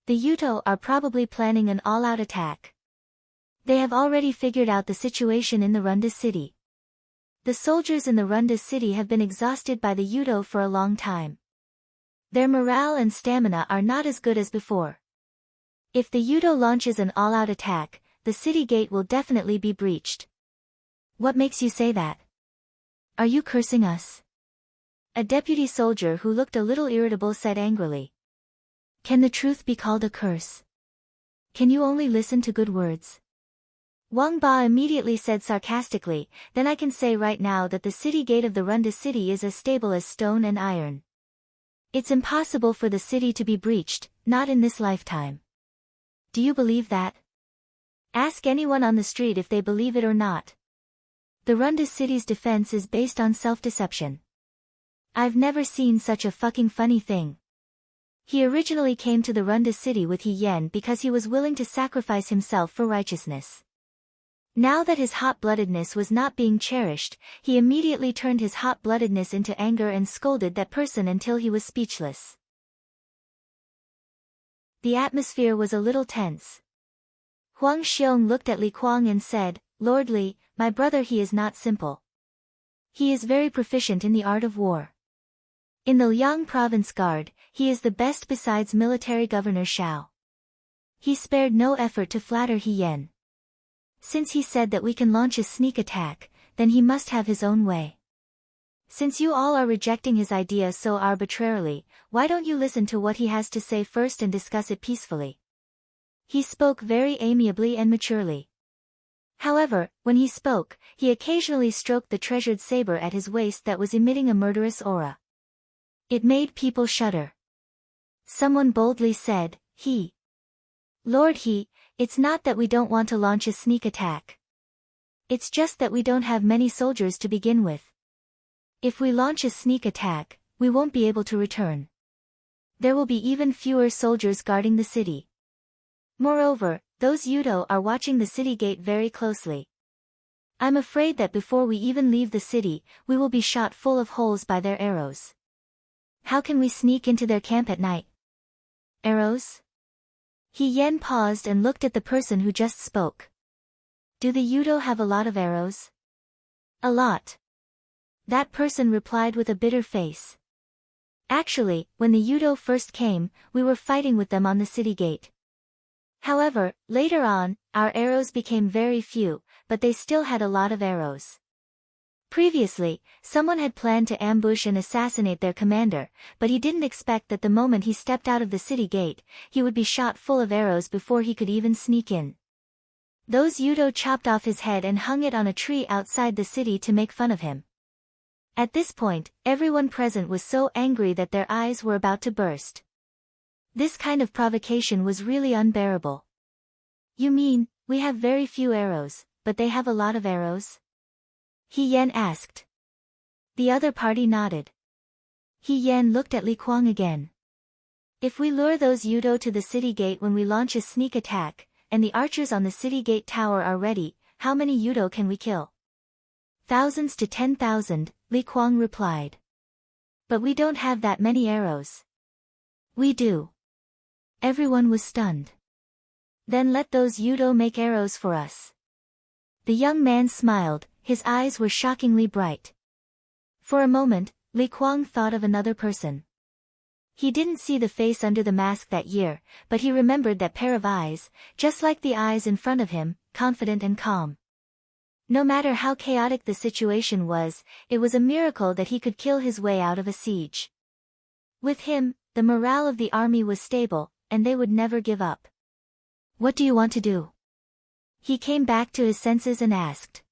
The Yuto are probably planning an all-out attack. They have already figured out the situation in the rundu city. The soldiers in the rundu city have been exhausted by the Yuto for a long time. Their morale and stamina are not as good as before. If the Yuto launches an all-out attack, the city gate will definitely be breached." "What makes you say that? Are you cursing us?" A deputy soldier who looked a little irritable said angrily. "Can the truth be called a curse? Can you only listen to good words?" Wang Ba immediately said sarcastically, "Then I can say right now that the city gate of the rundu city is as stable as stone and iron. It's impossible for the city to be breached, not in this lifetime. Do you believe that? Ask anyone on the street if they believe it or not. The rundu city's defense is based on self-deception. I've never seen such a fucking funny thing." He originally came to the rundu city with He Yan because he was willing to sacrifice himself for righteousness. Now that his hot-bloodedness was not being cherished, he immediately turned his hot-bloodedness into anger and scolded that person until he was speechless. The atmosphere was a little tense. Huang Xiong looked at Li Kuang and said, "Lord Li, my brother, he is not simple. He is very proficient in the art of war. In the Liang Province Guard, he is the best besides military governor Xiao. He spared no effort to flatter He Yan. Since he said that we can launch a sneak attack, then he must have his own way. Since you all are rejecting his idea so arbitrarily, why don't you listen to what he has to say first and discuss it peacefully?" He spoke very amiably and maturely. However, when he spoke, he occasionally stroked the treasured saber at his waist that was emitting a murderous aura. It made people shudder. Someone boldly said, Lord He, it's not that we don't want to launch a sneak attack. It's just that we don't have many soldiers to begin with. If we launch a sneak attack, we won't be able to return. There will be even fewer soldiers guarding the city. Moreover, those Yudo are watching the city gate very closely. I'm afraid that before we even leave the city, we will be shot full of holes by their arrows. How can we sneak into their camp at night? Arrows? He Yan paused and looked at the person who just spoke. Do the Yudo have a lot of arrows? A lot. That person replied with a bitter face. Actually, when the Yudo first came, we were fighting with them on the city gate. However, later on, our arrows became very few, but they still had a lot of arrows. Previously, someone had planned to ambush and assassinate their commander, but he didn't expect that the moment he stepped out of the city gate, he would be shot full of arrows before he could even sneak in. Those Yudo chopped off his head and hung it on a tree outside the city to make fun of him. At this point, everyone present was so angry that their eyes were about to burst. This kind of provocation was really unbearable. You mean, we have very few arrows, but they have a lot of arrows? He Yan asked. The other party nodded. He Yan looked at Li Kuang again. If we lure those Yudo to the city gate when we launch a sneak attack, and the archers on the city gate tower are ready, how many Yudo can we kill? Thousands to 10,000, Li Kuang replied. But we don't have that many arrows. We do. Everyone was stunned. Then let those Yudo make arrows for us. The young man smiled, his eyes were shockingly bright. For a moment, Li Kuang thought of another person. He didn't see the face under the mask that year, but he remembered that pair of eyes, just like the eyes in front of him, confident and calm. No matter how chaotic the situation was, it was a miracle that he could kill his way out of a siege. With him, the morale of the army was stable, and they would never give up. What do you want to do? He came back to his senses and asked.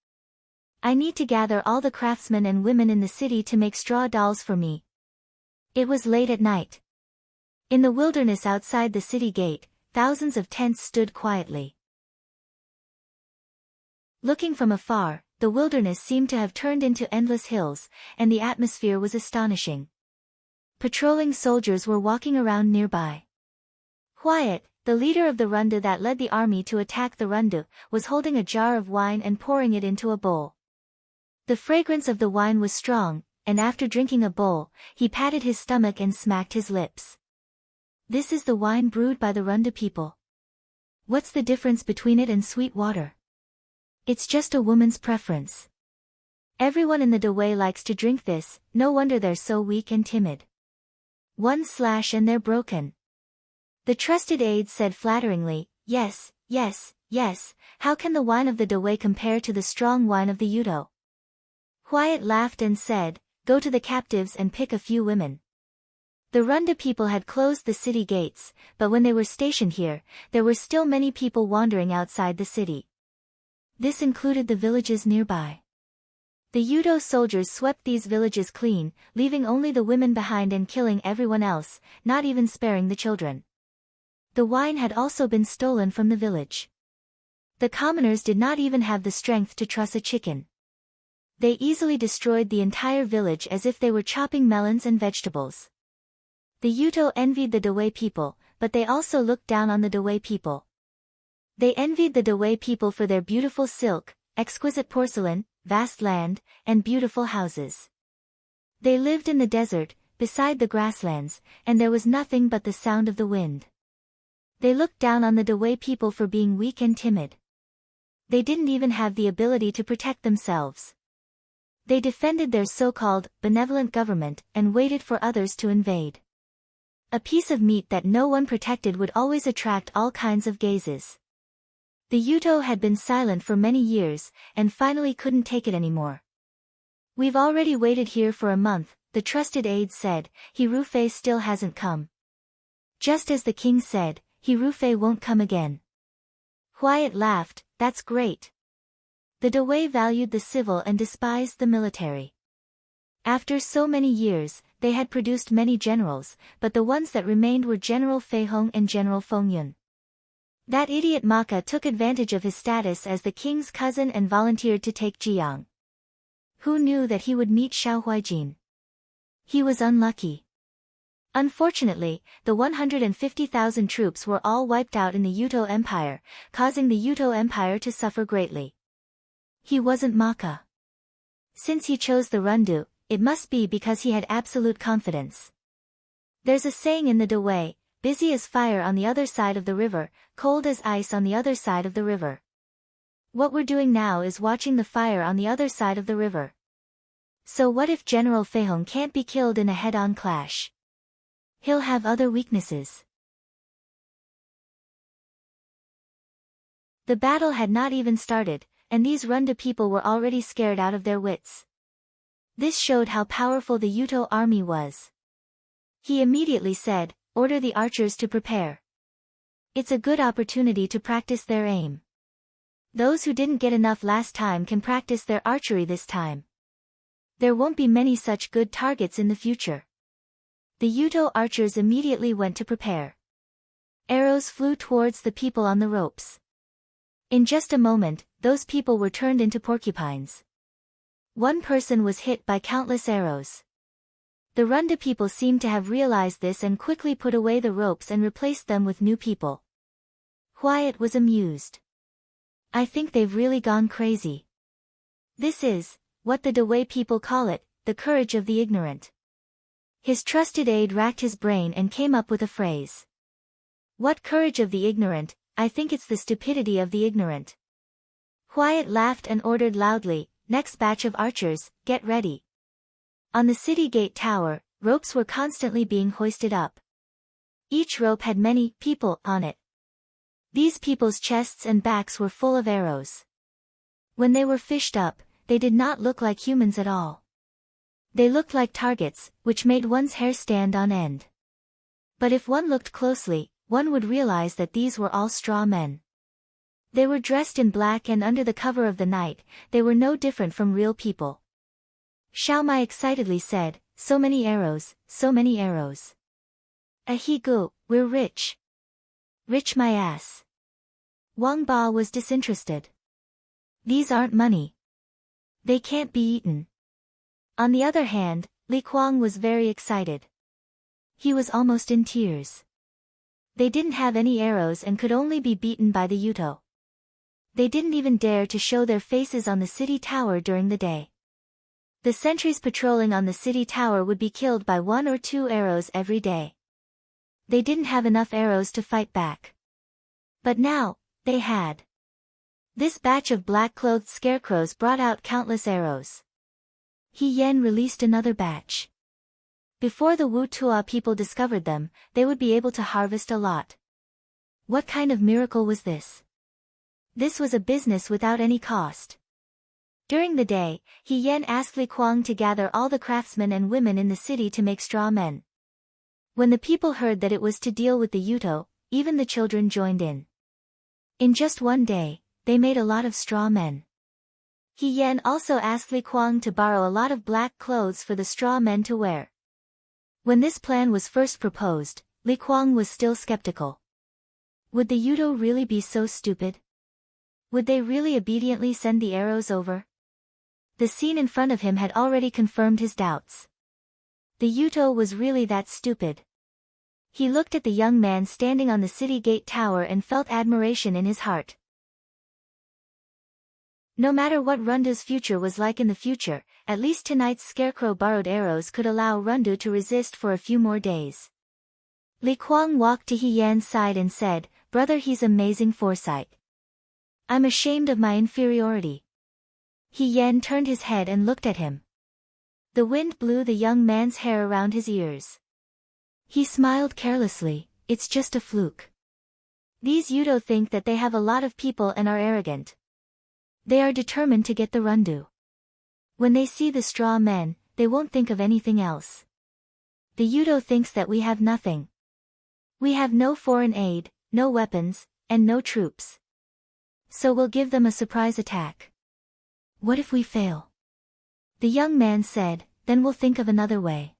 I need to gather all the craftsmen and women in the city to make straw dolls for me. It was late at night. In the wilderness outside the city gate, thousands of tents stood quietly. Looking from afar, the wilderness seemed to have turned into endless hills, and the atmosphere was astonishing. Patrolling soldiers were walking around nearby. Wyatt, the leader of the Rundu that led the army to attack the Rundu, was holding a jar of wine and pouring it into a bowl. The fragrance of the wine was strong, and after drinking a bowl, he patted his stomach and smacked his lips. This is the wine brewed by the Rundu people. What's the difference between it and sweet water? It's just a woman's preference. Everyone in the Dawei likes to drink this, no wonder they're so weak and timid. One slash and they're broken. The trusted aide said flatteringly, yes, yes, yes, how can the wine of the Dawei compare to the strong wine of the Yudo? Wyatt laughed and said, go to the captives and pick a few women. The Rundu people had closed the city gates, but when they were stationed here, there were still many people wandering outside the city. This included the villages nearby. The Yudo soldiers swept these villages clean, leaving only the women behind and killing everyone else, not even sparing the children. The wine had also been stolen from the village. The commoners did not even have the strength to truss a chicken. They easily destroyed the entire village as if they were chopping melons and vegetables. The Yudo envied the Dawei people, but they also looked down on the Dawei people. They envied the Dawei people for their beautiful silk, exquisite porcelain, vast land, and beautiful houses. They lived in the desert, beside the grasslands, and there was nothing but the sound of the wind. They looked down on the Dawei people for being weak and timid. They didn't even have the ability to protect themselves. They defended their so-called benevolent government and waited for others to invade. A piece of meat that no one protected would always attract all kinds of gazes. The Yuto had been silent for many years, and finally couldn't take it anymore. "We've already waited here for a month," the trusted aide said. "Hirufei still hasn't come." Just as the king said, "Hirufei won't come again." Wyatt laughed. "That's great." The Dawei valued the civil and despised the military. After so many years, they had produced many generals, but the ones that remained were General Fei Hong and General Feng Yun. That idiot Maka took advantage of his status as the king's cousin and volunteered to take Jiang. Who knew that he would meet Xiao Huijin? He was unlucky. Unfortunately, the 150,000 troops were all wiped out in the Yuto Empire, causing the Yuto Empire to suffer greatly. He wasn't Maka. Since he chose the Rundu, it must be because he had absolute confidence. There's a saying in the Dawei, "Busy as fire on the other side of the river, cold as ice on the other side of the river." What we're doing now is watching the fire on the other side of the river. So what if General Fei Hong can't be killed in a head-on clash? He'll have other weaknesses. The battle had not even started, and these Runda people were already scared out of their wits. This showed how powerful the Yuto army was. He immediately said, "Order the archers to prepare. It's a good opportunity to practice their aim. Those who didn't get enough last time can practice their archery this time. There won't be many such good targets in the future." The Yuto archers immediately went to prepare. Arrows flew towards the people on the ropes. In just a moment, those people were turned into porcupines. One person was hit by countless arrows. The Runda people seemed to have realized this and quickly put away the ropes and replaced them with new people. Wyatt was amused. "I think they've really gone crazy. This is what the Dawei people call it, the courage of the ignorant." His trusted aide racked his brain and came up with a phrase. "What courage of the ignorant? I think it's the stupidity of the ignorant." Wyatt laughed and ordered loudly, "Next batch of archers, get ready." On the city gate tower, ropes were constantly being hoisted up. Each rope had many people on it. These people's chests and backs were full of arrows. When they were fished up, they did not look like humans at all. They looked like targets, which made one's hair stand on end. But if one looked closely, one would realize that these were all straw men. They were dressed in black and under the cover of the night, they were no different from real people. Xiao Mai excitedly said, "So many arrows, so many arrows. Ahigu, we're rich." "Rich my ass." Wang Ba was disinterested. "These aren't money. They can't be eaten." On the other hand, Li Kuang was very excited. He was almost in tears. They didn't have any arrows and could only be beaten by the Yuto. They didn't even dare to show their faces on the city tower during the day. The sentries patrolling on the city tower would be killed by 1 or 2 arrows every day. They didn't have enough arrows to fight back. But now, they had. This batch of black-clothed scarecrows brought out countless arrows. He Yen released another batch. Before the Wu Tua people discovered them, they would be able to harvest a lot. What kind of miracle was this? This was a business without any cost. During the day, He Yen asked Li Kuang to gather all the craftsmen and women in the city to make straw men. When the people heard that it was to deal with the Yuto, even the children joined in. In just one day, they made a lot of straw men. He Yen also asked Li Kuang to borrow a lot of black clothes for the straw men to wear. When this plan was first proposed, Li Kuang was still skeptical. Would the Yuto really be so stupid? Would they really obediently send the arrows over? The scene in front of him had already confirmed his doubts. The Yuto was really that stupid. He looked at the young man standing on the city gate tower and felt admiration in his heart. No matter what Rundu's future was like in the future, at least tonight's scarecrow borrowed arrows could allow Rundu to resist for a few more days. Li Kuang walked to He Yan's side and said, "Brother, he's amazing foresight. I'm ashamed of my inferiority." He Yan turned his head and looked at him. The wind blew the young man's hair around his ears. He smiled carelessly, "It's just a fluke. These Yudo think that they have a lot of people and are arrogant. They are determined to get the Rundu. When they see the straw men, they won't think of anything else. The Yudo thinks that we have nothing. We have no foreign aid, no weapons, and no troops. So we'll give them a surprise attack. What if we fail?" The young man said, "Then we'll think of another way.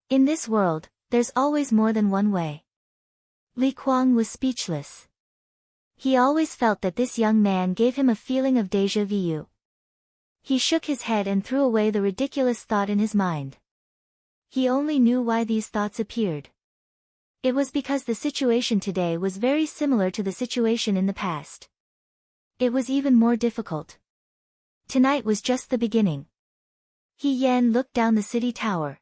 In this world, there's always more than one way." Li Kuang was speechless. He always felt that this young man gave him a feeling of déjà vu. He shook his head and threw away the ridiculous thought in his mind. He only knew why these thoughts appeared. It was because the situation today was very similar to the situation in the past. It was even more difficult. Tonight was just the beginning. He Yan looked down the city tower.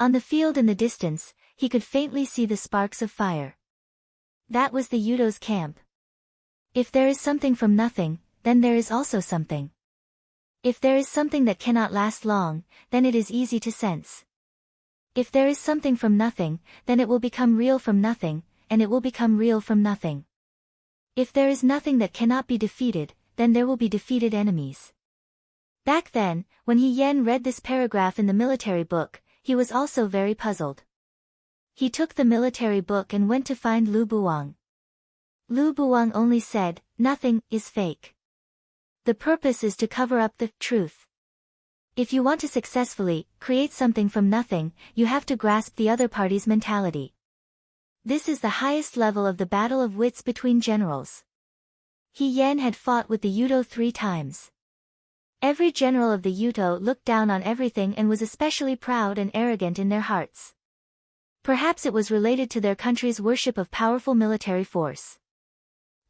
On the field in the distance, he could faintly see the sparks of fire. That was the Yudo's camp. If there is something from nothing, then there is also something. If there is something that cannot last long, then it is easy to sense. If there is something from nothing, then it will become real from nothing, and it will become real from nothing. If there is nothing that cannot be defeated, then there will be defeated enemies. Back then, when He Yan read this paragraph in the military book, he was also very puzzled. He took the military book and went to find Lu Buang. Lu Buang only said, "Nothing is fake. The purpose is to cover up the truth. If you want to successfully create something from nothing, you have to grasp the other party's mentality. This is the highest level of the battle of wits between generals." He Yan had fought with the Yudo 3 times. Every general of the Yudo looked down on everything and was especially proud and arrogant in their hearts. Perhaps it was related to their country's worship of powerful military force.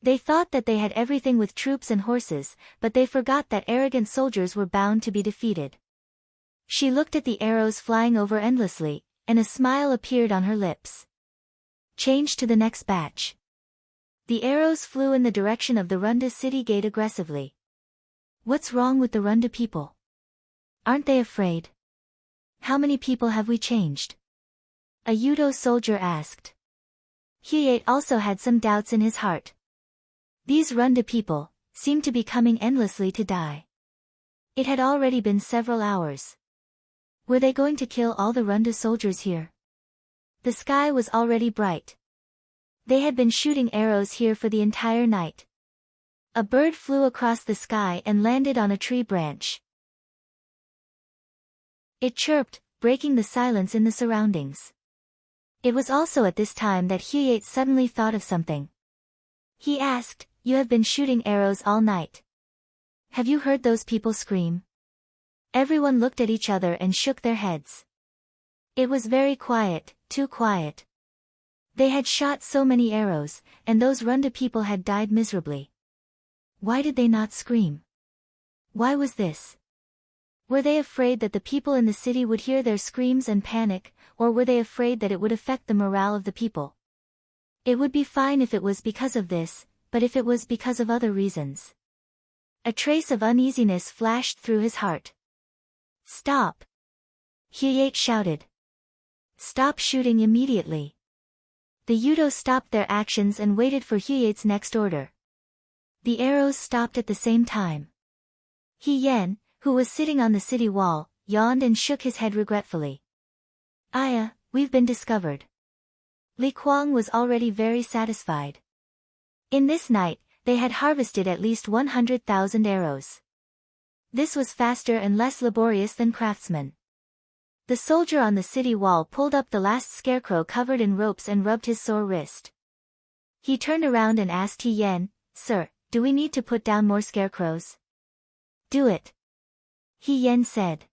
They thought that they had everything with troops and horses, but they forgot that arrogant soldiers were bound to be defeated. She looked at the arrows flying over endlessly, and a smile appeared on her lips. Change to the next batch. The arrows flew in the direction of the Runda city gate aggressively. What's wrong with the Runda people? Aren't they afraid? How many people have we changed? A Yudo soldier asked. Hyate also had some doubts in his heart. These Runda people seemed to be coming endlessly to die. It had already been several hours. Were they going to kill all the Runda soldiers here? The sky was already bright. They had been shooting arrows here for the entire night. A bird flew across the sky and landed on a tree branch. It chirped, breaking the silence in the surroundings. It was also at this time that Hyate suddenly thought of something. He asked, "You have been shooting arrows all night. Have you heard those people scream?" Everyone looked at each other and shook their heads. It was very quiet, too quiet. They had shot so many arrows, and those Runda people had died miserably. Why did they not scream? Why was this? Were they afraid that the people in the city would hear their screams and panic, or were they afraid that it would affect the morale of the people? It would be fine if it was because of this, but if it was because of other reasons. A trace of uneasiness flashed through his heart. "Stop!" Hyate shouted. "Stop shooting immediately." The Yudo stopped their actions and waited for Hyate's next order. The arrows stopped at the same time. He Yan, who was sitting on the city wall, yawned and shook his head regretfully. "Aya, we've been discovered." Li Kuang was already very satisfied. In this night, they had harvested at least 100,000 arrows. This was faster and less laborious than craftsmen. The soldier on the city wall pulled up the last scarecrow covered in ropes and rubbed his sore wrist. He turned around and asked He Yan, "Sir, do we need to put down more scarecrows?" "Do it," He Yan said.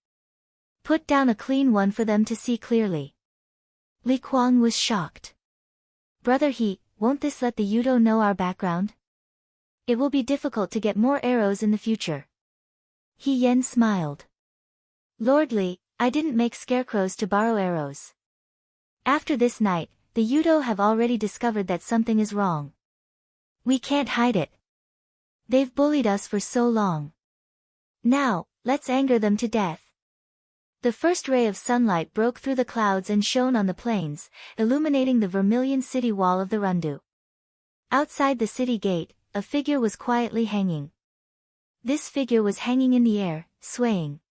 "Put down a clean one for them to see clearly." Li Kuang was shocked. Brother He, won't this let the Yudo know our background? It will be difficult to get more arrows in the future. He Yen smiled. Lord Li, I didn't make scarecrows to borrow arrows. After this night, the Yudo have already discovered that something is wrong. We can't hide it. They've bullied us for so long. Now, let's anger them to death. The first ray of sunlight broke through the clouds and shone on the plains, illuminating the vermilion city wall of the Rundu. Outside the city gate, a figure was quietly hanging. This figure was hanging in the air, swaying.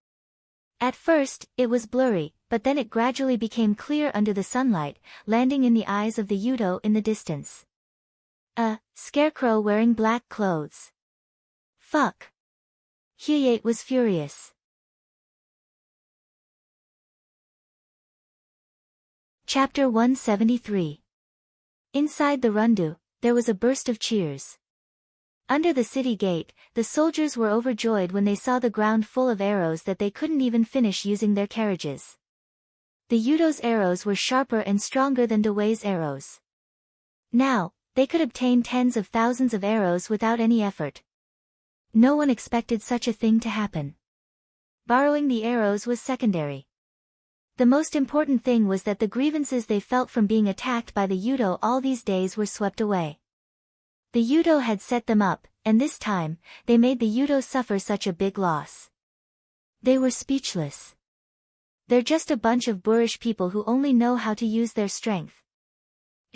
At first, it was blurry, but then it gradually became clear under the sunlight, landing in the eyes of the Yudo in the distance. A scarecrow wearing black clothes. Fuck. Hyeyate was furious. Chapter 173. Inside the Rundu, there was a burst of cheers. Under the city gate, the soldiers were overjoyed when they saw the ground full of arrows that they couldn't even finish using their carriages. The Yudo's arrows were sharper and stronger than Dewey's arrows. Now, they could obtain tens of thousands of arrows without any effort. No one expected such a thing to happen. Borrowing the arrows was secondary. The most important thing was that the grievances they felt from being attacked by the Yudo all these days were swept away. The Yudo had set them up, and this time, they made the Yudo suffer such a big loss. They were speechless. They're just a bunch of boorish people who only know how to use their strength.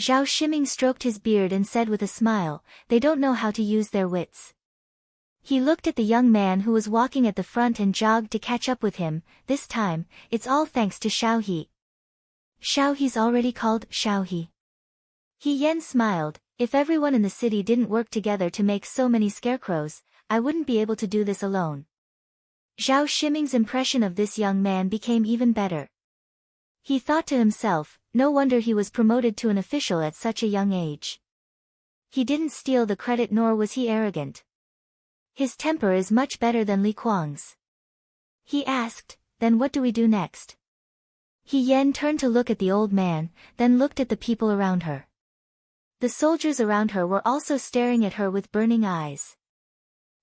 Zhao Shiming stroked his beard and said with a smile, they don't know how to use their wits. He looked at the young man who was walking at the front and jogged to catch up with him. This time, it's all thanks to Xiao He. Xiao He's already called Xiao He. He Yen smiled, if everyone in the city didn't work together to make so many scarecrows, I wouldn't be able to do this alone. Zhao Shiming's impression of this young man became even better. He thought to himself, no wonder he was promoted to an official at such a young age. He didn't steal the credit nor was he arrogant. His temper is much better than Li Kuang's. He asked, then what do we do next? He Yen turned to look at the old man, then looked at the people around her. The soldiers around her were also staring at her with burning eyes.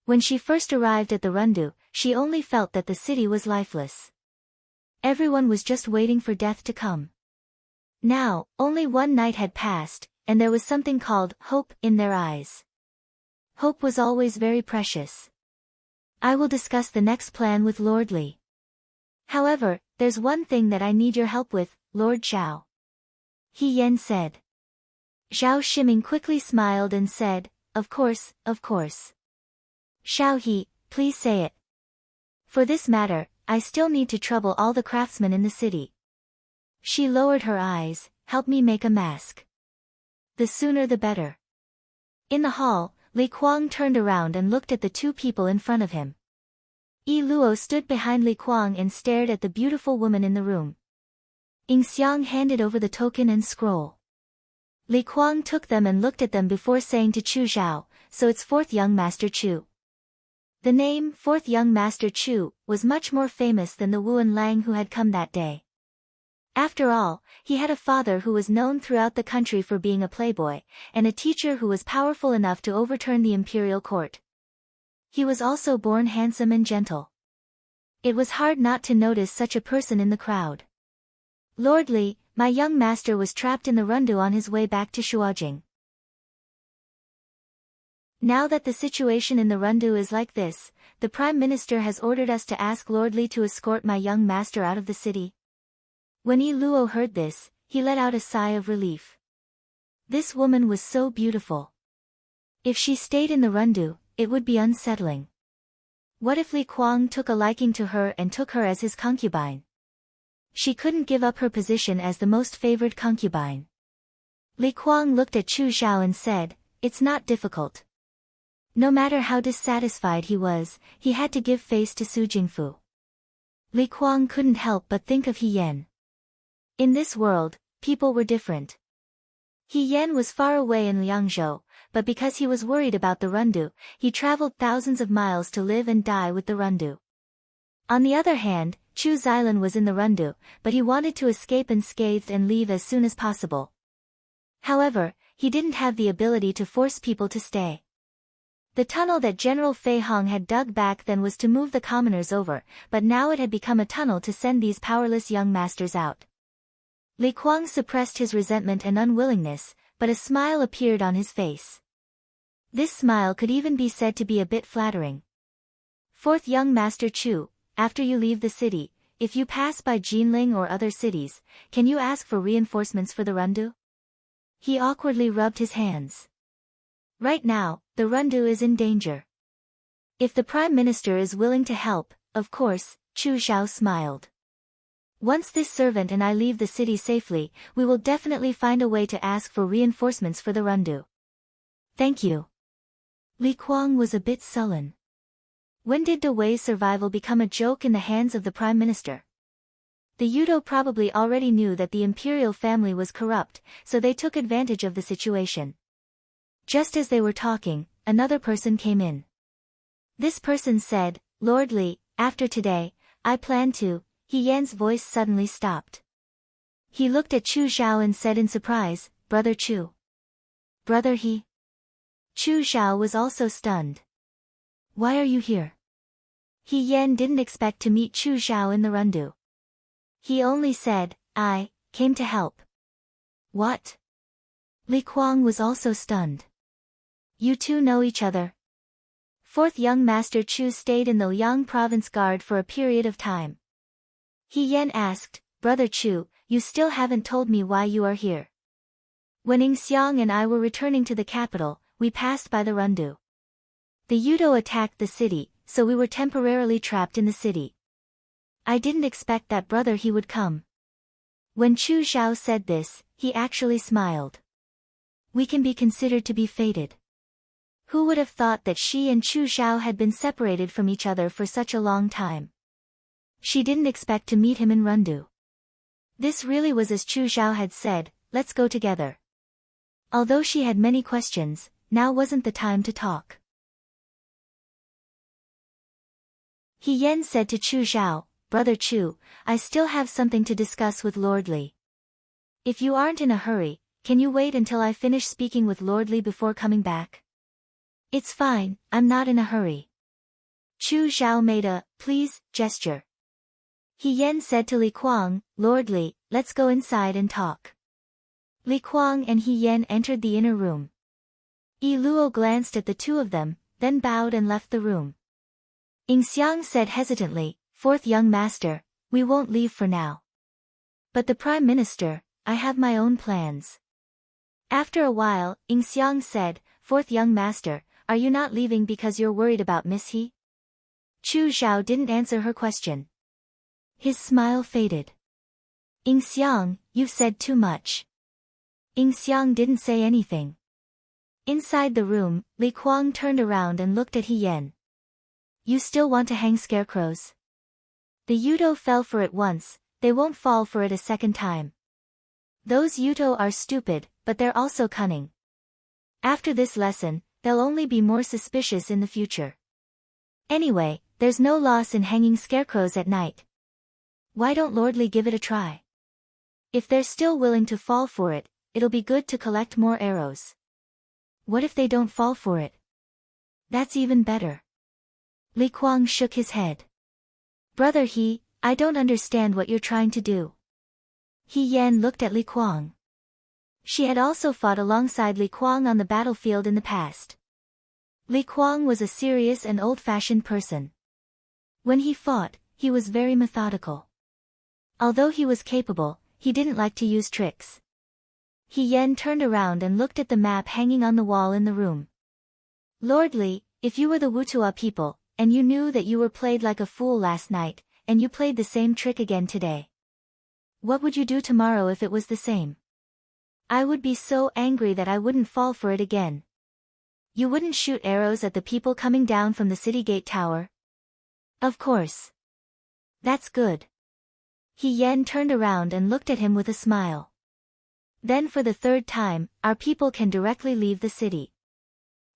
When she first arrived at the Rundu, she only felt that the city was lifeless. Everyone was just waiting for death to come. Now, only one night had passed, and there was something called hope in their eyes. Hope was always very precious. I will discuss the next plan with Lord Li. However, there's one thing that I need your help with, Lord Zhao. He Yen said. Zhao Shiming quickly smiled and said, of course, of course. Xiao He, please say it. For this matter, I still need to trouble all the craftsmen in the city. She lowered her eyes, help me make a mask. The sooner the better. In the hall, Li Kuang turned around and looked at the two people in front of him. Yi Luo stood behind Li Kuang and stared at the beautiful woman in the room. Ying Xiang handed over the token and scroll. Li Kuang took them and looked at them before saying to Chu Zhao, so it's fourth young Master Chu. The name, fourth young Master Chu, was much more famous than the Wuan Lang who had come that day. After all, he had a father who was known throughout the country for being a playboy, and a teacher who was powerful enough to overturn the imperial court. He was also born handsome and gentle. It was hard not to notice such a person in the crowd. Lord Li, my young master was trapped in the Rundu on his way back to Shuajing. Now that the situation in the Rundu is like this, the Prime Minister has ordered us to ask Lord Li to escort my young master out of the city. When Yi Luo heard this, he let out a sigh of relief. This woman was so beautiful. If she stayed in the Rundu, it would be unsettling. What if Li Kuang took a liking to her and took her as his concubine? She couldn't give up her position as the most favored concubine. Li Kuang looked at Chu Zhao and said, it's not difficult. No matter how dissatisfied he was, he had to give face to Su Jingfu. Li Kuang couldn't help but think of He Yen. In this world, people were different. He Yen was far away in Liangzhou, but because he was worried about the Rundu, he traveled thousands of miles to live and die with the Rundu. On the other hand, Chu Xylan was in the Rundu, but he wanted to escape unscathed and leave as soon as possible. However, he didn't have the ability to force people to stay. The tunnel that General Fei Hong had dug back then was to move the commoners over, but now it had become a tunnel to send these powerless young masters out. Li Kuang suppressed his resentment and unwillingness, but a smile appeared on his face. This smile could even be said to be a bit flattering. Fourth young Master Chu, after you leave the city, if you pass by Jinling or other cities, can you ask for reinforcements for the Rundu? He awkwardly rubbed his hands. Right now, the Rundu is in danger. If the Prime Minister is willing to help, of course, Chu Xiao smiled. Once this servant and I leave the city safely, we will definitely find a way to ask for reinforcements for the Rundu. Thank you. Li Kuang was a bit sullen. When did De Wei's survival become a joke in the hands of the Prime Minister? The Yudo probably already knew that the imperial family was corrupt, so they took advantage of the situation. Just as they were talking, another person came in. This person said, Lord Li, after today, I plan to. He Yan's voice suddenly stopped. He looked at Chu Xiao and said in surprise, Brother Chu. Brother He? Chu Xiao was also stunned. Why are you here? He Yan didn't expect to meet Chu Xiao in the Rundu. He only said, I came to help. What? Li Kuang was also stunned. You two know each other? Fourth young Master Chu stayed in the Liang Province Guard for a period of time. He Yan asked, Brother Chu, you still haven't told me why you are here. When Ing Xiang and I were returning to the capital, we passed by the Rundu. The Yudo attacked the city, so we were temporarily trapped in the city. I didn't expect that Brother He would come. When Chu Xiao said this, he actually smiled. We can be considered to be fated. Who would have thought that she and Chu Xiao had been separated from each other for such a long time? She didn't expect to meet him in Rundu. This really was as Chu Xiao had said, let's go together. Although she had many questions, now wasn't the time to talk. He Yan said to Chu Xiao, Brother Chu, I still have something to discuss with Lord Li. If you aren't in a hurry, can you wait until I finish speaking with Lord Li before coming back? It's fine, I'm not in a hurry. Chu Xiao made a, please, gesture. He Yan said to Li Kuang, Lord Li, let's go inside and talk. Li Kuang and He Yan entered the inner room. Yi Luo glanced at the two of them, then bowed and left the room. Ing Xiang said hesitantly, Fourth young master, we won't leave for now. But the Prime Minister, I have my own plans. After a while, Ing Xiang said, Fourth young master, are you not leaving because you're worried about Miss He? Chu Xiao didn't answer her question. His smile faded. Ing Xiang, you've said too much. Ing Xiang didn't say anything. Inside the room, Li Kuang turned around and looked at He Yan. You still want to hang scarecrows? The Yudo fell for it once, they won't fall for it a second time. Those Yudo are stupid, but they're also cunning. After this lesson, they'll only be more suspicious in the future. Anyway, there's no loss in hanging scarecrows at night. Why don't Lord Li give it a try? If they're still willing to fall for it, it'll be good to collect more arrows. What if they don't fall for it? That's even better. Li Kuang shook his head. Brother He, I don't understand what you're trying to do. He Yan looked at Li Kuang. She had also fought alongside Li Kuang on the battlefield in the past. Li Kuang was a serious and old-fashioned person. When he fought, he was very methodical. Although he was capable, he didn't like to use tricks. He Yan turned around and looked at the map hanging on the wall in the room. Lord Li, if you were the Wutua people, and you knew that you were played like a fool last night, and you played the same trick again today, what would you do tomorrow if it was the same? I would be so angry that I wouldn't fall for it again. You wouldn't shoot arrows at the people coming down from the city gate tower? Of course. That's good. He Yan turned around and looked at him with a smile. Then for the third time, our people can directly leave the city.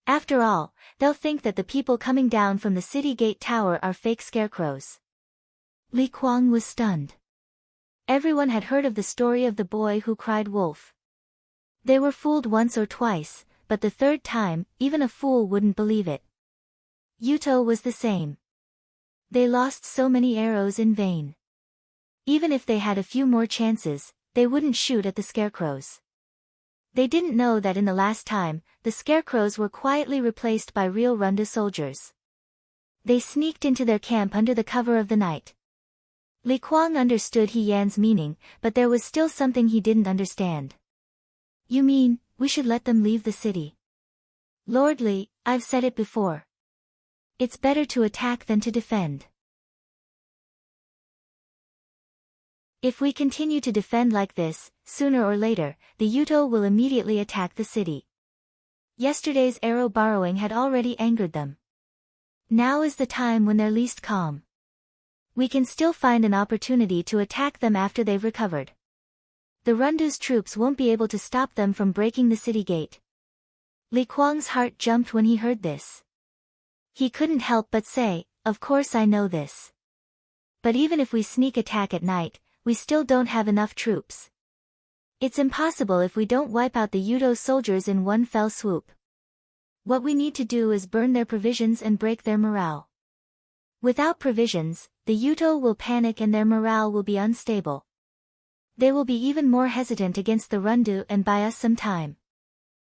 After all, they'll think that the people coming down from the city gate tower are fake scarecrows. Li Kuang was stunned. Everyone had heard of the story of the boy who cried wolf. They were fooled once or twice, but the third time, even a fool wouldn't believe it. Yuto was the same. They lost so many arrows in vain. Even if they had a few more chances, they wouldn't shoot at the scarecrows. They didn't know that in the last time, the scarecrows were quietly replaced by real Rundu soldiers. They sneaked into their camp under the cover of the night. Li Kuang understood He Yan's meaning, but there was still something he didn't understand. You mean, we should let them leave the city? Lord Li, I've said it before. It's better to attack than to defend. If we continue to defend like this, sooner or later, the Yuto will immediately attack the city. Yesterday's arrow borrowing had already angered them. Now is the time when they're least calm. We can still find an opportunity to attack them after they've recovered. The Rundu's troops won't be able to stop them from breaking the city gate. Li Kuang's heart jumped when he heard this. He couldn't help but say, of course I know this. But even if we sneak attack at night, we still don't have enough troops. It's impossible if we don't wipe out the Yudo soldiers in one fell swoop. What we need to do is burn their provisions and break their morale. Without provisions, the Yuto will panic and their morale will be unstable. They will be even more hesitant against the Rundu and buy us some time.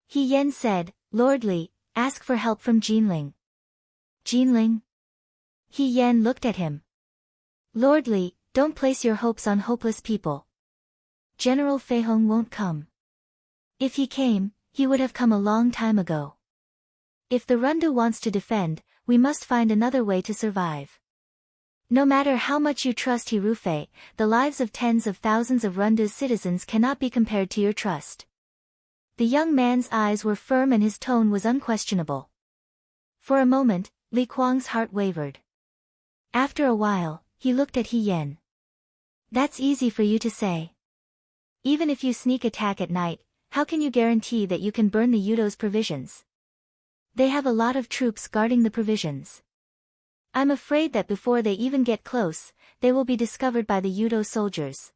He Yan said, Lord Li, ask for help from Jinling. Jinling? He Yan looked at him. Lord Li, don't place your hopes on hopeless people. General Fei Hong won't come. If he came, he would have come a long time ago. If the Rundu wants to defend, we must find another way to survive. No matter how much you trust Hirufei, the lives of tens of thousands of Rundu's citizens cannot be compared to your trust. The young man's eyes were firm and his tone was unquestionable. For a moment, Li Kuang's heart wavered. After a while, he looked at He Yan. That's easy for you to say. Even if you sneak attack at night, how can you guarantee that you can burn the Yudo's provisions? They have a lot of troops guarding the provisions. I'm afraid that before they even get close, they will be discovered by the Yudo soldiers.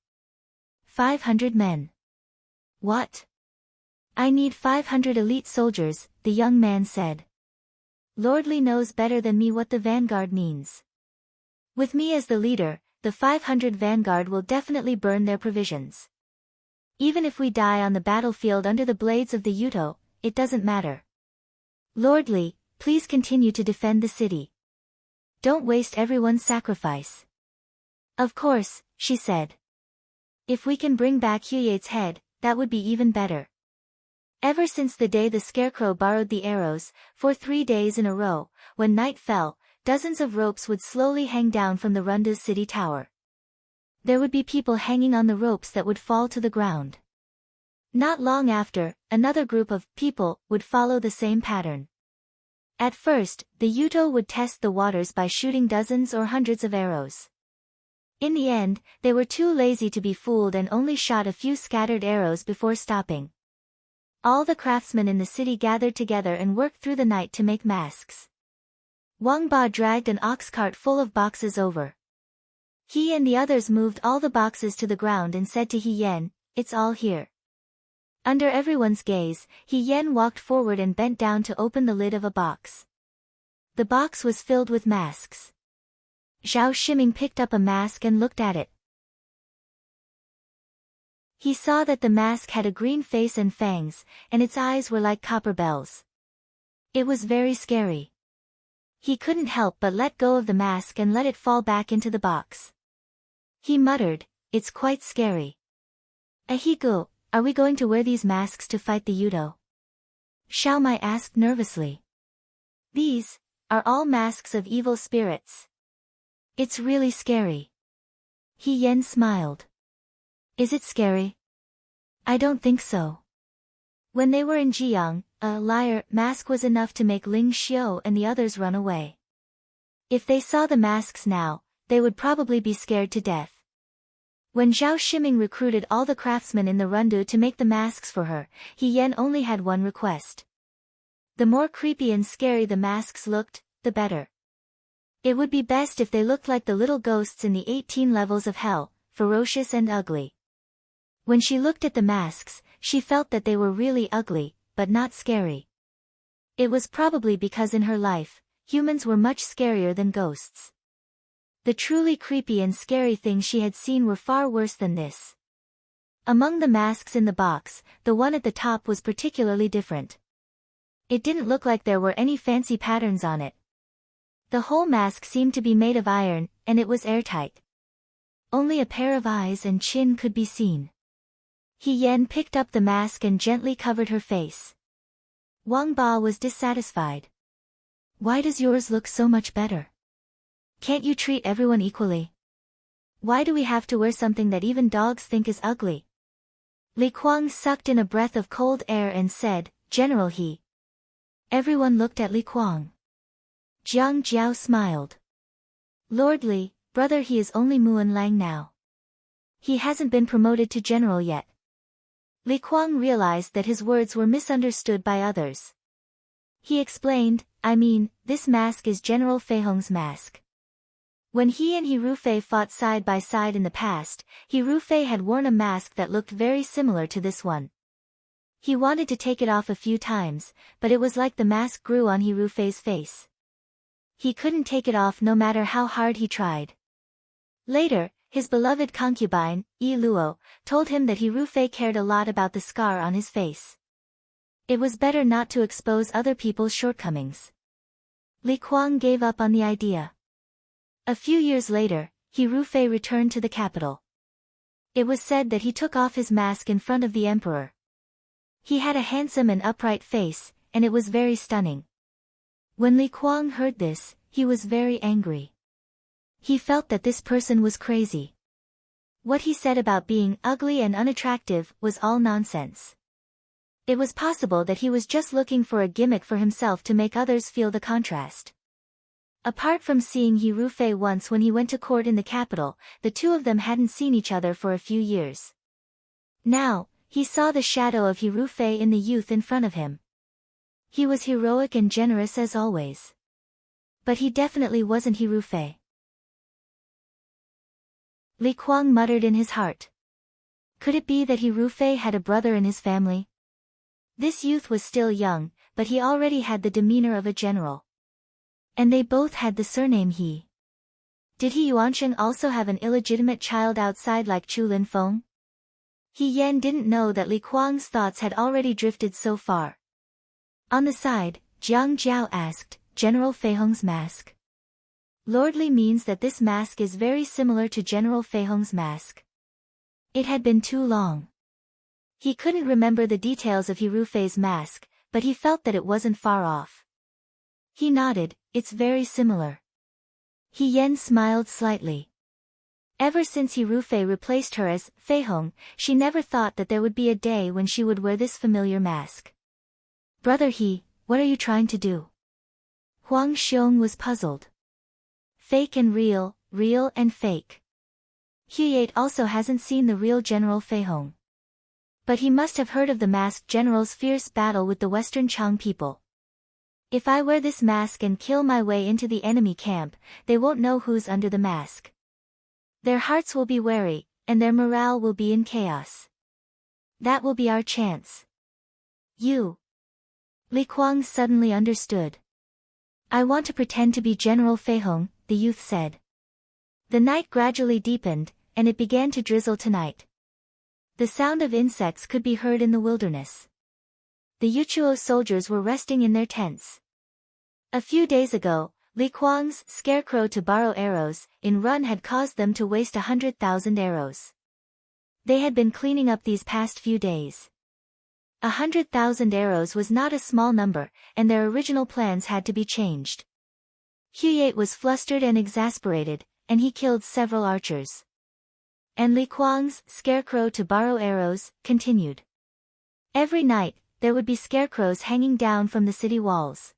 500 men. What? I need 500 elite soldiers, the young man said. Lord Li knows better than me what the vanguard means. With me as the leader, the 500 vanguard will definitely burn their provisions. Even if we die on the battlefield under the blades of the Yuto, it doesn't matter. Lord Li, please continue to defend the city. Don't waste everyone's sacrifice. Of course, she said. If we can bring back Huye's head, that would be even better. Ever since the day the scarecrow borrowed the arrows, for 3 days in a row, when night fell, dozens of ropes would slowly hang down from the Rundu's city tower. There would be people hanging on the ropes that would fall to the ground. Not long after, another group of people would follow the same pattern. At first, the Yuto would test the waters by shooting dozens or hundreds of arrows. In the end, they were too lazy to be fooled and only shot a few scattered arrows before stopping. All the craftsmen in the city gathered together and worked through the night to make masks. Wang Ba dragged an ox cart full of boxes over. He and the others moved all the boxes to the ground and said to He Yan, it's all here. Under everyone's gaze, He Yan walked forward and bent down to open the lid of a box. The box was filled with masks. Zhao Shiming picked up a mask and looked at it. He saw that the mask had a green face and fangs, and its eyes were like copper bells. It was very scary. He couldn't help but let go of the mask and let it fall back into the box. He muttered, it's quite scary. Ahigo, are we going to wear these masks to fight the Yudo? Xiao Mai asked nervously. These are all masks of evil spirits. It's really scary. He Yan smiled. Is it scary? I don't think so. When they were in Jiang, a liar mask was enough to make Ling Xiu and the others run away. If they saw the masks now, they would probably be scared to death. When Zhao Shiming recruited all the craftsmen in the Rundu to make the masks for her, He Yan only had one request. The more creepy and scary the masks looked, the better. It would be best if they looked like the little ghosts in the 18 levels of hell, ferocious and ugly. When she looked at the masks, she felt that they were really ugly, but not scary. It was probably because in her life, humans were much scarier than ghosts. The truly creepy and scary things she had seen were far worse than this. Among the masks in the box, the one at the top was particularly different. It didn't look like there were any fancy patterns on it. The whole mask seemed to be made of iron, and it was airtight. Only a pair of eyes and chin could be seen. He-Yen picked up the mask and gently covered her face. Wang Ba was dissatisfied. Why does yours look so much better? Can't you treat everyone equally? Why do we have to wear something that even dogs think is ugly? Li Kuang sucked in a breath of cold air and said, General He. Everyone looked at Li Kuang. Jiang Jiao smiled. Lord Li, brother, he is only Muan Lang now. He hasn't been promoted to general yet. Li Kuang realized that his words were misunderstood by others. He explained, I mean, this mask is General Fei Hong's mask. When he and He Rufei fought side by side in the past, He Rufei had worn a mask that looked very similar to this one. He wanted to take it off a few times, but it was like the mask grew on He Rufei's face. He couldn't take it off no matter how hard he tried. Later, his beloved concubine, Yi Luo, told him that He Rufei cared a lot about the scar on his face. It was better not to expose other people's shortcomings. Li Kuang gave up on the idea. A few years later, He Rufei returned to the capital. It was said that he took off his mask in front of the emperor. He had a handsome and upright face, and it was very stunning. When Li Kuang heard this, he was very angry. He felt that this person was crazy. What he said about being ugly and unattractive was all nonsense. It was possible that he was just looking for a gimmick for himself to make others feel the contrast. Apart from seeing He Rufei once when he went to court in the capital, the two of them hadn't seen each other for a few years. Now, he saw the shadow of He Rufei in the youth in front of him. He was heroic and generous as always. But he definitely wasn't He Rufei. Li Kuang muttered in his heart. Could it be that He Rufei had a brother in his family? This youth was still young, but he already had the demeanor of a general. And they both had the surname He. Did He Yuansheng also have an illegitimate child outside like Chu Linfeng? He-Yen didn't know that Li Kuang's thoughts had already drifted so far. On the side, Jiang Jiao asked, General Fei Hong's mask. Lord Li means that this mask is very similar to General Fei Hong's mask. It had been too long. He couldn't remember the details of He Rufei's mask, but he felt that it wasn't far off. He nodded, it's very similar. He-Yen smiled slightly. Ever since He Rufei replaced her as Fei Hong, she never thought that there would be a day when she would wear this familiar mask. Brother He, what are you trying to do? Huang Xiong was puzzled. Fake and real, real and fake. Huyate also hasn't seen the real General Fei Hong. But he must have heard of the masked general's fierce battle with the Western Chang people. If I wear this mask and kill my way into the enemy camp, they won't know who's under the mask. Their hearts will be wary, and their morale will be in chaos. That will be our chance. You. Li Kuang suddenly understood. I want to pretend to be General Fei Hong, the youth said. The night gradually deepened, and it began to drizzle tonight. The sound of insects could be heard in the wilderness. The Yuchuo soldiers were resting in their tents. A few days ago, Li Kuang's scarecrow to borrow arrows in run had caused them to waste 100,000 arrows. They had been cleaning up these past few days. 100,000 arrows was not a small number, and their original plans had to be changed. Huyate was flustered and exasperated, and he killed several archers. And Li Kuang's scarecrow to borrow arrows continued. Every night, there would be scarecrows hanging down from the city walls.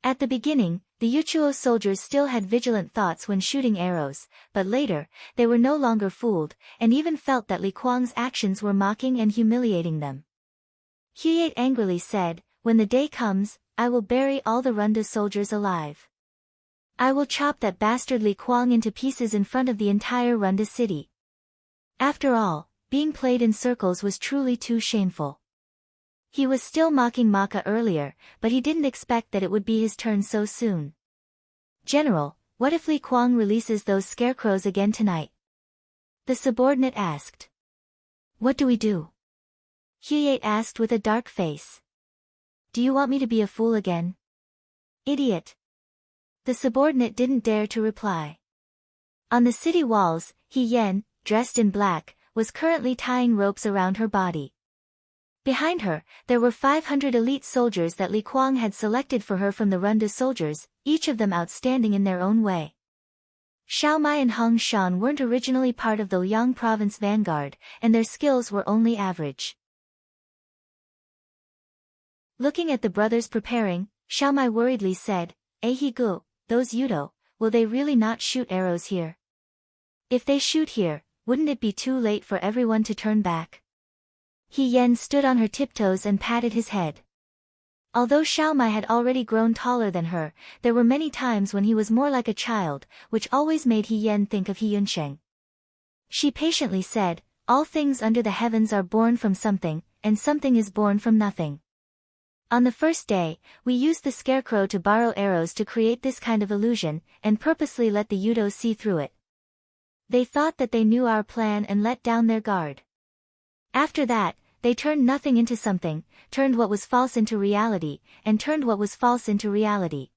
At the beginning, the Yuchuo soldiers still had vigilant thoughts when shooting arrows, but later, they were no longer fooled, and even felt that Li Kuang's actions were mocking and humiliating them. Huyate angrily said, when the day comes, I will bury all the Runda soldiers alive. I will chop that bastard Li Kuang into pieces in front of the entire Runda city. After all, being played in circles was truly too shameful. He was still mocking Maka earlier, but he didn't expect that it would be his turn so soon. General, what if Li Kuang releases those scarecrows again tonight? The subordinate asked. What do we do? Hyate asked with a dark face. Do you want me to be a fool again? Idiot. The subordinate didn't dare to reply. On the city walls, Hien, dressed in black, was currently tying ropes around her body. Behind her, there were 500 elite soldiers that Li Kuang had selected for her from the Runda soldiers, each of them outstanding in their own way. Xiao Mai and Hong Shan weren't originally part of the Liang province vanguard, and their skills were only average. Looking at the brothers preparing, Xiao Mai worriedly said, Gu, those Yudo, will they really not shoot arrows here? If they shoot here, wouldn't it be too late for everyone to turn back? Hien stood on her tiptoes and patted his head. Although Xiao Mai had already grown taller than her, there were many times when he was more like a child, which always made Hien think of Yunsheng. She patiently said, all things under the heavens are born from something, and something is born from nothing. On the first day, we used the scarecrow to borrow arrows to create this kind of illusion, and purposely let the Yudo see through it. They thought that they knew our plan and let down their guard. After that, they turned nothing into something, turned what was false into reality, and turned what was false into reality.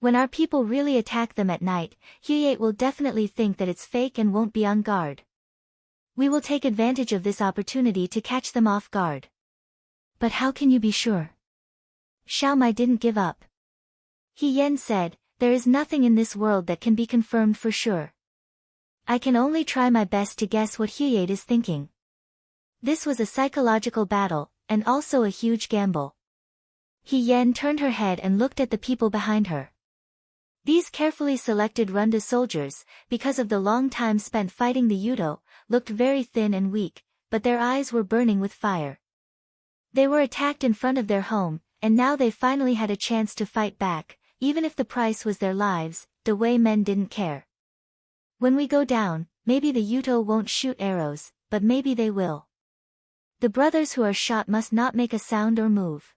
When our people really attack them at night, Hyate will definitely think that it's fake and won't be on guard. We will take advantage of this opportunity to catch them off guard. But how can you be sure? Xiao Mai didn't give up. Hien said, there is nothing in this world that can be confirmed for sure. I can only try my best to guess what Hyate is thinking. This was a psychological battle, and also a huge gamble. Hien turned her head and looked at the people behind her. These carefully selected Runda soldiers, because of the long time spent fighting the Yudo, looked very thin and weak, but their eyes were burning with fire. They were attacked in front of their home, and now they finally had a chance to fight back, even if the price was their lives. The Wei men didn't care. When we go down, maybe the Yudo won't shoot arrows, but maybe they will. The brothers who are shot must not make a sound or move.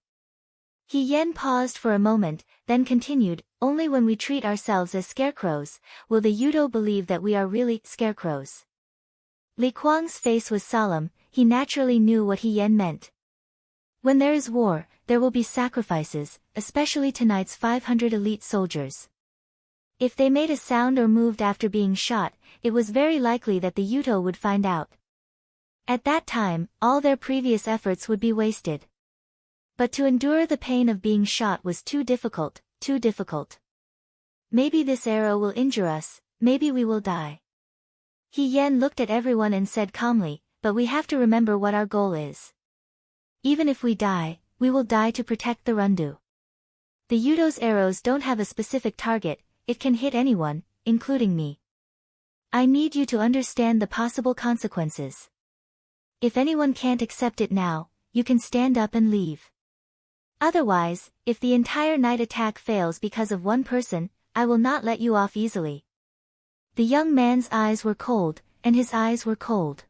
Hien paused for a moment, then continued, only when we treat ourselves as scarecrows, will the Yudo believe that we are really scarecrows. Li Kuang's face was solemn, he naturally knew what Hien meant. When there is war, there will be sacrifices, especially tonight's 500 elite soldiers. If they made a sound or moved after being shot, it was very likely that the Yudo would find out. At that time, all their previous efforts would be wasted. But to endure the pain of being shot was too difficult, too difficult. Maybe this arrow will injure us, maybe we will die. Hien looked at everyone and said calmly, but we have to remember what our goal is. Even if we die, we will die to protect the Rundu. The Yudo's arrows don't have a specific target, it can hit anyone, including me. I need you to understand the possible consequences. If anyone can't accept it now, you can stand up and leave. Otherwise, if the entire night attack fails because of one person, I will not let you off easily. The young man's eyes were cold, and his eyes were cold.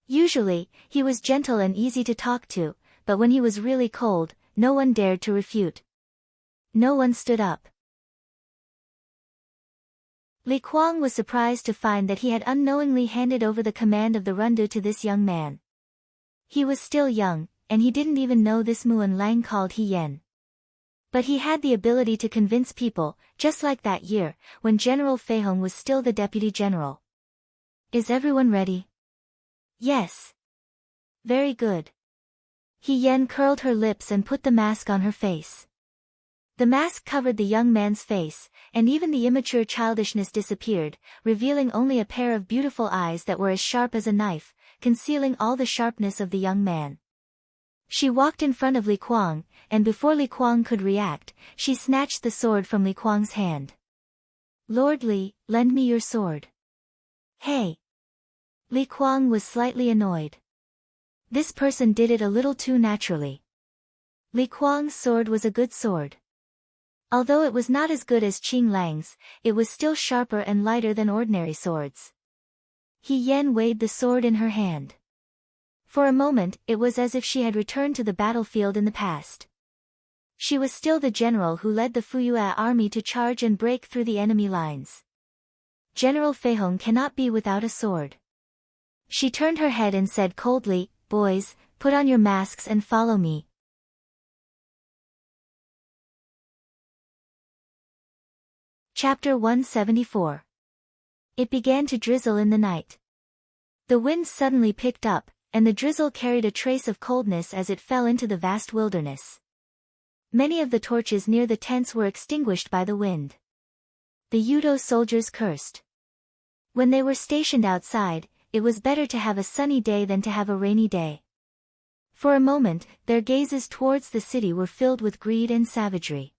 Usually, he was gentle and easy to talk to, but when he was really cold, no one dared to refute. No one stood up. Li Kuang was surprised to find that he had unknowingly handed over the command of the Rundu to this young man. He was still young, and he didn't even know this Muan Lang called Hien. But he had the ability to convince people, just like that year, when General Feihong was still the deputy general. Is everyone ready? Yes. Very good. Hien curled her lips and put the mask on her face. The mask covered the young man's face, and even the immature childishness disappeared, revealing only a pair of beautiful eyes that were as sharp as a knife, concealing all the sharpness of the young man. She walked in front of Li Kuang, and before Li Kuang could react, she snatched the sword from Li Kuang's hand. Lord Li, lend me your sword. Hey! Li Kuang was slightly annoyed. This person did it a little too naturally. Li Kuang's sword was a good sword. Although it was not as good as Qing Lang's, it was still sharper and lighter than ordinary swords. He Yan weighed the sword in her hand. For a moment, it was as if she had returned to the battlefield in the past. She was still the general who led the Fuyue army to charge and break through the enemy lines. General Feihong cannot be without a sword. She turned her head and said coldly, "Boys, put on your masks and follow me." Chapter 174. It began to drizzle in the night. The wind suddenly picked up, and the drizzle carried a trace of coldness as it fell into the vast wilderness. Many of the torches near the tents were extinguished by the wind. The Yudo soldiers cursed. When they were stationed outside, it was better to have a sunny day than to have a rainy day. For a moment, their gazes towards the city were filled with greed and savagery.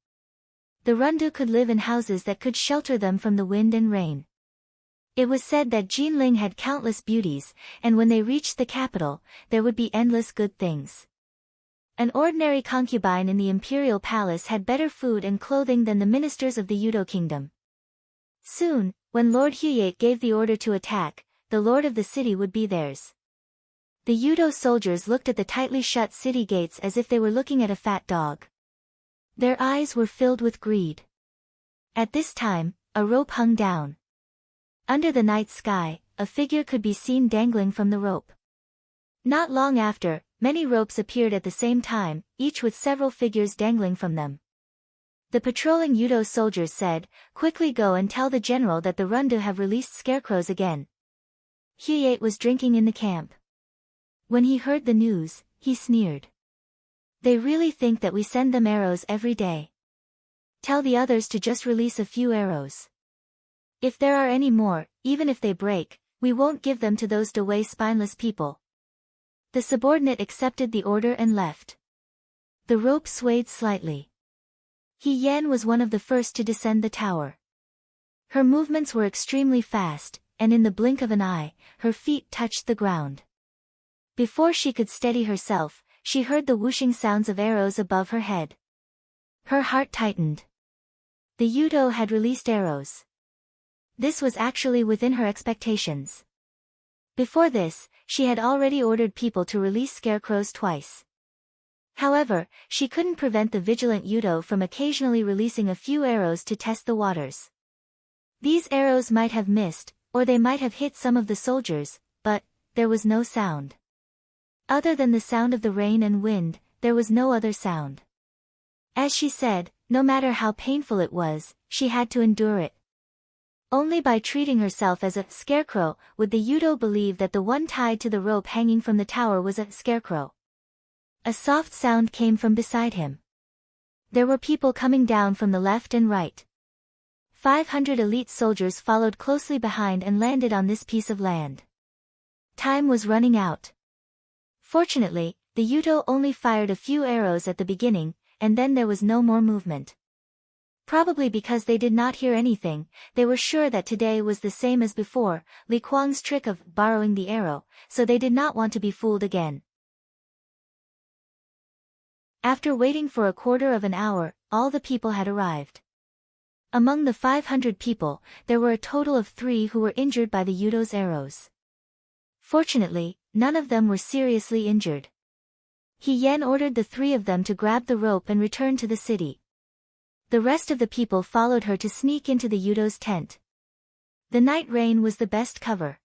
The Rundu could live in houses that could shelter them from the wind and rain. It was said that Jinling had countless beauties, and when they reached the capital, there would be endless good things. An ordinary concubine in the imperial palace had better food and clothing than the ministers of the Yudo kingdom. Soon, when Lord Huyate gave the order to attack, the lord of the city would be theirs. The Yudo soldiers looked at the tightly shut city gates as if they were looking at a fat dog. Their eyes were filled with greed. At this time, a rope hung down. Under the night sky, a figure could be seen dangling from the rope. Not long after, many ropes appeared at the same time, each with several figures dangling from them. The patrolling Yudo soldiers said, "Quickly go and tell the general that the Rundu have released scarecrows again." Huyate was drinking in the camp. When he heard the news, he sneered. "They really think that we send them arrows every day. Tell the others to just release a few arrows. If there are any more, even if they break, we won't give them to those Dawei spineless people." The subordinate accepted the order and left. The rope swayed slightly. He Yan was one of the first to descend the tower. Her movements were extremely fast, and in the blink of an eye, her feet touched the ground. Before she could steady herself, she heard the whooshing sounds of arrows above her head. Her heart tightened. The Yudo had released arrows. This was actually within her expectations. Before this, she had already ordered people to release scarecrows twice. However, she couldn't prevent the vigilant Yudo from occasionally releasing a few arrows to test the waters. These arrows might have missed, or they might have hit some of the soldiers, but there was no sound. Other than the sound of the rain and wind, there was no other sound. As she said, no matter how painful it was, she had to endure it. Only by treating herself as a scarecrow would the Yudo believe that the one tied to the rope hanging from the tower was a scarecrow. A soft sound came from beside him. There were people coming down from the left and right. 500 elite soldiers followed closely behind and landed on this piece of land. Time was running out. Fortunately, the Yudo only fired a few arrows at the beginning, and then there was no more movement. Probably because they did not hear anything, they were sure that today was the same as before, Li Kuang's trick of borrowing the arrow, so they did not want to be fooled again. After waiting for a quarter of an hour, all the people had arrived. Among the 500 people, there were a total of 3 who were injured by the Yudo's arrows. Fortunately, none of them were seriously injured. He Yan ordered the 3 of them to grab the rope and return to the city. The rest of the people followed her to sneak into the Yudo's tent. The night rain was the best cover.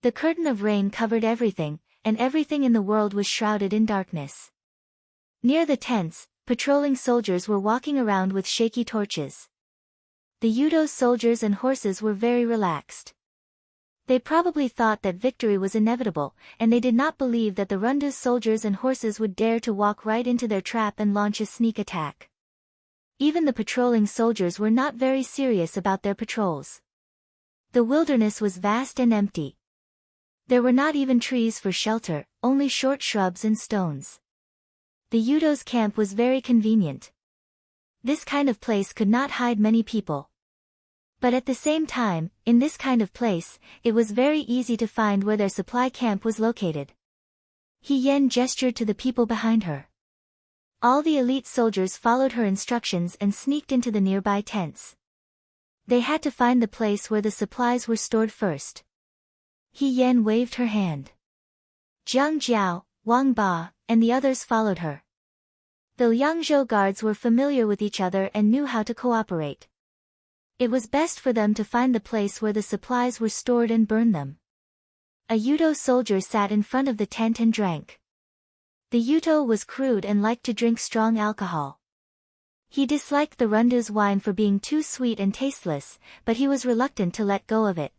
The curtain of rain covered everything, and everything in the world was shrouded in darkness. Near the tents, patrolling soldiers were walking around with shaky torches. The Yudo soldiers and horses were very relaxed. They probably thought that victory was inevitable, and they did not believe that the Rundu's soldiers and horses would dare to walk right into their trap and launch a sneak attack. Even the patrolling soldiers were not very serious about their patrols. The wilderness was vast and empty. There were not even trees for shelter, only short shrubs and stones. The Yudo's camp was very convenient. This kind of place could not hide many people. But at the same time, in this kind of place, it was very easy to find where their supply camp was located. He Yan gestured to the people behind her. All the elite soldiers followed her instructions and sneaked into the nearby tents. They had to find the place where the supplies were stored first. He Yan waved her hand. Jiang Jiao, Wang Ba, and the others followed her. The Liangzhou guards were familiar with each other and knew how to cooperate. It was best for them to find the place where the supplies were stored and burn them. A Yudo soldier sat in front of the tent and drank. The Yudo was crude and liked to drink strong alcohol. He disliked the Rundu's wine for being too sweet and tasteless, but he was reluctant to let go of it.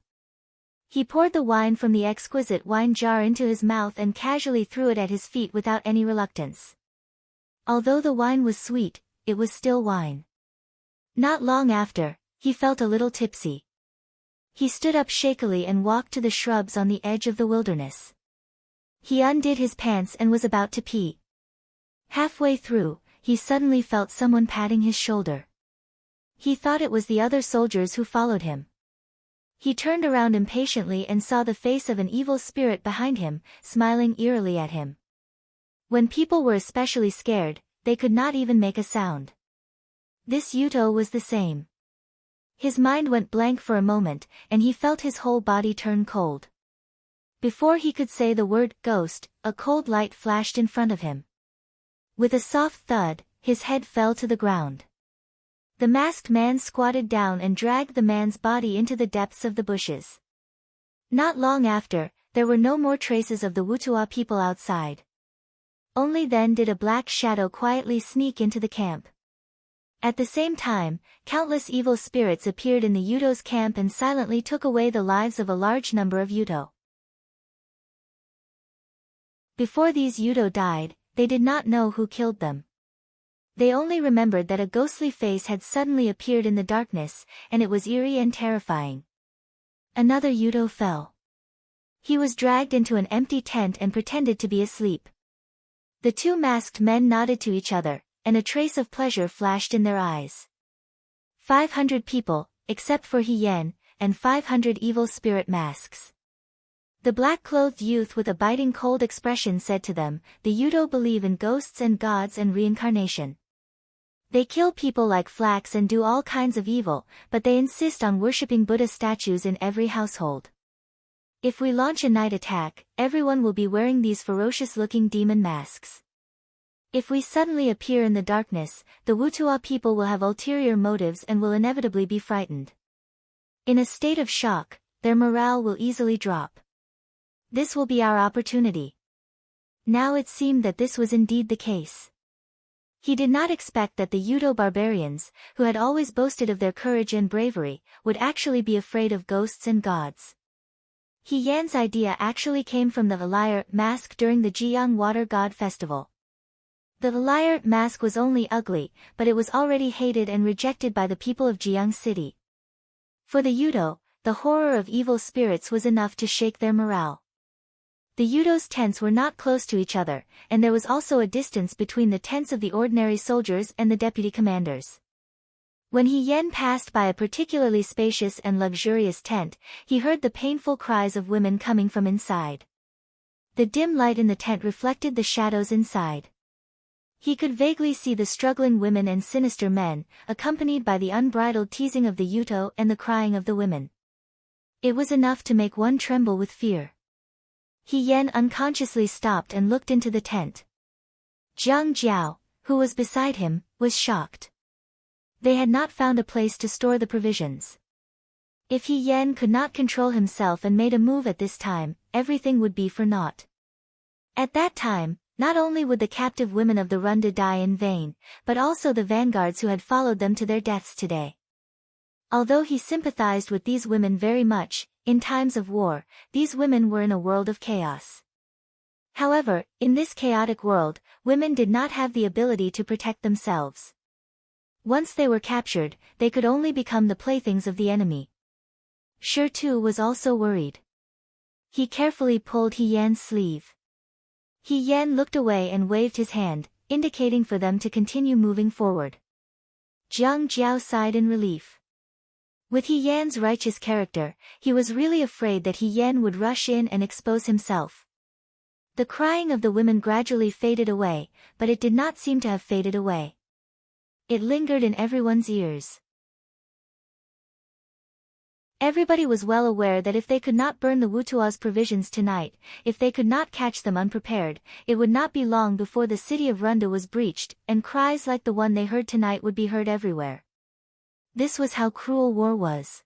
He poured the wine from the exquisite wine jar into his mouth and casually threw it at his feet without any reluctance. Although the wine was sweet, it was still wine. Not long after, he felt a little tipsy. He stood up shakily and walked to the shrubs on the edge of the wilderness. He undid his pants and was about to pee. Halfway through, he suddenly felt someone patting his shoulder. He thought it was the other soldiers who followed him. He turned around impatiently and saw the face of an evil spirit behind him, smiling eerily at him. When people were especially scared, they could not even make a sound. This Yuto was the same. His mind went blank for a moment, and he felt his whole body turn cold. Before he could say the word ghost, a cold light flashed in front of him. With a soft thud, his head fell to the ground. The masked man squatted down and dragged the man's body into the depths of the bushes. Not long after, there were no more traces of the Wutua people outside. Only then did a black shadow quietly sneak into the camp. At the same time, countless evil spirits appeared in the Yudo's camp and silently took away the lives of a large number of Yudo. Before these Yudo died, they did not know who killed them. They only remembered that a ghostly face had suddenly appeared in the darkness, and it was eerie and terrifying. Another Yudo fell. He was dragged into an empty tent and pretended to be asleep. The two masked men nodded to each other, and a trace of pleasure flashed in their eyes. 500 people, except for He Yan, and 500 evil spirit masks. The black-clothed youth with a biting cold expression said to them, "The Yudo believe in ghosts and gods and reincarnation. They kill people like flax and do all kinds of evil, but they insist on worshipping Buddha statues in every household. If we launch a night attack, everyone will be wearing these ferocious-looking demon masks. If we suddenly appear in the darkness, the Wutua people will have ulterior motives and will inevitably be frightened. In a state of shock, their morale will easily drop. This will be our opportunity." Now it seemed that this was indeed the case. He did not expect that the Yudo barbarians, who had always boasted of their courage and bravery, would actually be afraid of ghosts and gods. He Yan's idea actually came from the Alayar mask during the Jiang Water God Festival. The Alayar mask was only ugly, but it was already hated and rejected by the people of Jiang City. For the Yudo, the horror of evil spirits was enough to shake their morale. The Yudo's tents were not close to each other, and there was also a distance between the tents of the ordinary soldiers and the deputy commanders. When He Yan passed by a particularly spacious and luxurious tent, he heard the painful cries of women coming from inside. The dim light in the tent reflected the shadows inside. He could vaguely see the struggling women and sinister men, accompanied by the unbridled teasing of the Yudo and the crying of the women. It was enough to make one tremble with fear. He Yan unconsciously stopped and looked into the tent. Jiang Jiao, who was beside him, was shocked. They had not found a place to store the provisions. If He Yan could not control himself and made a move at this time, everything would be for naught. At that time, not only would the captive women of the Runda die in vain, but also the vanguards who had followed them to their deaths today. Although he sympathized with these women very much, in times of war, these women were in a world of chaos. However, in this chaotic world, women did not have the ability to protect themselves. Once they were captured, they could only become the playthings of the enemy. Shi Tu was also worried. He carefully pulled He Yan's sleeve. He Yan looked away and waved his hand, indicating for them to continue moving forward. Jiang Jiao sighed in relief. With He Yan's righteous character, he was really afraid that He Yan would rush in and expose himself. The crying of the women gradually faded away, but it did not seem to have faded away. It lingered in everyone's ears. Everybody was well aware that if they could not burn the Wutua's provisions tonight, if they could not catch them unprepared, it would not be long before the city of Runda was breached, and cries like the one they heard tonight would be heard everywhere. This was how cruel war was.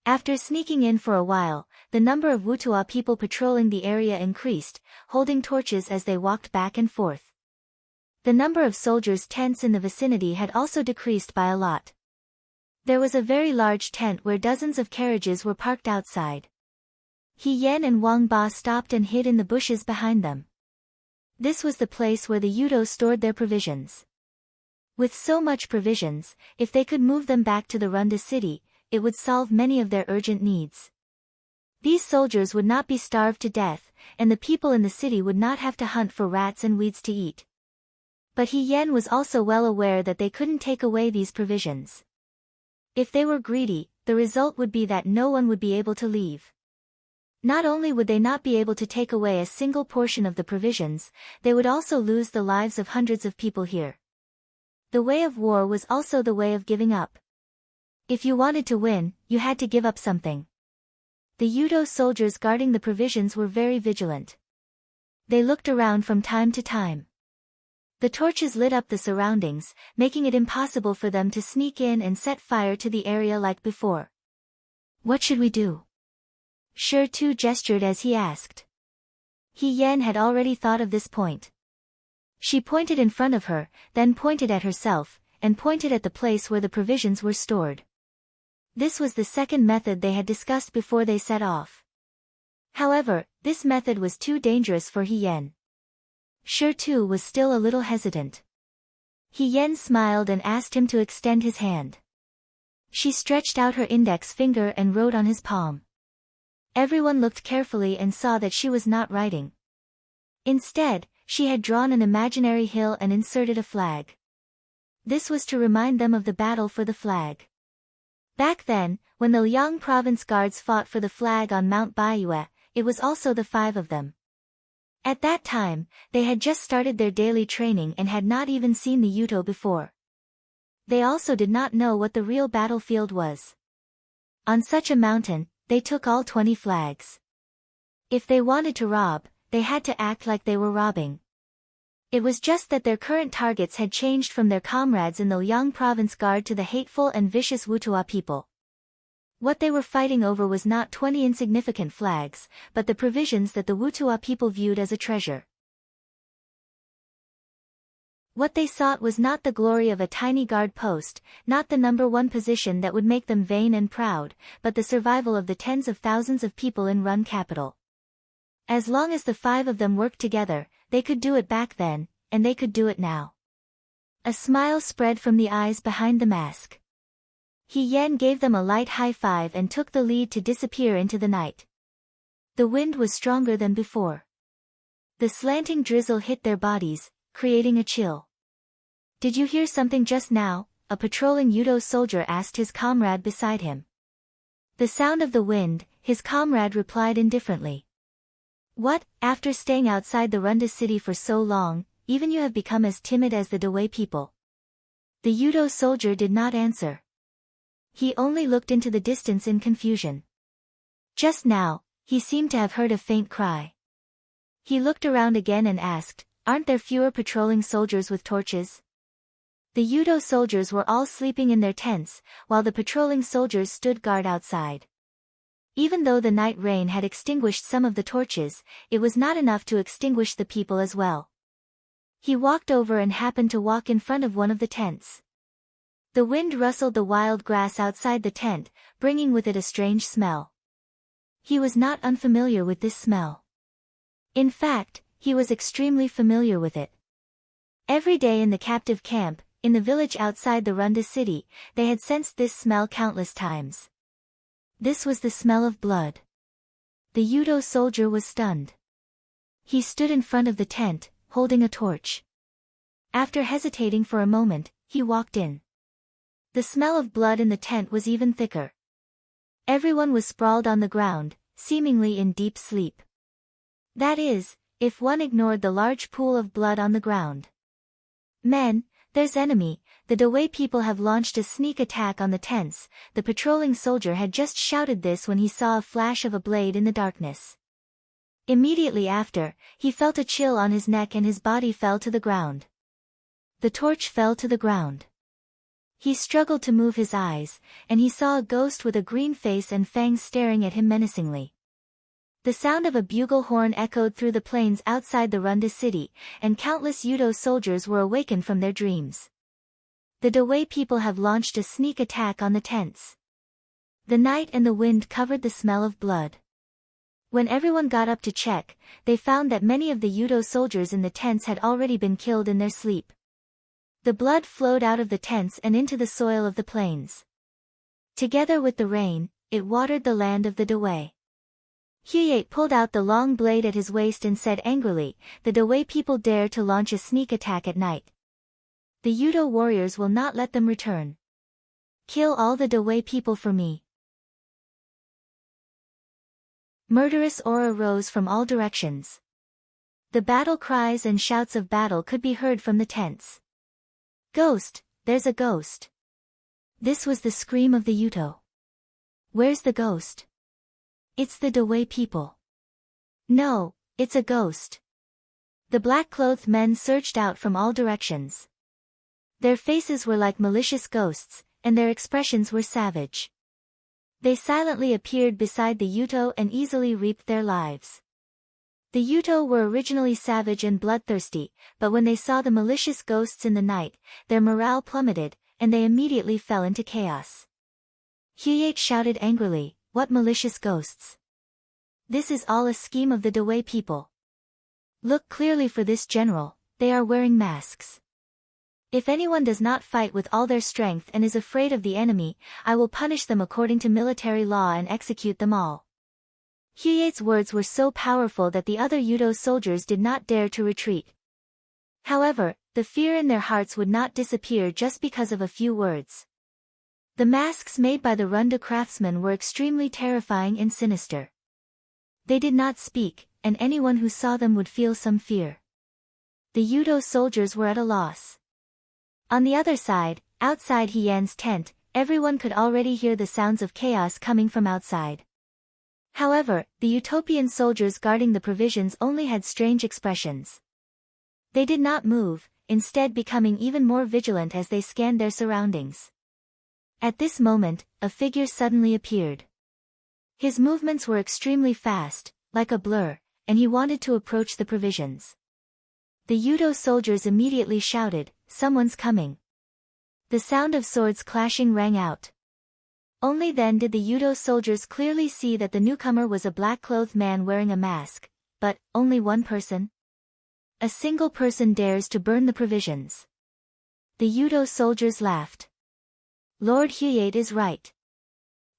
After sneaking in for a while, the number of Wutua people patrolling the area increased, holding torches as they walked back and forth. The number of soldiers' tents in the vicinity had also decreased by a lot. There was a very large tent where dozens of carriages were parked outside. He Yen and Wang Ba stopped and hid in the bushes behind them. This was the place where the Yudo stored their provisions. With so much provisions, if they could move them back to the Runda city, it would solve many of their urgent needs. These soldiers would not be starved to death, and the people in the city would not have to hunt for rats and weeds to eat. But He Yen was also well aware that they couldn't take away these provisions. If they were greedy, the result would be that no one would be able to leave. Not only would they not be able to take away a single portion of the provisions, they would also lose the lives of hundreds of people here. The way of war was also the way of giving up. If you wanted to win, you had to give up something. The Yudo soldiers guarding the provisions were very vigilant. They looked around from time to time. The torches lit up the surroundings, making it impossible for them to sneak in and set fire to the area like before. What should we do? Shi Tu gestured as he asked. He Yen had already thought of this point. She pointed in front of her, then pointed at herself, and pointed at the place where the provisions were stored. This was the second method they had discussed before they set off. However, this method was too dangerous for He Yen. Shi Tu was still a little hesitant. He Yen smiled and asked him to extend his hand. She stretched out her index finger and wrote on his palm. Everyone looked carefully and saw that she was not writing. Instead, she had drawn an imaginary hill and inserted a flag. This was to remind them of the battle for the flag. Back then, when the Liang province guards fought for the flag on Mount Baiyue, it was also the 5 of them. At that time, they had just started their daily training and had not even seen the Yudo before. They also did not know what the real battlefield was. On such a mountain, they took all 20 flags. If they wanted to rob, they had to act like they were robbing. It was just that their current targets had changed from their comrades in the Liang province guard to the hateful and vicious Wutua people. What they were fighting over was not 20 insignificant flags, but the provisions that the Wutua people viewed as a treasure. What they sought was not the glory of a tiny guard post, not the #1 position that would make them vain and proud, but the survival of the tens of thousands of people in Run capital. As long as the 5 of them worked together, they could do it back then, and they could do it now. A smile spread from the eyes behind the mask. He Yen gave them a light high five and took the lead to disappear into the night. The wind was stronger than before. The slanting drizzle hit their bodies, creating a chill. "Did you hear something just now?" a patrolling Yudo soldier asked his comrade beside him. "The sound of the wind," his comrade replied indifferently. "What, after staying outside the Runda city for so long, even you have become as timid as the Dawei people?" The Yudo soldier did not answer. He only looked into the distance in confusion. Just now, he seemed to have heard a faint cry. He looked around again and asked, "Aren't there fewer patrolling soldiers with torches?" The Yudo soldiers were all sleeping in their tents, while the patrolling soldiers stood guard outside. Even though the night rain had extinguished some of the torches, it was not enough to extinguish the people as well. He walked over and happened to walk in front of one of the tents. The wind rustled the wild grass outside the tent, bringing with it a strange smell. He was not unfamiliar with this smell. In fact, he was extremely familiar with it. Every day in the captive camp, in the village outside the Runda city, they had sensed this smell countless times. This was the smell of blood. The Yudo soldier was stunned. He stood in front of the tent, holding a torch. After hesitating for a moment, he walked in. The smell of blood in the tent was even thicker. Everyone was sprawled on the ground, seemingly in deep sleep. That is, if one ignored the large pool of blood on the ground. Men, there's enemy, the Dawei people have launched a sneak attack on the tents. The patrolling soldier had just shouted this when he saw a flash of a blade in the darkness. Immediately after, he felt a chill on his neck and his body fell to the ground. The torch fell to the ground. He struggled to move his eyes, and he saw a ghost with a green face and fangs staring at him menacingly. The sound of a bugle horn echoed through the plains outside the Runda city, and countless Yudo soldiers were awakened from their dreams. The Dawei people have launched a sneak attack on the tents. The night and the wind covered the smell of blood. When everyone got up to check, they found that many of the Yudo soldiers in the tents had already been killed in their sleep. The blood flowed out of the tents and into the soil of the plains. Together with the rain, it watered the land of the Dawei. Hyeyate pulled out the long blade at his waist and said angrily, "The Dawei people dare to launch a sneak attack at night. The Yudo warriors will not let them return. Kill all the Dawei people for me." Murderous aura rose from all directions. The battle cries and shouts of battle could be heard from the tents. "Ghost, there's a ghost." This was the scream of the Yudo. "Where's the ghost?" "It's the Dawei people." "No, it's a ghost." The black-clothed men surged out from all directions. Their faces were like malicious ghosts, and their expressions were savage. They silently appeared beside the Yudo and easily reaped their lives. The Yudo were originally savage and bloodthirsty, but when they saw the malicious ghosts in the night, their morale plummeted, and they immediately fell into chaos. Hyeyate shouted angrily, "What malicious ghosts? This is all a scheme of the Dawei people. Look clearly for this general, they are wearing masks. If anyone does not fight with all their strength and is afraid of the enemy, I will punish them according to military law and execute them all." Hyeyate's words were so powerful that the other Yudo soldiers did not dare to retreat. However, the fear in their hearts would not disappear just because of a few words. The masks made by the Runda craftsmen were extremely terrifying and sinister. They did not speak, and anyone who saw them would feel some fear. The Yudo soldiers were at a loss. On the other side, outside Hyen's tent, everyone could already hear the sounds of chaos coming from outside. However, the Utopian soldiers guarding the provisions only had strange expressions. They did not move, instead becoming even more vigilant as they scanned their surroundings. At this moment, a figure suddenly appeared. His movements were extremely fast, like a blur, and he wanted to approach the provisions. The Yudo soldiers immediately shouted, "Someone's coming." The sound of swords clashing rang out. Only then did the Yudo soldiers clearly see that the newcomer was a black-clothed man wearing a mask, but only one person? A single person dares to burn the provisions. The Yudo soldiers laughed. Lord Hyeyate is right.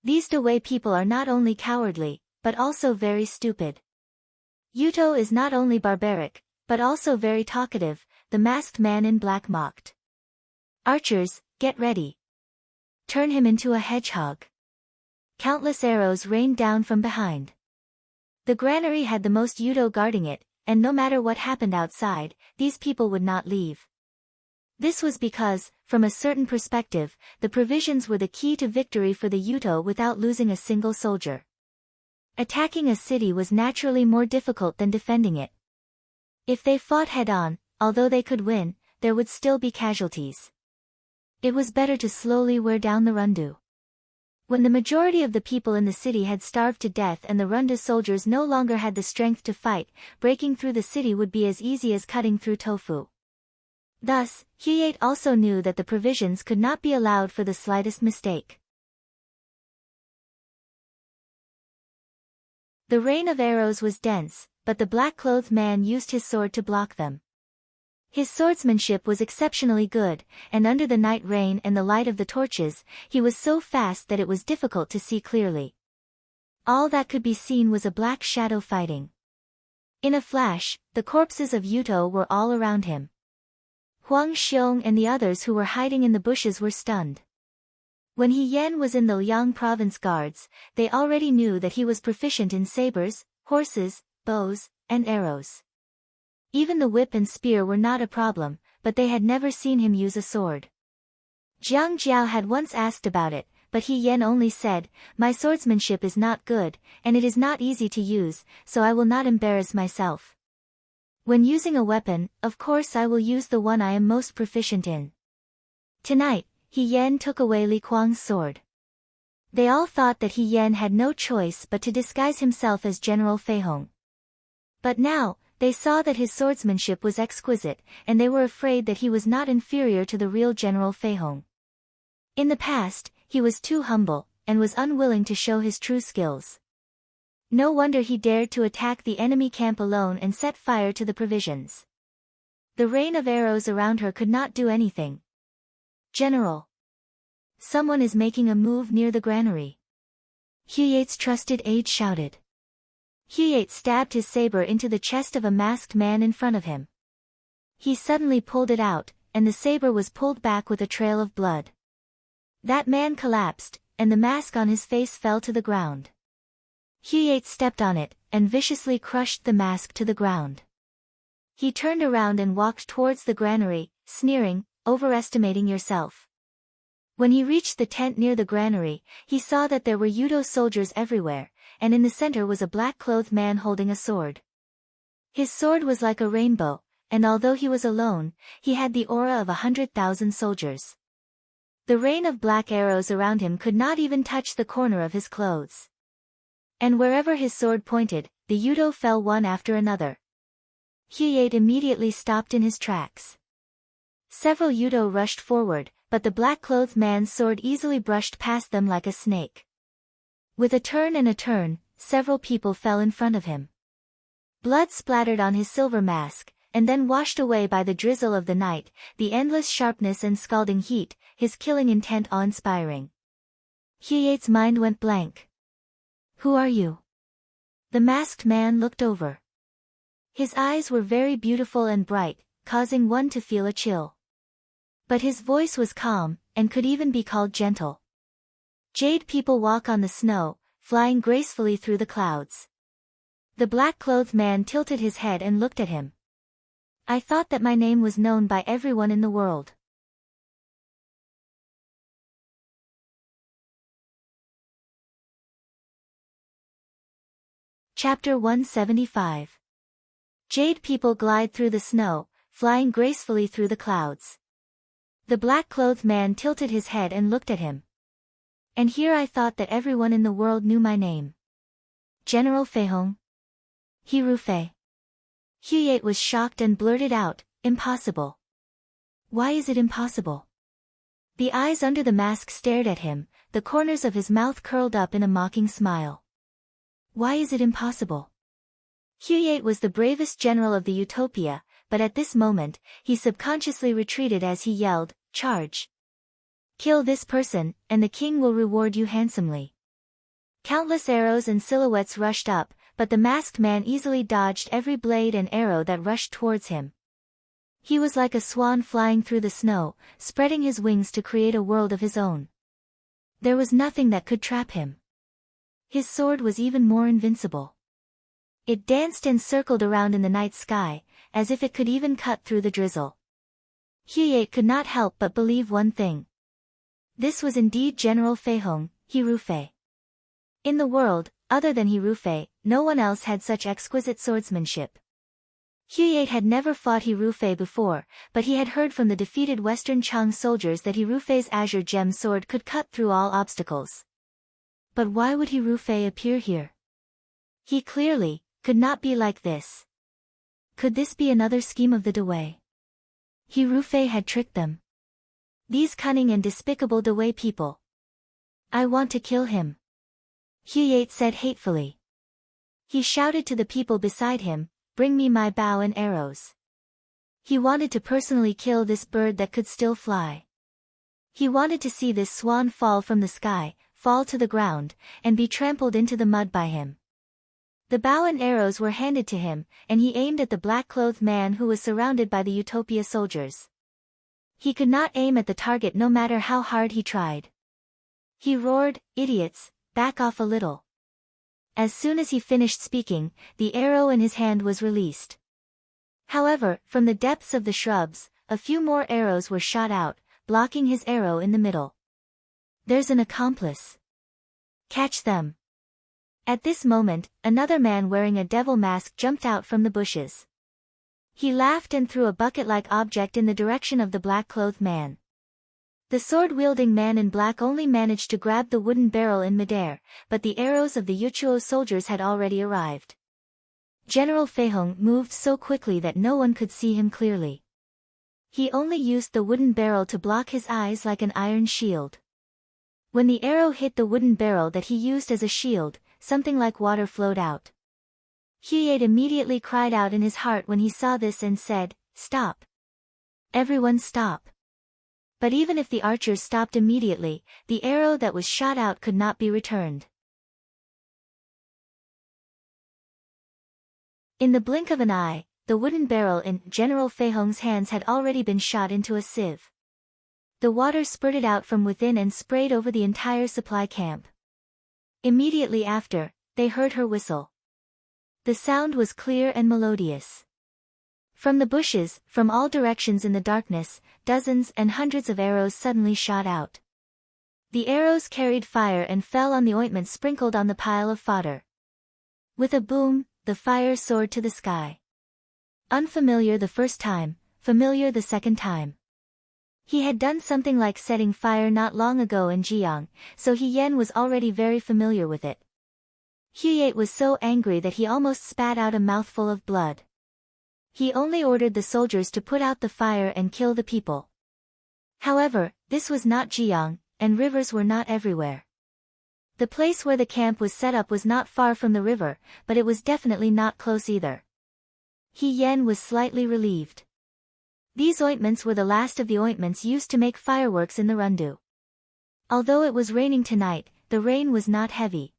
These Dawei people are not only cowardly, but also very stupid. Yudo is not only barbaric, but also very talkative, the masked man in black mocked. "Archers, get ready. Turn him into a hedgehog." Countless arrows rained down from behind. The granary had the most Yudo guarding it, and no matter what happened outside, these people would not leave. This was because, from a certain perspective, the provisions were the key to victory for the Yudo without losing a single soldier. Attacking a city was naturally more difficult than defending it. If they fought head-on, although they could win, there would still be casualties. It was better to slowly wear down the Rundu. When the majority of the people in the city had starved to death and the Runda soldiers no longer had the strength to fight, breaking through the city would be as easy as cutting through tofu. Thus, Hyeyate also knew that the provisions could not be allowed for the slightest mistake. The rain of arrows was dense, but the black-clothed man used his sword to block them. His swordsmanship was exceptionally good, and under the night rain and the light of the torches, he was so fast that it was difficult to see clearly. All that could be seen was a black shadow fighting. In a flash, the corpses of Yudo were all around him. Huang Xiong and the others who were hiding in the bushes were stunned. When Hyen was in the Liang province guards, they already knew that he was proficient in sabers, horses, bows, and arrows. Even the whip and spear were not a problem, but they had never seen him use a sword. Jiang Jiao had once asked about it, but He Yan only said, "My swordsmanship is not good, and it is not easy to use, so I will not embarrass myself. When using a weapon, of course I will use the one I am most proficient in." Tonight, He Yan took away Li Kuang's sword. They all thought that He Yan had no choice but to disguise himself as General Fei Hong. But now, they saw that his swordsmanship was exquisite, and they were afraid that he was not inferior to the real General Fei Hong. In the past, he was too humble, and was unwilling to show his true skills. No wonder he dared to attack the enemy camp alone and set fire to the provisions. The rain of arrows around her could not do anything. "General! Someone is making a move near the granary." Huyate's trusted aide shouted. Huyate stabbed his saber into the chest of a masked man in front of him. He suddenly pulled it out, and the saber was pulled back with a trail of blood. That man collapsed, and the mask on his face fell to the ground. Huyate stepped on it, and viciously crushed the mask to the ground. He turned around and walked towards the granary, sneering, "Overestimating yourself." When he reached the tent near the granary, he saw that there were Yudo soldiers everywhere, and in the center was a black-clothed man holding a sword. His sword was like a rainbow, and although he was alone, he had the aura of 100,000 soldiers. The rain of black arrows around him could not even touch the corner of his clothes. And wherever his sword pointed, the Yudo fell one after another. Huyate immediately stopped in his tracks. Several Yudo rushed forward, but the black-clothed man's sword easily brushed past them like a snake. With a turn, several people fell in front of him. Blood splattered on his silver mask, and then washed away by the drizzle of the night, the endless sharpness and scalding heat, his killing intent awe-inspiring. Huyate's mind went blank. "Who are you?" The masked man looked over. His eyes were very beautiful and bright, causing one to feel a chill. But his voice was calm, and could even be called gentle. "Jade people walk on the snow, flying gracefully through the clouds." The black-clothed man tilted his head and looked at him. "I thought that my name was known by everyone in the world." Chapter 175. Jade people glide through the snow, flying gracefully through the clouds. The black-clothed man tilted his head and looked at him. "And here I thought that everyone in the world knew my name. General Fei Hong? Hiru Fei." Huyate was shocked and blurted out, "Impossible." "Why is it impossible?" The eyes under the mask stared at him, the corners of his mouth curled up in a mocking smile. "Why is it impossible?" Huyate was the bravest general of the Utopia, but at this moment, he subconsciously retreated as he yelled, "Charge! Kill this person, and the king will reward you handsomely." Countless arrows and silhouettes rushed up, but the masked man easily dodged every blade and arrow that rushed towards him. He was like a swan flying through the snow, spreading his wings to create a world of his own. There was nothing that could trap him. His sword was even more invincible. It danced and circled around in the night sky, as if it could even cut through the drizzle. Huyate could not help but believe one thing. This was indeed General Fei Hong, Hiru Fei. In the world, other than Hiru Fei, no one else had such exquisite swordsmanship. Huyate had never fought Hiru Fei before, but he had heard from the defeated Western Chang soldiers that Hiru Fei's azure gem sword could cut through all obstacles. But why would Hiru Fei appear here? He clearly could not be like this. Could this be another scheme of the Dewey? Hiru Fei had tricked them. These cunning and despicable Dewey people. "I want to kill him," Huyate said hatefully. He shouted to the people beside him, "Bring me my bow and arrows." He wanted to personally kill this bird that could still fly. He wanted to see this swan fall from the sky, fall to the ground, and be trampled into the mud by him. The bow and arrows were handed to him, and he aimed at the black-clothed man who was surrounded by the Utopia soldiers. He could not aim at the target no matter how hard he tried. He roared, "Idiots, back off a little." As soon as he finished speaking, the arrow in his hand was released. However, from the depths of the shrubs, a few more arrows were shot out, blocking his arrow in the middle. There's an accomplice. Catch them. At this moment, another man wearing a devil mask jumped out from the bushes. He laughed and threw a bucket-like object in the direction of the black-clothed man. The sword-wielding man in black only managed to grab the wooden barrel in midair, but the arrows of the Yuchuo soldiers had already arrived. General Feihong moved so quickly that no one could see him clearly. He only used the wooden barrel to block his eyes like an iron shield. When the arrow hit the wooden barrel that he used as a shield, something like water flowed out. Huye immediately cried out in his heart when he saw this and said, "Stop! Everyone stop!" But even if the archers stopped immediately, the arrow that was shot out could not be returned. In the blink of an eye, the wooden barrel in General Feihong's hands had already been shot into a sieve. The water spurted out from within and sprayed over the entire supply camp. Immediately after, they heard her whistle. The sound was clear and melodious. From the bushes, from all directions in the darkness, dozens and hundreds of arrows suddenly shot out. The arrows carried fire and fell on the ointment sprinkled on the pile of fodder. With a boom, the fire soared to the sky. Unfamiliar the first time, familiar the second time. He had done something like setting fire not long ago in Jiang, so Yen was already very familiar with it. Huye was so angry that he almost spat out a mouthful of blood. He only ordered the soldiers to put out the fire and kill the people. However, this was not Jiang, and rivers were not everywhere. The place where the camp was set up was not far from the river, but it was definitely not close either. Yen was slightly relieved. These ointments were the last of the ointments used to make fireworks in the Rundu. Although it was raining tonight, the rain was not heavy.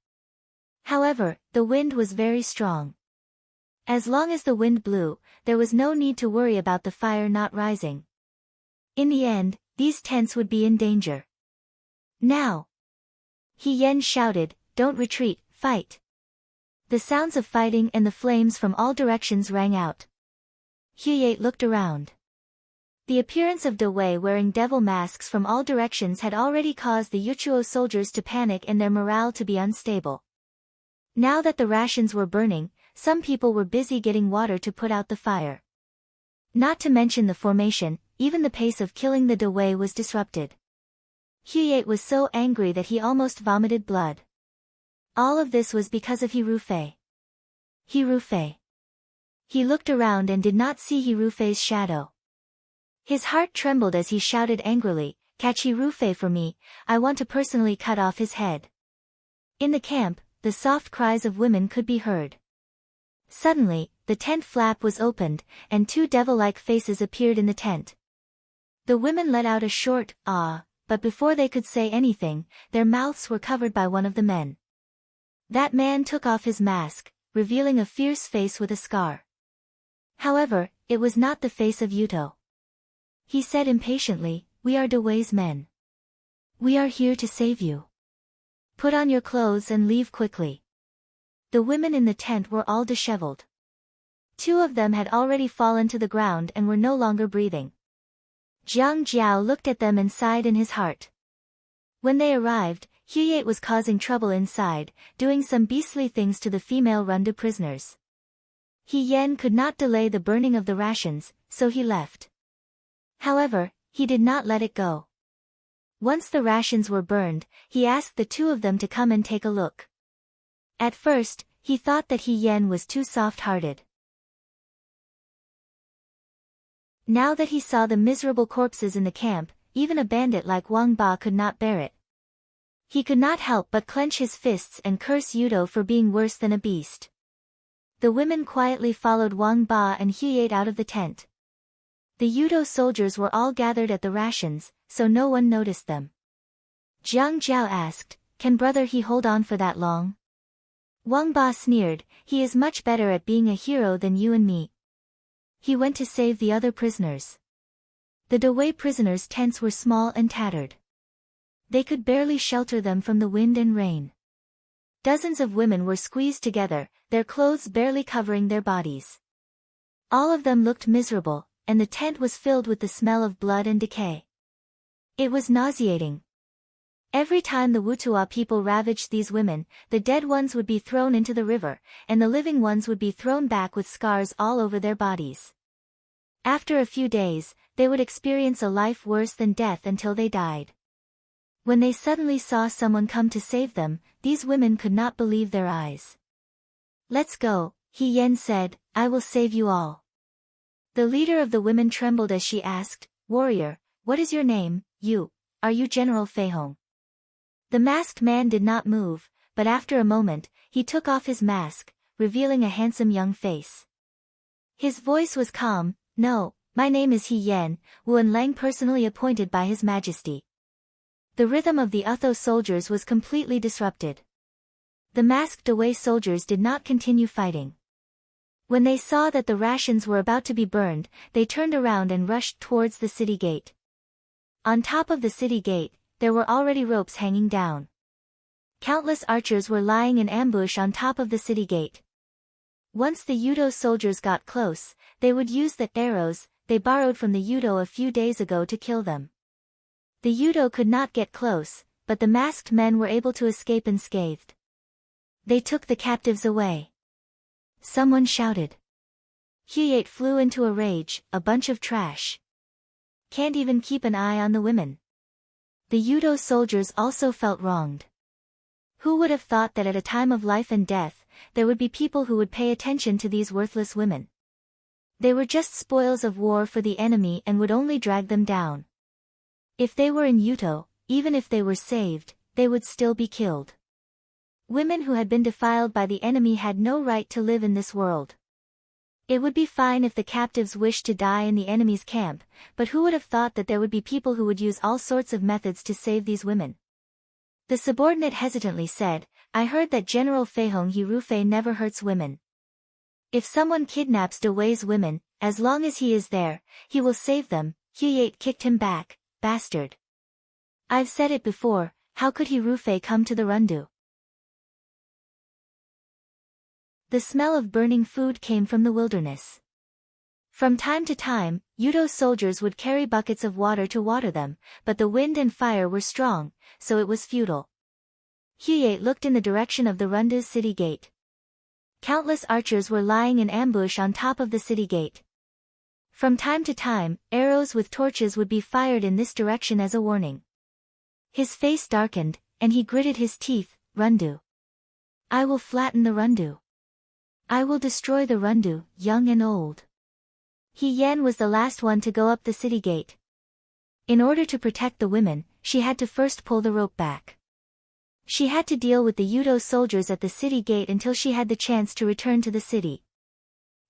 However, the wind was very strong. As long as the wind blew, there was no need to worry about the fire not rising. In the end, these tents would be in danger. Now! Yen shouted, "Don't retreat, fight!" The sounds of fighting and the flames from all directions rang out. Huye looked around. The appearance of De Wei wearing devil masks from all directions had already caused the Yuchuo soldiers to panic and their morale to be unstable. Now that the rations were burning, some people were busy getting water to put out the fire. Not to mention the formation, even the pace of killing the De Wei was disrupted. Huye was so angry that he almost vomited blood. All of this was because of Hirufei. Hirufei. He looked around and did not see Hirufei's shadow. His heart trembled as he shouted angrily, "Catch Hirufei for me, I want to personally cut off his head." In the camp, the soft cries of women could be heard. Suddenly, the tent flap was opened, and two devil-like faces appeared in the tent. The women let out a short, "Ah," but before they could say anything, their mouths were covered by one of the men. That man took off his mask, revealing a fierce face with a scar. However, it was not the face of Yuto. He said impatiently, "We are De Wei's men. We are here to save you. Put on your clothes and leave quickly." The women in the tent were all disheveled. Two of them had already fallen to the ground and were no longer breathing. Jiang Jiao looked at them and sighed in his heart. When they arrived, Huye was causing trouble inside, doing some beastly things to the female Rundu prisoners. Yen could not delay the burning of the rations, so he left. However, he did not let it go. Once the rations were burned, he asked the two of them to come and take a look. At first, he thought that Yen was too soft-hearted. Now that he saw the miserable corpses in the camp, even a bandit like Wang Ba could not bear it. He could not help but clench his fists and curse Yuto for being worse than a beast. The women quietly followed Wang Ba and Huye out of the tent. The Yuto soldiers were all gathered at the rations, so no one noticed them. Jiang Jiao asked, "Can brother he hold on for that long?" Wang Ba sneered, "He is much better at being a hero than you and me. He went to save the other prisoners." The De Wei prisoners' tents were small and tattered. They could barely shelter them from the wind and rain. Dozens of women were squeezed together, their clothes barely covering their bodies. All of them looked miserable, and the tent was filled with the smell of blood and decay. It was nauseating. Every time the Wutua people ravaged these women, the dead ones would be thrown into the river, and the living ones would be thrown back with scars all over their bodies. After a few days, they would experience a life worse than death until they died. When they suddenly saw someone come to save them, these women could not believe their eyes. "Let's go," He Yen said, "I will save you all." The leader of the women trembled as she asked, "Warrior, what is your name? Are you General Fei Hong?" The masked man did not move, but after a moment, he took off his mask, revealing a handsome young face. His voice was calm. "No, my name is He Yen, Wu Lang, personally appointed by His Majesty." The rhythm of the Utho soldiers was completely disrupted. The masked away soldiers did not continue fighting. When they saw that the rations were about to be burned, they turned around and rushed towards the city gate. On top of the city gate, there were already ropes hanging down. Countless archers were lying in ambush on top of the city gate. Once the Yudo soldiers got close, they would use the arrows they borrowed from the Yudo a few days ago to kill them. The Yudo could not get close, but the masked men were able to escape unscathed. They took the captives away. Someone shouted. Hyate flew into a rage, "A bunch of trash. Can't even keep an eye on the women." The Yudo soldiers also felt wronged. Who would have thought that at a time of life and death, there would be people who would pay attention to these worthless women? They were just spoils of war for the enemy and would only drag them down. If they were in Yuto, even if they were saved, they would still be killed. Women who had been defiled by the enemy had no right to live in this world. It would be fine if the captives wished to die in the enemy's camp, but who would have thought that there would be people who would use all sorts of methods to save these women? The subordinate hesitantly said, "I heard that General Feihong Hirufei never hurts women. If someone kidnaps Dewey's women, as long as he is there, he will save them." Hyate kicked him back. "Bastard. I've said it before, how could Hirufei come to the Rundu?" The smell of burning food came from the wilderness. From time to time, Yudo soldiers would carry buckets of water to water them, but the wind and fire were strong, so it was futile. Hyate looked in the direction of the Rundu's city gate. Countless archers were lying in ambush on top of the city gate. From time to time, arrows with torches would be fired in this direction as a warning. His face darkened, and he gritted his teeth. "Rundu. I will flatten the Rundu. I will destroy the Rundu, young and old." He Yen was the last one to go up the city gate. In order to protect the women, she had to first pull the rope back. She had to deal with the Yudo soldiers at the city gate until she had the chance to return to the city.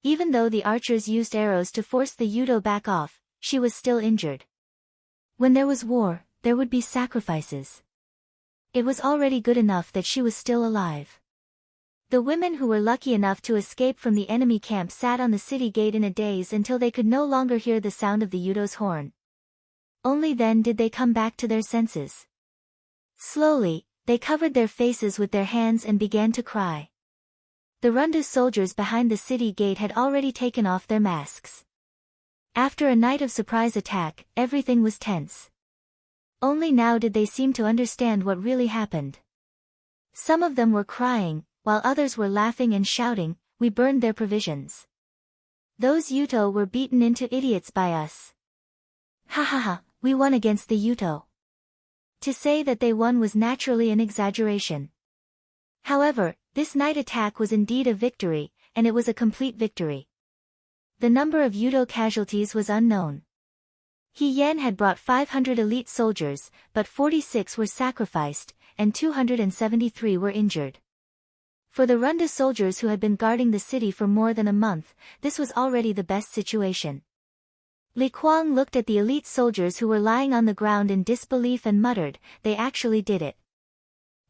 Even though the archers used arrows to force the Yudo back off, she was still injured. When there was war, there would be sacrifices. It was already good enough that she was still alive. The women who were lucky enough to escape from the enemy camp sat on the city gate in a daze until they could no longer hear the sound of the Yudo's horn. Only then did they come back to their senses. Slowly, they covered their faces with their hands and began to cry. The Rundu soldiers behind the city gate had already taken off their masks. After a night of surprise attack, everything was tense. Only now did they seem to understand what really happened. Some of them were crying, while others were laughing and shouting, "We burned their provisions. Those Yuto were beaten into idiots by us. Ha ha ha, we won against the Yuto." To say that they won was naturally an exaggeration. However, this night attack was indeed a victory, and it was a complete victory. The number of Yudo casualties was unknown. He Yen had brought 500 elite soldiers, but 46 were sacrificed, and 273 were injured. For the Rundu soldiers who had been guarding the city for more than a month, this was already the best situation. Li Kuang looked at the elite soldiers who were lying on the ground in disbelief and muttered, "They actually did it."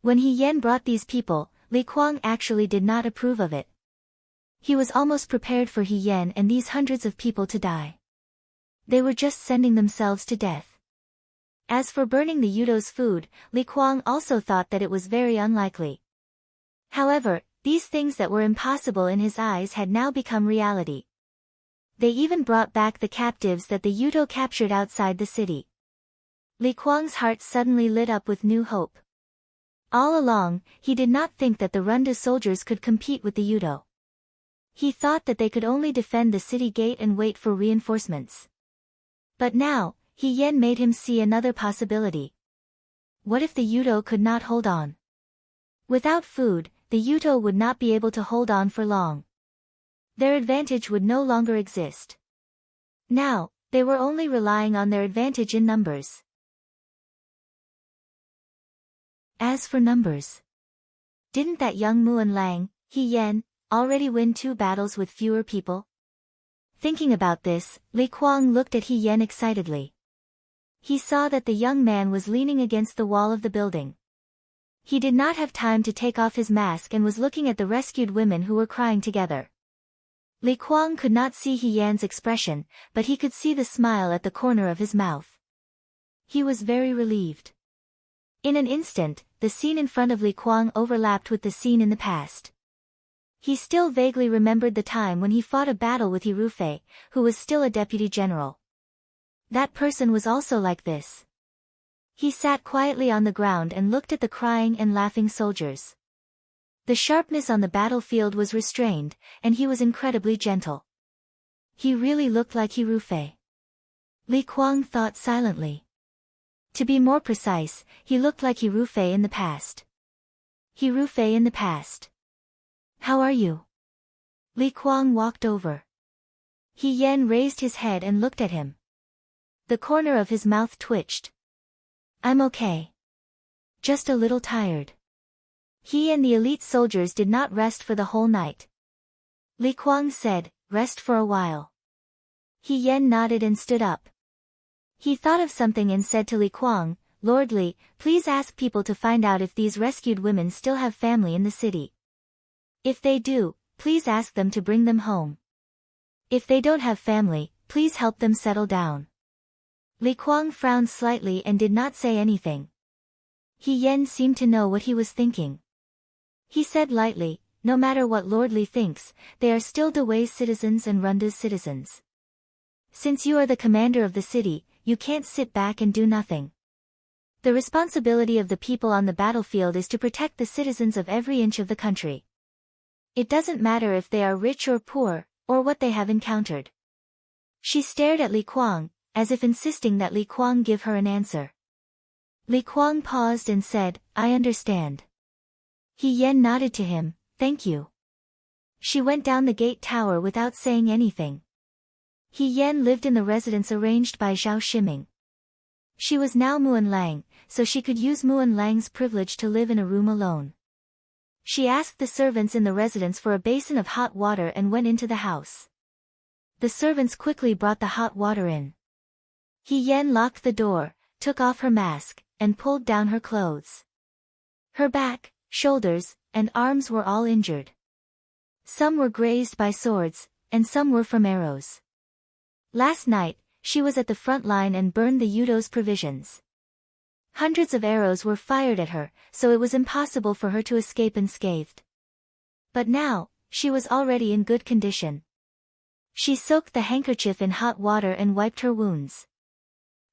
When He Yen brought these people, Li Kuang actually did not approve of it. He was almost prepared for He Yen and these hundreds of people to die. They were just sending themselves to death. As for burning the Yudo's food, Li Kuang also thought that it was very unlikely. However, these things that were impossible in his eyes had now become reality. They even brought back the captives that the Yudo captured outside the city. Li Kuang's heart suddenly lit up with new hope. All along, he did not think that the Rundu soldiers could compete with the Yudo. He thought that they could only defend the city gate and wait for reinforcements. But now, He Yan made him see another possibility. What if the Yudo could not hold on? Without food, the Yudo would not be able to hold on for long. Their advantage would no longer exist. Now, they were only relying on their advantage in numbers. As for numbers, didn't that young Muan Lang, He Yan, already win 2 battles with fewer people? Thinking about this, Li Kuang looked at He Yan excitedly. He saw that the young man was leaning against the wall of the building. He did not have time to take off his mask and was looking at the rescued women who were crying together. Li Kuang could not see He Yan's expression, but he could see the smile at the corner of his mouth. He was very relieved. In an instant, the scene in front of Li Kuang overlapped with the scene in the past. He still vaguely remembered the time when he fought a battle with He Rufei, who was still a deputy general. That person was also like this. He sat quietly on the ground and looked at the crying and laughing soldiers. The sharpness on the battlefield was restrained, and he was incredibly gentle. He really looked like He Rufei. Li Kuang thought silently. To be more precise, he looked like He Rufei in the past. He Rufei in the past. How are you? Li Kuang walked over. He Yan raised his head and looked at him. The corner of his mouth twitched. I'm okay. Just a little tired. He and the elite soldiers did not rest for the whole night. Li Kuang said, rest for a while. He Yan nodded and stood up. He thought of something and said to Li Kuang, Lord Li, please ask people to find out if these rescued women still have family in the city. If they do, please ask them to bring them home. If they don't have family, please help them settle down. Li Kuang frowned slightly and did not say anything. He Yan seemed to know what he was thinking. He said lightly, no matter what Lord Li thinks, they are still Dewey's citizens and Runda's citizens. Since you are the commander of the city, you can't sit back and do nothing. The responsibility of the people on the battlefield is to protect the citizens of every inch of the country. It doesn't matter if they are rich or poor, or what they have encountered. She stared at Li Kuang, as if insisting that Li Kuang give her an answer. Li Kuang paused and said, I understand. He Yan nodded to him, thank you. She went down the gate tower without saying anything. He Yan lived in the residence arranged by Zhao Shiming. She was now Muan Lang, so she could use Muan Lang's privilege to live in a room alone. She asked the servants in the residence for a basin of hot water and went into the house. The servants quickly brought the hot water in. He Yan locked the door, took off her mask, and pulled down her clothes. Her back, shoulders, and arms were all injured. Some were grazed by swords, and some were from arrows. Last night, she was at the front line and burned the Yudo's provisions. Hundreds of arrows were fired at her, so it was impossible for her to escape unscathed. But now, she was already in good condition. She soaked the handkerchief in hot water and wiped her wounds.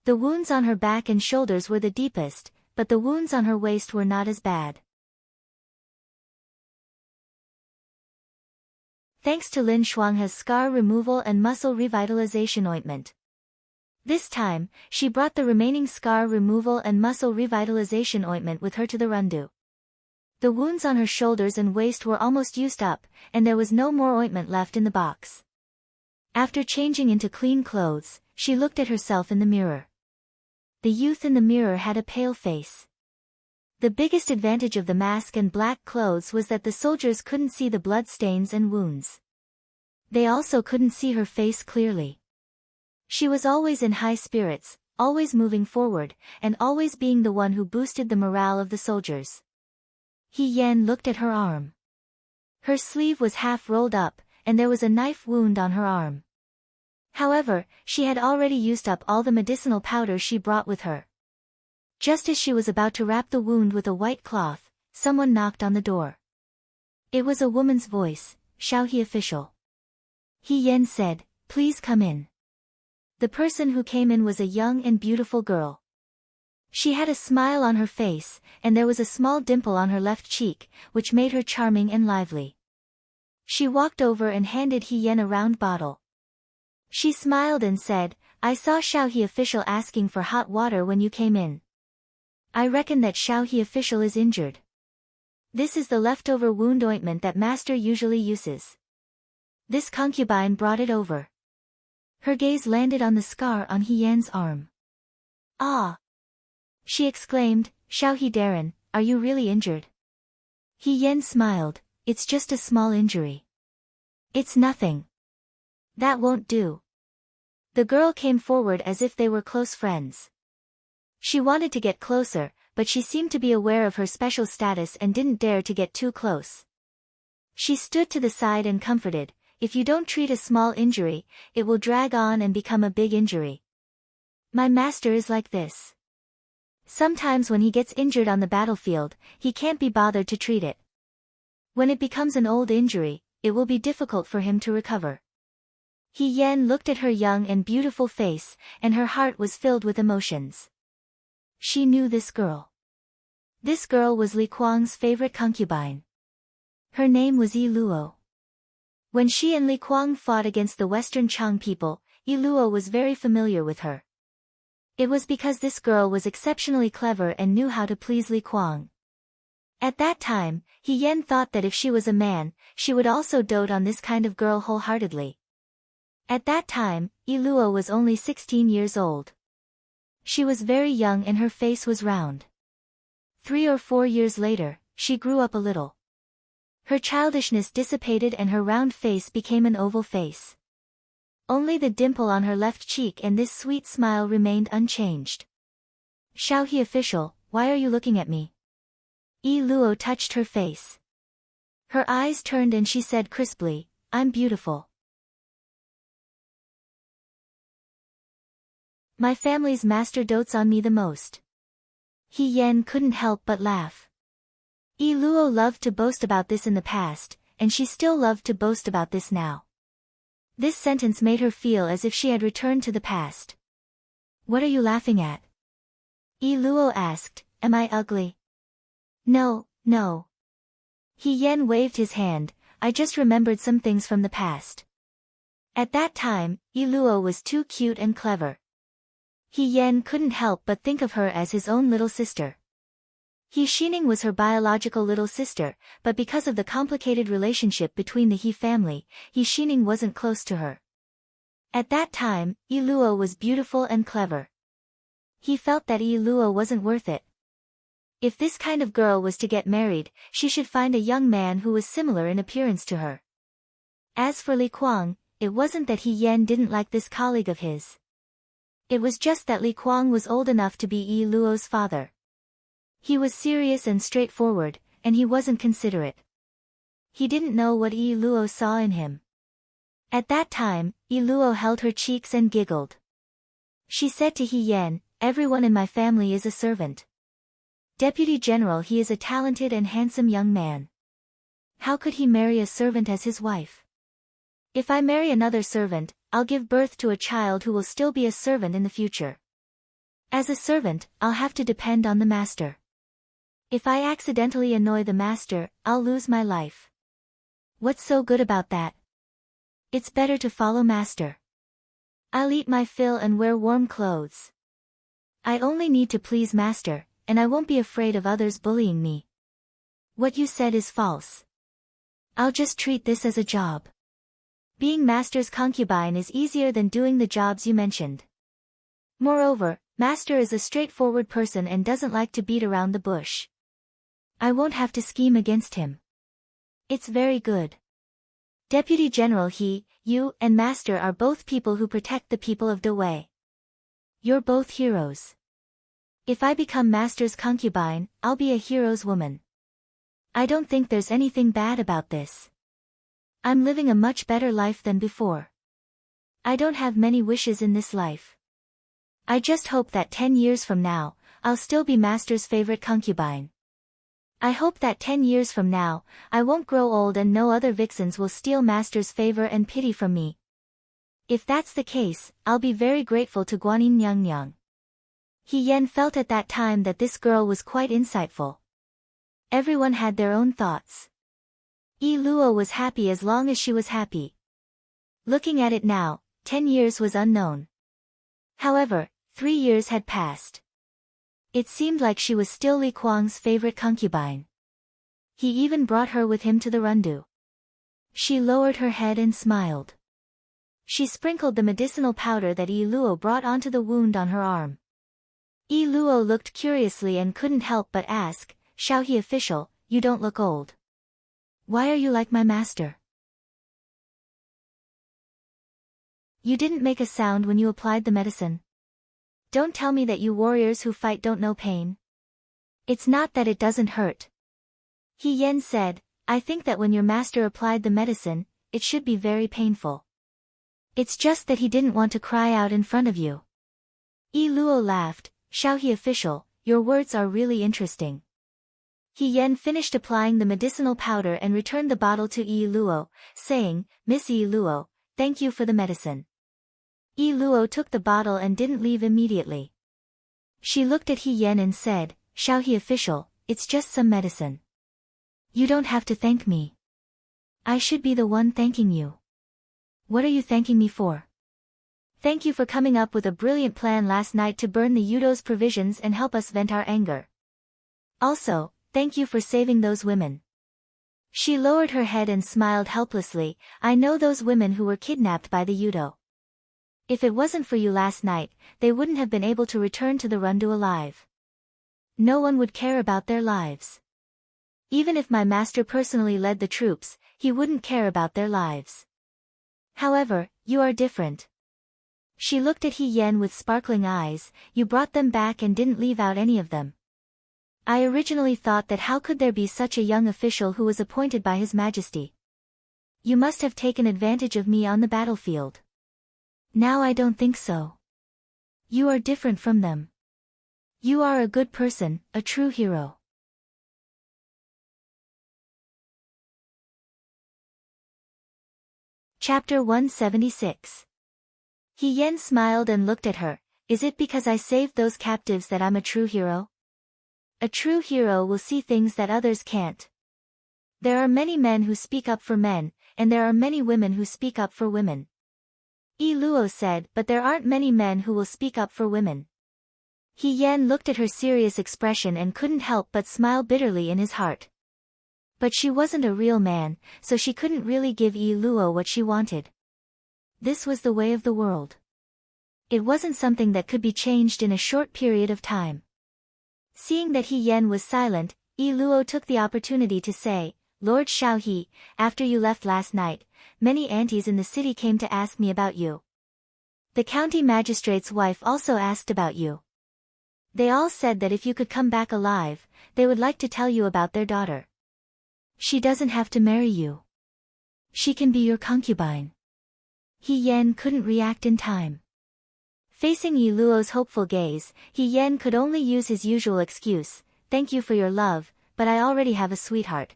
The wounds on her back and shoulders were the deepest, but the wounds on her waist were not as bad. Thanks to Lin Shuanghe's scar removal and muscle revitalization ointment. This time, she brought the remaining scar removal and muscle revitalization ointment with her to the Rundu. The wounds on her shoulders and waist were almost used up, and there was no more ointment left in the box. After changing into clean clothes, she looked at herself in the mirror. The youth in the mirror had a pale face. The biggest advantage of the mask and black clothes was that the soldiers couldn't see the blood stains and wounds. They also couldn't see her face clearly. She was always in high spirits, always moving forward, and always being the one who boosted the morale of the soldiers. He Yan looked at her arm. Her sleeve was half rolled up, and there was a knife wound on her arm. However, she had already used up all the medicinal powder she brought with her. Just as she was about to wrap the wound with a white cloth, someone knocked on the door. It was a woman's voice, Xiao He official. He Yan said, please come in. The person who came in was a young and beautiful girl. She had a smile on her face, and there was a small dimple on her left cheek, which made her charming and lively. She walked over and handed He Yen a round bottle. She smiled and said, I saw Xiao He official asking for hot water when you came in. I reckon that Xiao He official is injured. This is the leftover wound ointment that master usually uses. This concubine brought it over. Her gaze landed on the scar on He Yan's arm. Ah! She exclaimed, Xiao He Darren, are you really injured? He Yan smiled, it's just a small injury. It's nothing. That won't do. The girl came forward as if they were close friends. She wanted to get closer, but she seemed to be aware of her special status and didn't dare to get too close. She stood to the side and comforted, if you don't treat a small injury, it will drag on and become a big injury. My master is like this. Sometimes when he gets injured on the battlefield, he can't be bothered to treat it. When it becomes an old injury, it will be difficult for him to recover. He Yen looked at her young and beautiful face, and her heart was filled with emotions. She knew this girl. This girl was Li Kuang's favorite concubine. Her name was Yi Luo. When she and Li Kuang fought against the Western Chang people, Yi Luo was very familiar with her. It was because this girl was exceptionally clever and knew how to please Li Kuang. At that time, He Yen thought that if she was a man, she would also dote on this kind of girl wholeheartedly. At that time, Yi Luo was only 16 years old. She was very young and her face was round. 3 or 4 years later, she grew up a little. Her childishness dissipated and her round face became an oval face. Only the dimple on her left cheek and this sweet smile remained unchanged. Xiao He official, why are you looking at me? Yi Luo touched her face. Her eyes turned and she said crisply, I'm beautiful. My family's master dotes on me the most. He Yen couldn't help but laugh. Yi Luo loved to boast about this in the past, and she still loved to boast about this now. This sentence made her feel as if she had returned to the past. What are you laughing at? Yi Luo asked, am I ugly? No, no. He Yen waved his hand, I just remembered some things from the past. At that time, Yi Luo was too cute and clever. He Yen couldn't help but think of her as his own little sister. He Xining was her biological little sister, but because of the complicated relationship between the He family, He Xining wasn't close to her. At that time, Yi Luo was beautiful and clever. He felt that Yi Luo wasn't worth it. If this kind of girl was to get married, she should find a young man who was similar in appearance to her. As for Li Kuang, it wasn't that He Yen didn't like this colleague of his. It was just that Li Kuang was old enough to be Yi Luo's father. He was serious and straightforward, and he wasn't considerate. He didn't know what Yi Luo saw in him. At that time, Yi Luo held her cheeks and giggled. She said to He Yen, everyone in my family is a servant. Deputy General he is a talented and handsome young man. How could he marry a servant as his wife? If I marry another servant, I'll give birth to a child who will still be a servant in the future. As a servant, I'll have to depend on the master. If I accidentally annoy the master, I'll lose my life. What's so good about that? It's better to follow master. I'll eat my fill and wear warm clothes. I only need to please master, and I won't be afraid of others bullying me. What you said is false. I'll just treat this as a job. Being master's concubine is easier than doing the jobs you mentioned. Moreover, master is a straightforward person and doesn't like to beat around the bush. I won't have to scheme against him. It's very good. Deputy General he, you, and master are both people who protect the people of Dawei. You're both heroes. If I become master's concubine, I'll be a hero's woman. I don't think there's anything bad about this. I'm living a much better life than before. I don't have many wishes in this life. I just hope that 10 years from now, I'll still be master's favorite concubine. I hope that 10 years from now, I won't grow old and no other vixens will steal master's favor and pity from me. If that's the case, I'll be very grateful to Guanyin Nyang Nyang. He Yan felt at that time that this girl was quite insightful. Everyone had their own thoughts. Yi Luo was happy as long as she was happy. Looking at it now, 10 years was unknown. However, 3 years had passed. It seemed like she was still Li Kuang's favorite concubine. He even brought her with him to the rundu. She lowered her head and smiled. She sprinkled the medicinal powder that Yi Luo brought onto the wound on her arm. Yi Luo looked curiously and couldn't help but ask, "Shao He official, you don't look old. Why are you like my master? You didn't make a sound when you applied the medicine. Don't tell me that you warriors who fight don't know pain. It's not that it doesn't hurt." He Yan said, "I think that when your master applied the medicine, it should be very painful. It's just that he didn't want to cry out in front of you." Yi Luo laughed, "Shao He official, your words are really interesting." He Yan finished applying the medicinal powder and returned the bottle to Yi Luo, saying, "Miss Yi Luo, thank you for the medicine." Yi Luo took the bottle and didn't leave immediately. She looked at He Yan and said, "Shao He official, it's just some medicine. You don't have to thank me. I should be the one thanking you." "What are you thanking me for?" "Thank you for coming up with a brilliant plan last night to burn the Yudo's provisions and help us vent our anger. Also, thank you for saving those women." She lowered her head and smiled helplessly. "I know those women who were kidnapped by the Yudo. If it wasn't for you last night, they wouldn't have been able to return to the rundu alive. No one would care about their lives. Even if my master personally led the troops, he wouldn't care about their lives. However, you are different." She looked at He Yan with sparkling eyes. "You brought them back and didn't leave out any of them. I originally thought that how could there be such a young official who was appointed by His Majesty? You must have taken advantage of me on the battlefield. Now I don't think so. You are different from them. You are a good person, a true hero." Chapter 176. He Yan smiled and looked at her. "Is it because I saved those captives that I'm a true hero? A true hero will see things that others can't. There are many men who speak up for men, and there are many women who speak up for women." Yi Luo said, "But there aren't many men who will speak up for women." He Yan looked at her serious expression and couldn't help but smile bitterly in his heart. But she wasn't a real man, so she couldn't really give Yi Luo what she wanted. This was the way of the world. It wasn't something that could be changed in a short period of time. Seeing that He Yan was silent, Yi Luo took the opportunity to say, "Lord Shao He, after you left last night, many aunties in the city came to ask me about you. The county magistrate's wife also asked about you. They all said that if you could come back alive, they would like to tell you about their daughter. She doesn't have to marry you. She can be your concubine." He Yan couldn't react in time. Facing Yi Luo's hopeful gaze, He Yan could only use his usual excuse, "Thank you for your love, but I already have a sweetheart."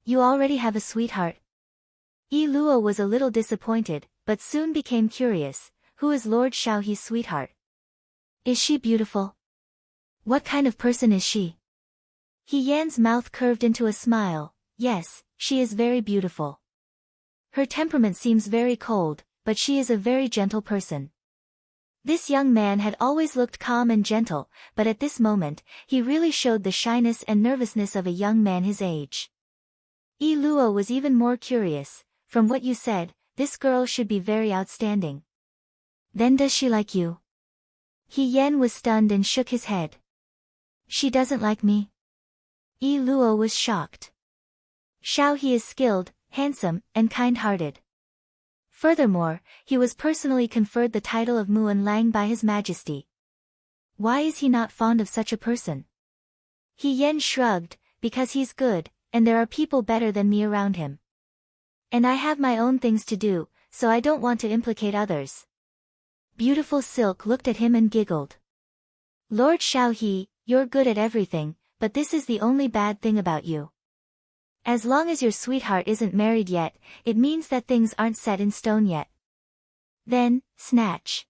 "You already have a sweetheart?" Yi Luo was a little disappointed, but soon became curious. "Who is Lord Shao He's sweetheart? Is she beautiful? What kind of person is she?" He Yan's mouth curved into a smile. "Yes, she is very beautiful. Her temperament seems very cold, but she is a very gentle person." This young man had always looked calm and gentle, but at this moment, he really showed the shyness and nervousness of a young man his age. Yi Luo was even more curious. "From what you said, this girl should be very outstanding. Then does she like you?" He Yan was stunned and shook his head. "She doesn't like me?" Yi Luo was shocked. Shao He is skilled, handsome, and kind-hearted. Furthermore, he was personally conferred the title of Muan Lang by His Majesty. Why is he not fond of such a person? He Yan shrugged, "Because he's good, and there are people better than me around him. And I have my own things to do, so I don't want to implicate others." Beautiful Silk looked at him and giggled. "Lord Shao He, you're good at everything, but this is the only bad thing about you. As long as your sweetheart isn't married yet, it means that things aren't set in stone yet. Then, snatch.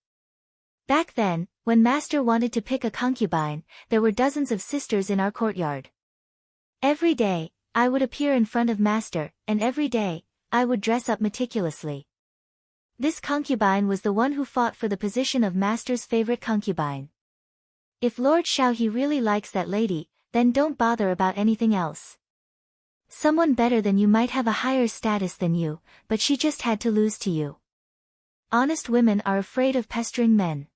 Back then, when master wanted to pick a concubine, there were dozens of sisters in our courtyard. Every day, I would appear in front of master, and every day, I would dress up meticulously. This concubine was the one who fought for the position of master's favorite concubine. If Lord Xiaohe really likes that lady, then don't bother about anything else. Someone better than you might have a higher status than you, but she just had to lose to you. Honest women are afraid of pestering men.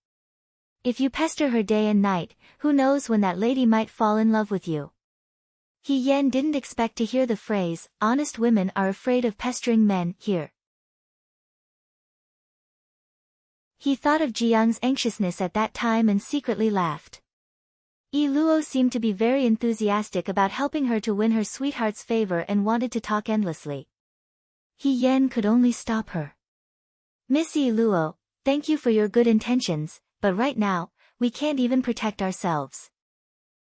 If you pester her day and night, who knows when that lady might fall in love with you. He Yan didn't expect to hear the phrase, honest women are afraid of pestering men, here. He thought of Jiang's anxiousness at that time and secretly laughed. Yi Luo seemed to be very enthusiastic about helping her to win her sweetheart's favor and wanted to talk endlessly. He Yan could only stop her. Miss Yi Luo, thank you for your good intentions, but right now, we can't even protect ourselves.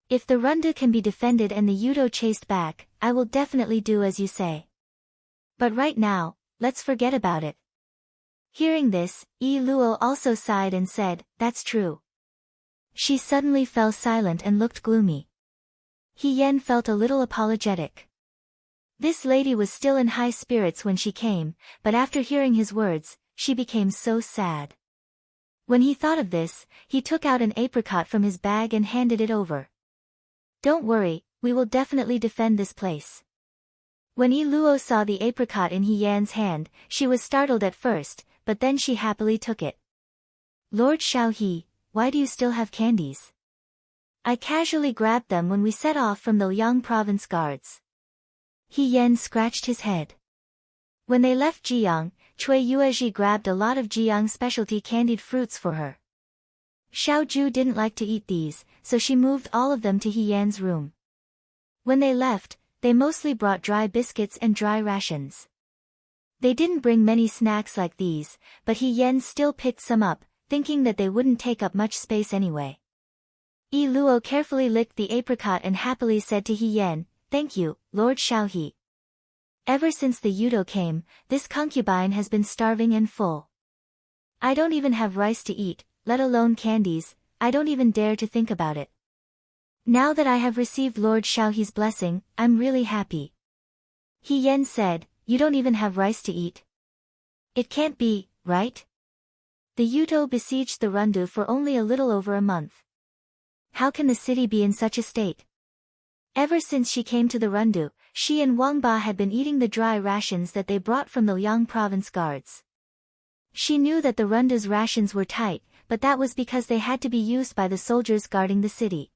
If the Rundu can be defended and the Yudo chased back, I will definitely do as you say. But right now, let's forget about it. Hearing this, Yi Luo also sighed and said, that's true. She suddenly fell silent and looked gloomy. He Yan felt a little apologetic. This lady was still in high spirits when she came, but after hearing his words, she became so sad. When he thought of this, he took out an apricot from his bag and handed it over. Don't worry, we will definitely defend this place. When Yi Luo saw the apricot in He Yan's hand, she was startled at first, but then she happily took it. Lord Xiaohe, why do you still have candies? I casually grabbed them when we set off from the Liang province guards. He Yan scratched his head. When they left Jiang, Cui Yuezhi grabbed a lot of Jiang's specialty candied fruits for her. Xiaoju didn't like to eat these, so she moved all of them to He Yan's room. When they left, they mostly brought dry biscuits and dry rations. They didn't bring many snacks like these, but He Yan still picked some up, thinking that they wouldn't take up much space anyway. Yi Luo carefully licked the apricot and happily said to He Yan, thank you, Lord Xiaohe. Ever since the Yudo came, this concubine has been starving and full. I don't even have rice to eat, let alone candies, I don't even dare to think about it. Now that I have received Lord Xiaohe's blessing, I'm really happy. He Yan said, you don't even have rice to eat? It can't be, right? The Yudo besieged the Rundu for only a little over a month. How can the city be in such a state? Ever since she came to the Rundu, she and Wang Ba had been eating the dry rations that they brought from the Liang province guards. She knew that the Rundu's rations were tight, but that was because they had to be used by the soldiers guarding the city.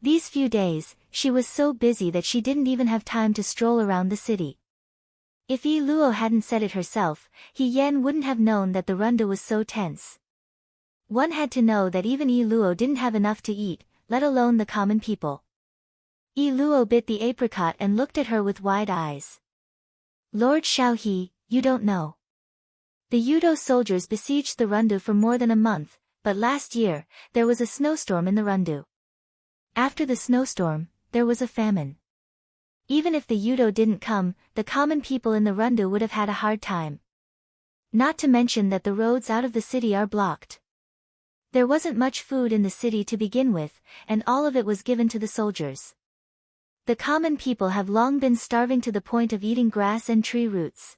These few days, she was so busy that she didn't even have time to stroll around the city. If Yi Luo hadn't said it herself, He Yan wouldn't have known that the Rundu was so tense. One had to know that even Yi Luo didn't have enough to eat, let alone the common people. Yi Luo bit the apricot and looked at her with wide eyes. Lord Xiaohe, you don't know. The Yudo soldiers besieged the Rundu for more than a month, but last year, there was a snowstorm in the Rundu. After the snowstorm, there was a famine. Even if the Yudo didn't come, the common people in the Rundu would have had a hard time. Not to mention that the roads out of the city are blocked. There wasn't much food in the city to begin with, and all of it was given to the soldiers. The common people have long been starving to the point of eating grass and tree roots.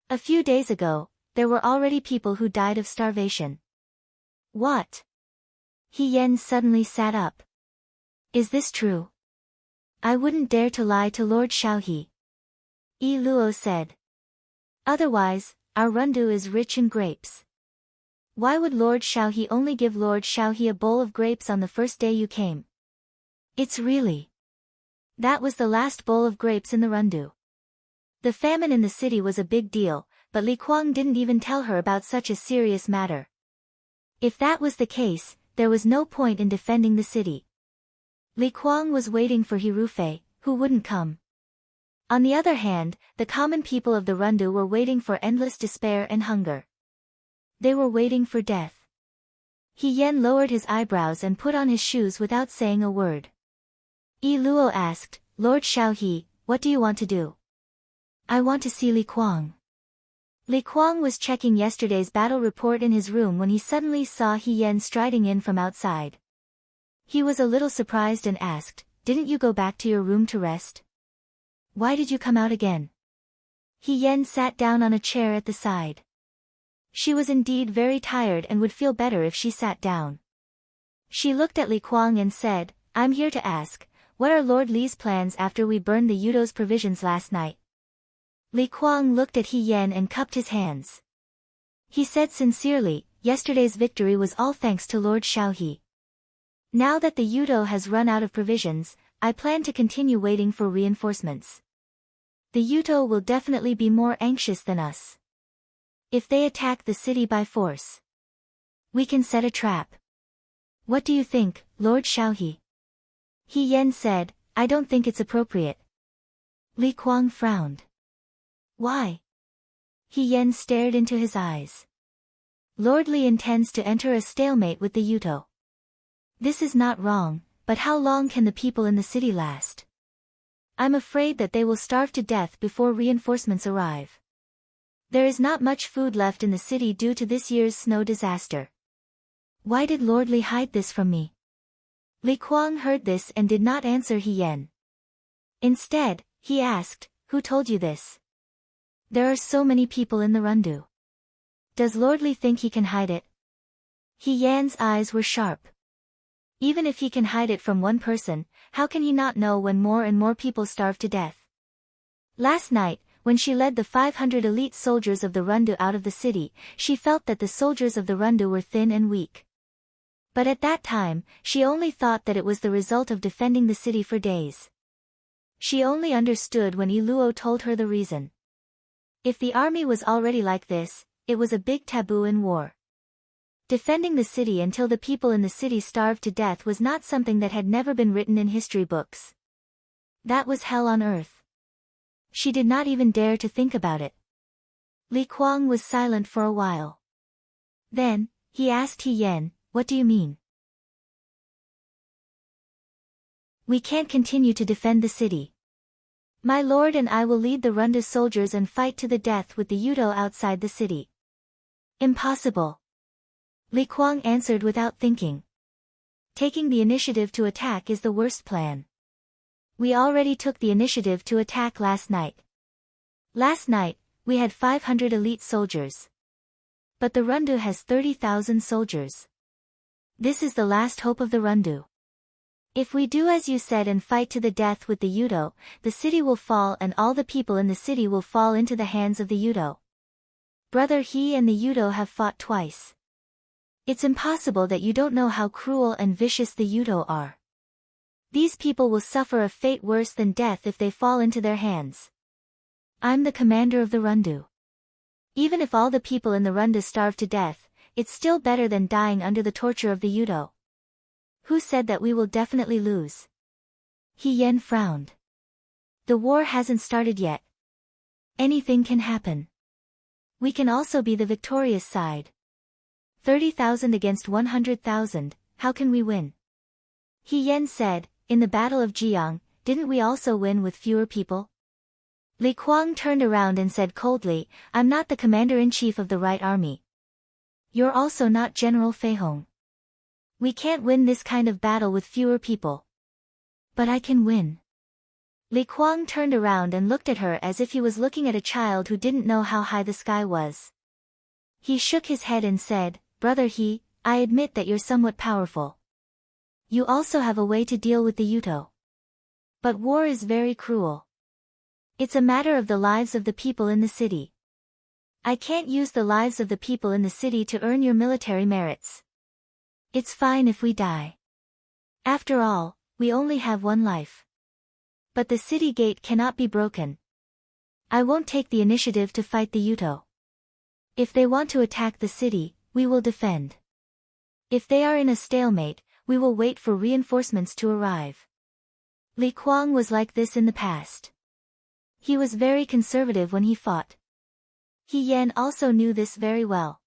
A few days ago, there were already people who died of starvation. What? He Yan suddenly sat up. Is this true? I wouldn't dare to lie to Lord Xiaohe. Yi Luo said. Otherwise, our Rundu is rich in grapes. Why would Lord Xiaohe only give Lord Xiaohe a bowl of grapes on the first day you came? It's really. That was the last bowl of grapes in the Rundu. The famine in the city was a big deal, but Li Kuang didn't even tell her about such a serious matter. If that was the case, there was no point in defending the city. Li Kuang was waiting for Hirufei, who wouldn't come. On the other hand, the common people of the Rundu were waiting for endless despair and hunger. They were waiting for death. He Yan lowered his eyebrows and put on his shoes without saying a word. Yi Luo asked, Lord Xiaohe, what do you want to do? I want to see Li Kuang. Li Kuang was checking yesterday's battle report in his room when he suddenly saw He Yan striding in from outside. He was a little surprised and asked, "Didn't you go back to your room to rest? Why did you come out again?" He Yan sat down on a chair at the side. She was indeed very tired and would feel better if she sat down. She looked at Li Kuang and said, "I'm here to ask, what are Lord Li's plans after we burned the Yudo's provisions last night?" Li Kuang looked at He Yan and cupped his hands. He said sincerely, "Yesterday's victory was all thanks to Lord Xiaohe. Now that the Yudo has run out of provisions, I plan to continue waiting for reinforcements. The Yudo will definitely be more anxious than us. If they attack the city by force, we can set a trap. What do you think, Lord Xiaohe?" He Yan said, "I don't think it's appropriate." Li Kuang frowned. "Why?" He Yan stared into his eyes. "Lord Li intends to enter a stalemate with the Yudo. This is not wrong, but how long can the people in the city last? I'm afraid that they will starve to death before reinforcements arrive. There is not much food left in the city due to this year's snow disaster. Why did Lord Li hide this from me?" Li Kuang heard this and did not answer He Yan. Instead, he asked, "Who told you this? There are so many people in the Rundu. Does Lord Li think he can hide it?" He Yan's eyes were sharp. Even if he can hide it from one person, how can he not know when more and more people starve to death? Last night, when she led the 500 elite soldiers of the Rundu out of the city, she felt that the soldiers of the Rundu were thin and weak. But at that time, she only thought that it was the result of defending the city for days. She only understood when Iluo told her the reason. If the army was already like this, it was a big taboo in war. Defending the city until the people in the city starved to death was not something that had never been written in history books. That was hell on earth. She did not even dare to think about it. Li Kuang was silent for a while. Then, he asked He Yan, "What do you mean?" "We can't continue to defend the city. My lord and I will lead the Rundu soldiers and fight to the death with the Yudo outside the city." "Impossible." Li Kuang answered without thinking. "Taking the initiative to attack is the worst plan. We already took the initiative to attack last night. Last night, we had 500 elite soldiers. But the Rundu has 30,000 soldiers. This is the last hope of the Rundu. If we do as you said and fight to the death with the Yudo, the city will fall and all the people in the city will fall into the hands of the Yudo. Brother He and the Yudo have fought twice. It's impossible that you don't know how cruel and vicious the Yudo are. These people will suffer a fate worse than death if they fall into their hands. I'm the commander of the Rundu. Even if all the people in the Rundu starve to death, it's still better than dying under the torture of the Yudo. Who said that we will definitely lose?" He Yan frowned. "The war hasn't started yet. Anything can happen. We can also be the victorious side. 30,000 against 100,000, how can we win?" He Yan said, "In the Battle of Jiang, didn't we also win with fewer people?" Li Kuang turned around and said coldly, "I'm not the commander-in-chief of the right army. You're also not General Fei Hong. We can't win this kind of battle with fewer people." "But I can win." Li Kuang turned around and looked at her as if he was looking at a child who didn't know how high the sky was. He shook his head and said, "Brother He, I admit that you're somewhat powerful. You also have a way to deal with the Yudo. But war is very cruel. It's a matter of the lives of the people in the city. I can't use the lives of the people in the city to earn your military merits. It's fine if we die. After all, we only have one life. But the city gate cannot be broken. I won't take the initiative to fight the Yudo. If they want to attack the city, we will defend. If they are in a stalemate, we will wait for reinforcements to arrive." Li Kuang was like this in the past. He was very conservative when he fought. He Yan also knew this very well.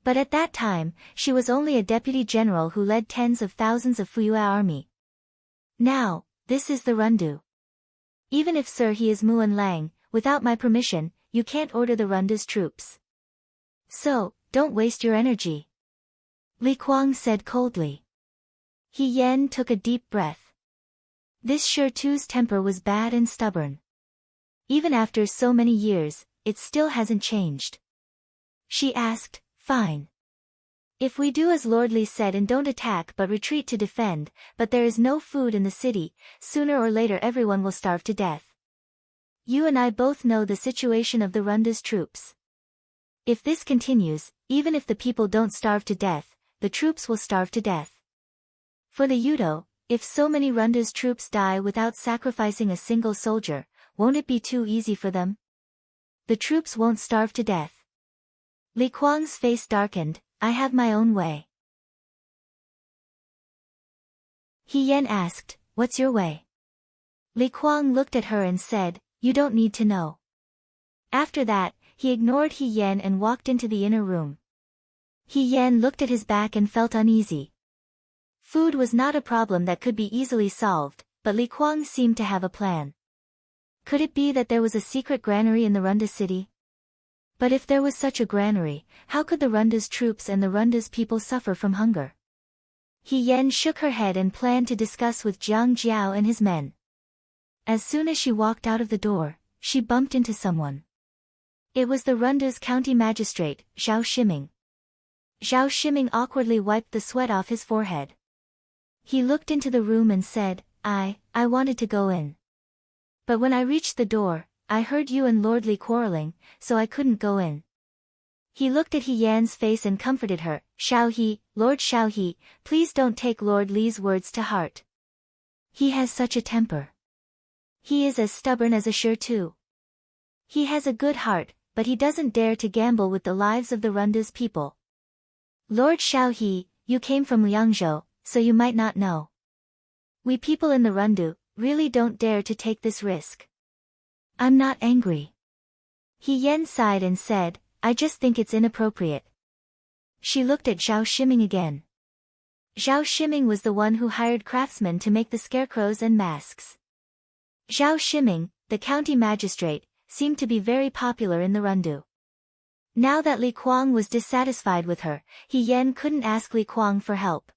But at that time, she was only a deputy general who led tens of thousands of Fuyue army. Now, this is the Rundu. Even if Sir he is Muan Lang, without my permission, you can't order the Runda's troops. So, don't waste your energy. Li Kuang said coldly. He Yan took a deep breath. This Tu's temper was bad and stubborn. Even after so many years, it still hasn't changed. She asked, fine. If we do as Lord Li said and don't attack but retreat to defend, but there is no food in the city, sooner or later everyone will starve to death. You and I both know the situation of the Runda's troops. If this continues, even if the people don't starve to death, the troops will starve to death. For the Yudo, if so many Runda's troops die without sacrificing a single soldier, won't it be too easy for them? The troops won't starve to death. Li Kuang's face darkened. I have my own way. He Yan asked, what's your way? Li Kuang looked at her and said, you don't need to know. After that, he ignored He Yan and walked into the inner room. He Yan looked at his back and felt uneasy. Food was not a problem that could be easily solved, but Li Kuang seemed to have a plan. Could it be that there was a secret granary in the Runda city? But if there was such a granary, how could the Runda's troops and the Runda's people suffer from hunger? He Yan shook her head and planned to discuss with Jiang Jiao and his men. As soon as she walked out of the door, she bumped into someone. It was the Runda's county magistrate, Zhao Shiming. Zhao Shiming awkwardly wiped the sweat off his forehead. He looked into the room and said, I wanted to go in. But when I reached the door, I heard you and Lord Li quarreling, so I couldn't go in. He looked at He Yan's face and comforted her, Xiao He, Lord Xiao He, please don't take Lord Li's words to heart. He has such a temper. He is as stubborn as a too. He has a good heart, but he doesn't dare to gamble with the lives of the Runda's people. Lord Xiao He, you came from Liangzhou, so you might not know. We people in the Rundu really don't dare to take this risk. I'm not angry. He Yan sighed and said, I just think it's inappropriate. She looked at Zhao Shiming again. Zhao Shiming was the one who hired craftsmen to make the scarecrows and masks. Zhao Shiming, the county magistrate, seemed to be very popular in the Rundu. Now that Li Kuang was dissatisfied with her, He Yan couldn't ask Li Kuang for help.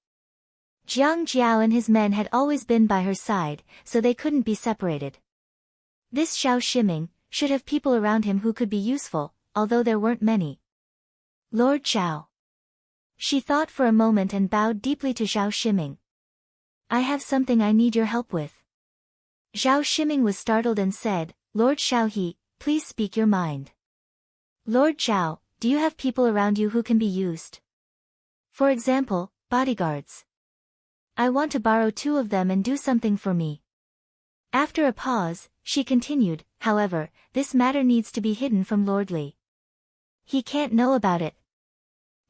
Jiang Jiao and his men had always been by her side, so they couldn't be separated. This Zhao Shiming should have people around him who could be useful, although there weren't many. Lord Zhao. She thought for a moment and bowed deeply to Zhao Shiming. I have something I need your help with. Zhao Shiming was startled and said, Lord Xiao He, please speak your mind. Lord Zhao, do you have people around you who can be used? For example, bodyguards. I want to borrow 2 of them and do something for me. After a pause, she continued, however, this matter needs to be hidden from Lord Li. He can't know about it.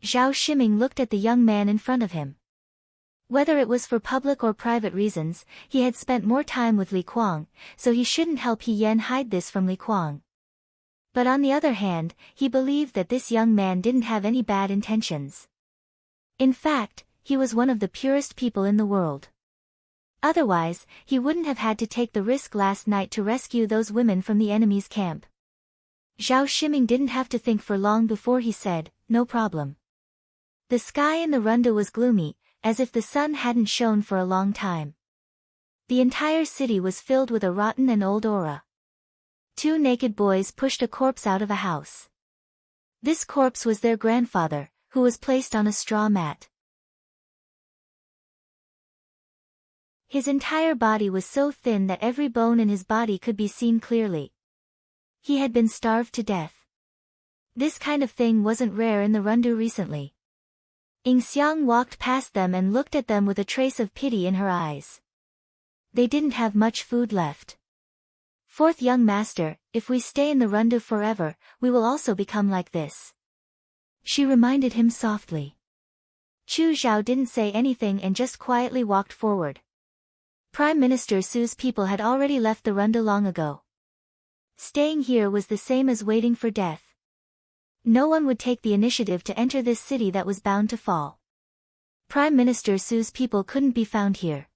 Zhao Shiming looked at the young man in front of him. Whether it was for public or private reasons, he had spent more time with Li Kuang, so he shouldn't help He Yan hide this from Li Kuang. But on the other hand, he believed that this young man didn't have any bad intentions. In fact, he was one of the purest people in the world. Otherwise, he wouldn't have had to take the risk last night to rescue those women from the enemy's camp. Zhao Shiming didn't have to think for long before he said, no problem. The sky in the Runda was gloomy, as if the sun hadn't shone for a long time. The entire city was filled with a rotten and old aura. 2 naked boys pushed a corpse out of a house. This corpse was their grandfather, who was placed on a straw mat. His entire body was so thin that every bone in his body could be seen clearly. He had been starved to death. This kind of thing wasn't rare in the Rundu recently. Ying Xiang walked past them and looked at them with a trace of pity in her eyes. They didn't have much food left. 4th young master, if we stay in the Rundu forever, we will also become like this. She reminded him softly. Chu Zhao didn't say anything and just quietly walked forward. Prime Minister Su's people had already left the Runda long ago. Staying here was the same as waiting for death. No one would take the initiative to enter this city that was bound to fall. Prime Minister Su's people couldn't be found here.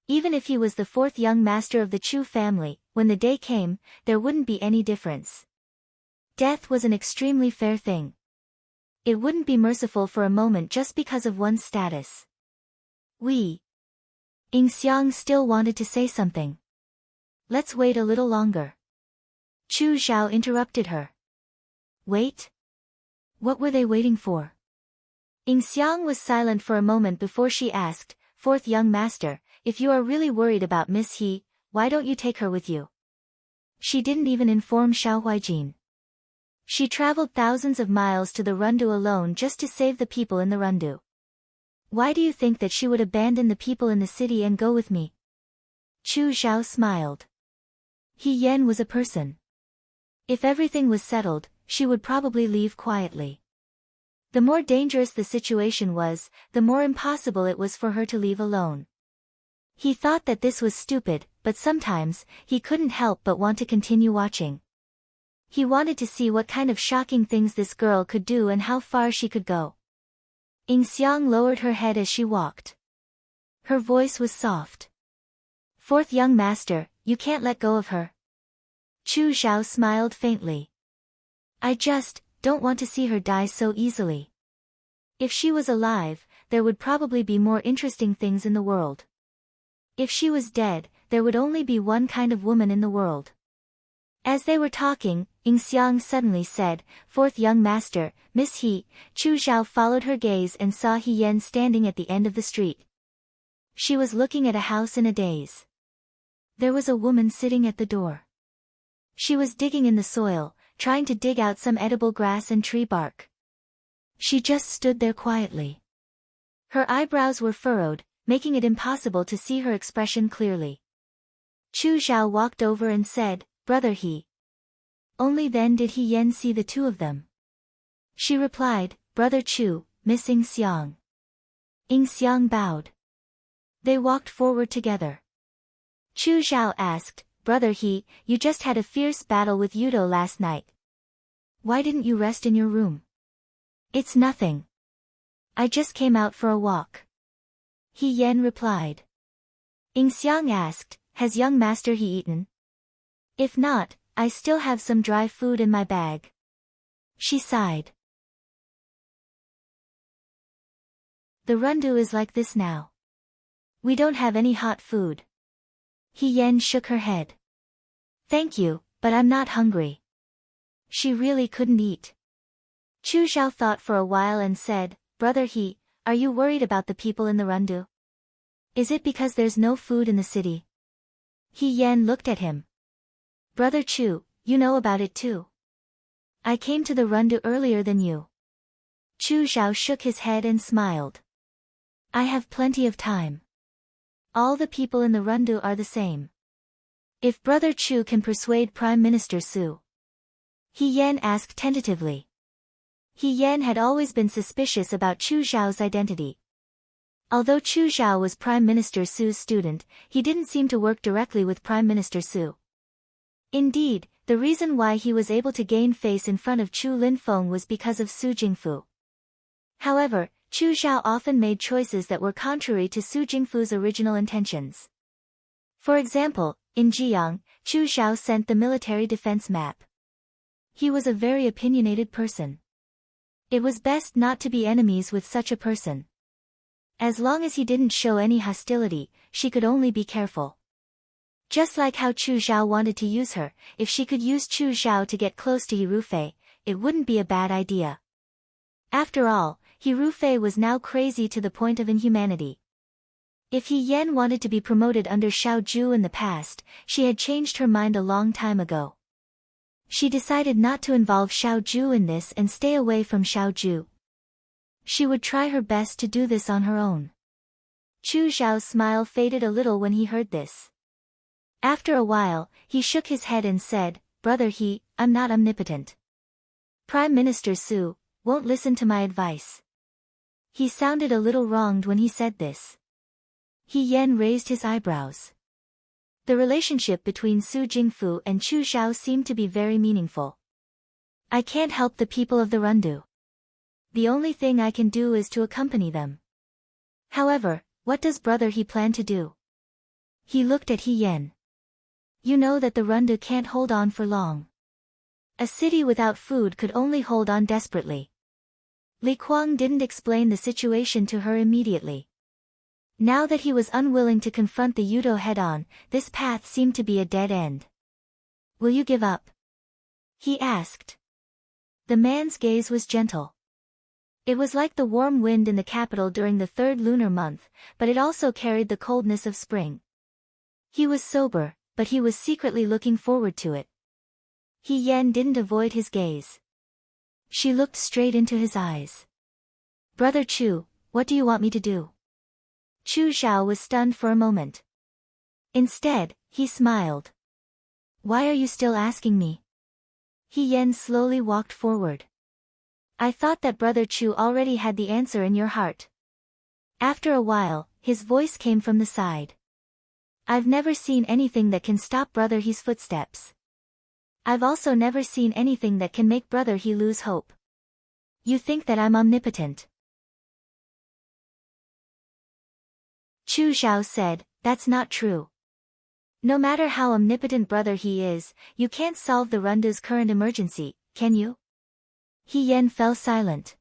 Even if he was the 4th young master of the Chu family, when the day came, there wouldn't be any difference. Death was an extremely fair thing. It wouldn't be merciful for a moment just because of one's status. Ing Xiang still wanted to say something. Let's wait a little longer. Chu Xiao interrupted her. Wait? What were they waiting for? Ing Xiang was silent for a moment before she asked, Fourth young master, if you are really worried about Miss He, why don't you take her with you? She didn't even inform Xiao Huijin. She traveled thousands of miles to the Rundu alone just to save the people in the Rundu. Why do you think that she would abandon the people in the city and go with me? Chu Xiao smiled. He Yan was a person. If everything was settled, she would probably leave quietly. The more dangerous the situation was, the more impossible it was for her to leave alone. He thought that this was stupid, but sometimes, he couldn't help but want to continue watching. He wanted to see what kind of shocking things this girl could do and how far she could go. Ing Xiang lowered her head as she walked. Her voice was soft. Fourth young master, you can't let go of her. Chu Xiao smiled faintly. I just don't want to see her die so easily. If she was alive, there would probably be more interesting things in the world. If she was dead, there would only be one kind of woman in the world. As they were talking, Ing Xiang suddenly said, Fourth young master, Miss He. Chu Xiao followed her gaze and saw He Yan standing at the end of the street. She was looking at a house in a daze. There was a woman sitting at the door. She was digging in the soil, trying to dig out some edible grass and tree bark. She just stood there quietly. Her eyebrows were furrowed, making it impossible to see her expression clearly. Chu Xiao walked over and said, Brother He. Only then did He Yan see the two of them. She replied, Brother Chu, Miss Ing Xiang. Ing Xiang bowed. They walked forward together. Chu Xiao asked, Brother He, you just had a fierce battle with Yudo last night. Why didn't you rest in your room? It's nothing. I just came out for a walk. He Yan replied. Ing Xiang asked, Has young master He eaten? If not, I still have some dry food in my bag. She sighed. The Rundu is like this now. We don't have any hot food. He Yan shook her head. Thank you, but I'm not hungry. She really couldn't eat. Chu Xiao thought for a while and said, Brother He, are you worried about the people in the Rundu? Is it because there's no food in the city? He Yan looked at him. Brother Chu, you know about it too. I came to the Rundu earlier than you. Chu Xiao shook his head and smiled. I have plenty of time. All the people in the Rundu are the same. If Brother Chu can persuade Prime Minister Su. He Yan asked tentatively. He Yan had always been suspicious about Chu Xiao's identity. Although Chu Xiao was Prime Minister Su's student, he didn't seem to work directly with Prime Minister Su. Indeed, the reason why he was able to gain face in front of Chu Linfeng was because of Su Jingfu. However, Chu Xiao often made choices that were contrary to Su Jingfu's original intentions. For example, in Jiang, Chu Xiao sent the military defense map. He was a very opinionated person. It was best not to be enemies with such a person. As long as he didn't show any hostility, she could only be careful. Just like how Chu Xiao wanted to use her, if she could use Chu Xiao to get close to Hirufei, it wouldn't be a bad idea. After all, Hirufei was now crazy to the point of inhumanity. If He Yan wanted to be promoted under Xiao Ju in the past, she had changed her mind a long time ago. She decided not to involve Xiao Ju in this and stay away from Xiao Ju. She would try her best to do this on her own. Chu Xiao's smile faded a little when he heard this. After a while, he shook his head and said, Brother He, I'm not omnipotent. Prime Minister Su won't listen to my advice. He sounded a little wronged when he said this. He Yan raised his eyebrows. The relationship between Su Jingfu and Chu Xiao seemed to be very meaningful. I can't help the people of the Rundu. The only thing I can do is to accompany them. However, what does Brother He plan to do? He looked at He Yan. You know that the Rundu can't hold on for long. A city without food could only hold on desperately. Li Kuang didn't explain the situation to her immediately. Now that he was unwilling to confront the Yudo head-on, this path seemed to be a dead end. "Will you give up?" he asked. The man's gaze was gentle. It was like the warm wind in the capital during the third lunar month, but it also carried the coldness of spring. He was sober, but he was secretly looking forward to it. He Yen didn't avoid his gaze. She looked straight into his eyes. "Brother Chu, what do you want me to do?" Chu Xiao was stunned for a moment. Instead, he smiled. "Why are you still asking me?" He Yen slowly walked forward. "I thought that Brother Chu already had the answer in your heart." After a while, his voice came from the side. "I've never seen anything that can stop Brother He's footsteps. I've also never seen anything that can make Brother He lose hope. You think that I'm omnipotent?" Chu Xiao said, "That's not true. No matter how omnipotent Brother He is, you can't solve the Rundu's current emergency, can you?" He Yen fell silent.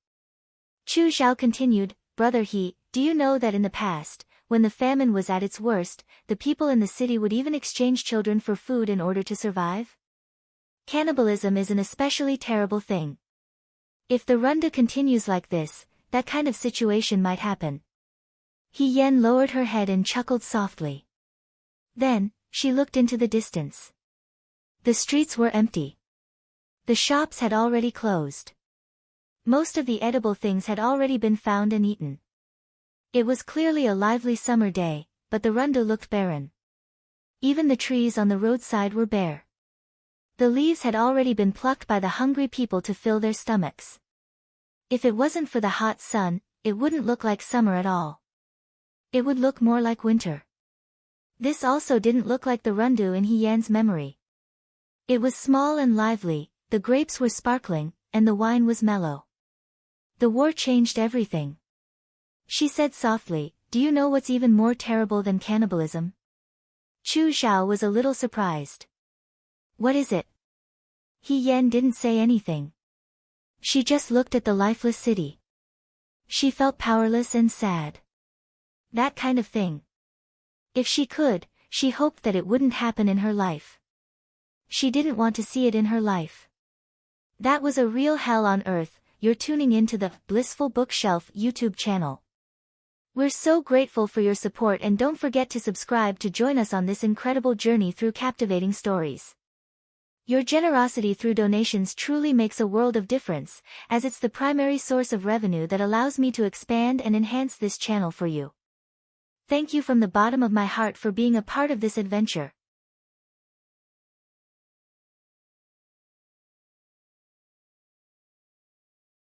Chu Xiao continued, "Brother He, do you know that in the past, when the famine was at its worst, the people in the city would even exchange children for food in order to survive? Cannibalism is an especially terrible thing. If the Rundu continues like this, that kind of situation might happen." He Yen lowered her head and chuckled softly. Then, she looked into the distance. The streets were empty. The shops had already closed. Most of the edible things had already been found and eaten. It was clearly a lively summer day, but the Rundu looked barren. Even the trees on the roadside were bare. The leaves had already been plucked by the hungry people to fill their stomachs. If it wasn't for the hot sun, it wouldn't look like summer at all. It would look more like winter. This also didn't look like the Rundu in He Yan's memory. It was small and lively, the grapes were sparkling, and the wine was mellow. The war changed everything. She said softly, "Do you know what's even more terrible than cannibalism?" Chu Xiao was a little surprised. "What is it?" He Yan didn't say anything. She just looked at the lifeless city. She felt powerless and sad. That kind of thing. If she could, she hoped that it wouldn't happen in her life. She didn't want to see it in her life. That was a real hell on earth. You're tuning into the Blissful Bookshelf YouTube channel. We're so grateful for your support, and don't forget to subscribe to join us on this incredible journey through captivating stories. Your generosity through donations truly makes a world of difference, as it's the primary source of revenue that allows me to expand and enhance this channel for you. Thank you from the bottom of my heart for being a part of this adventure.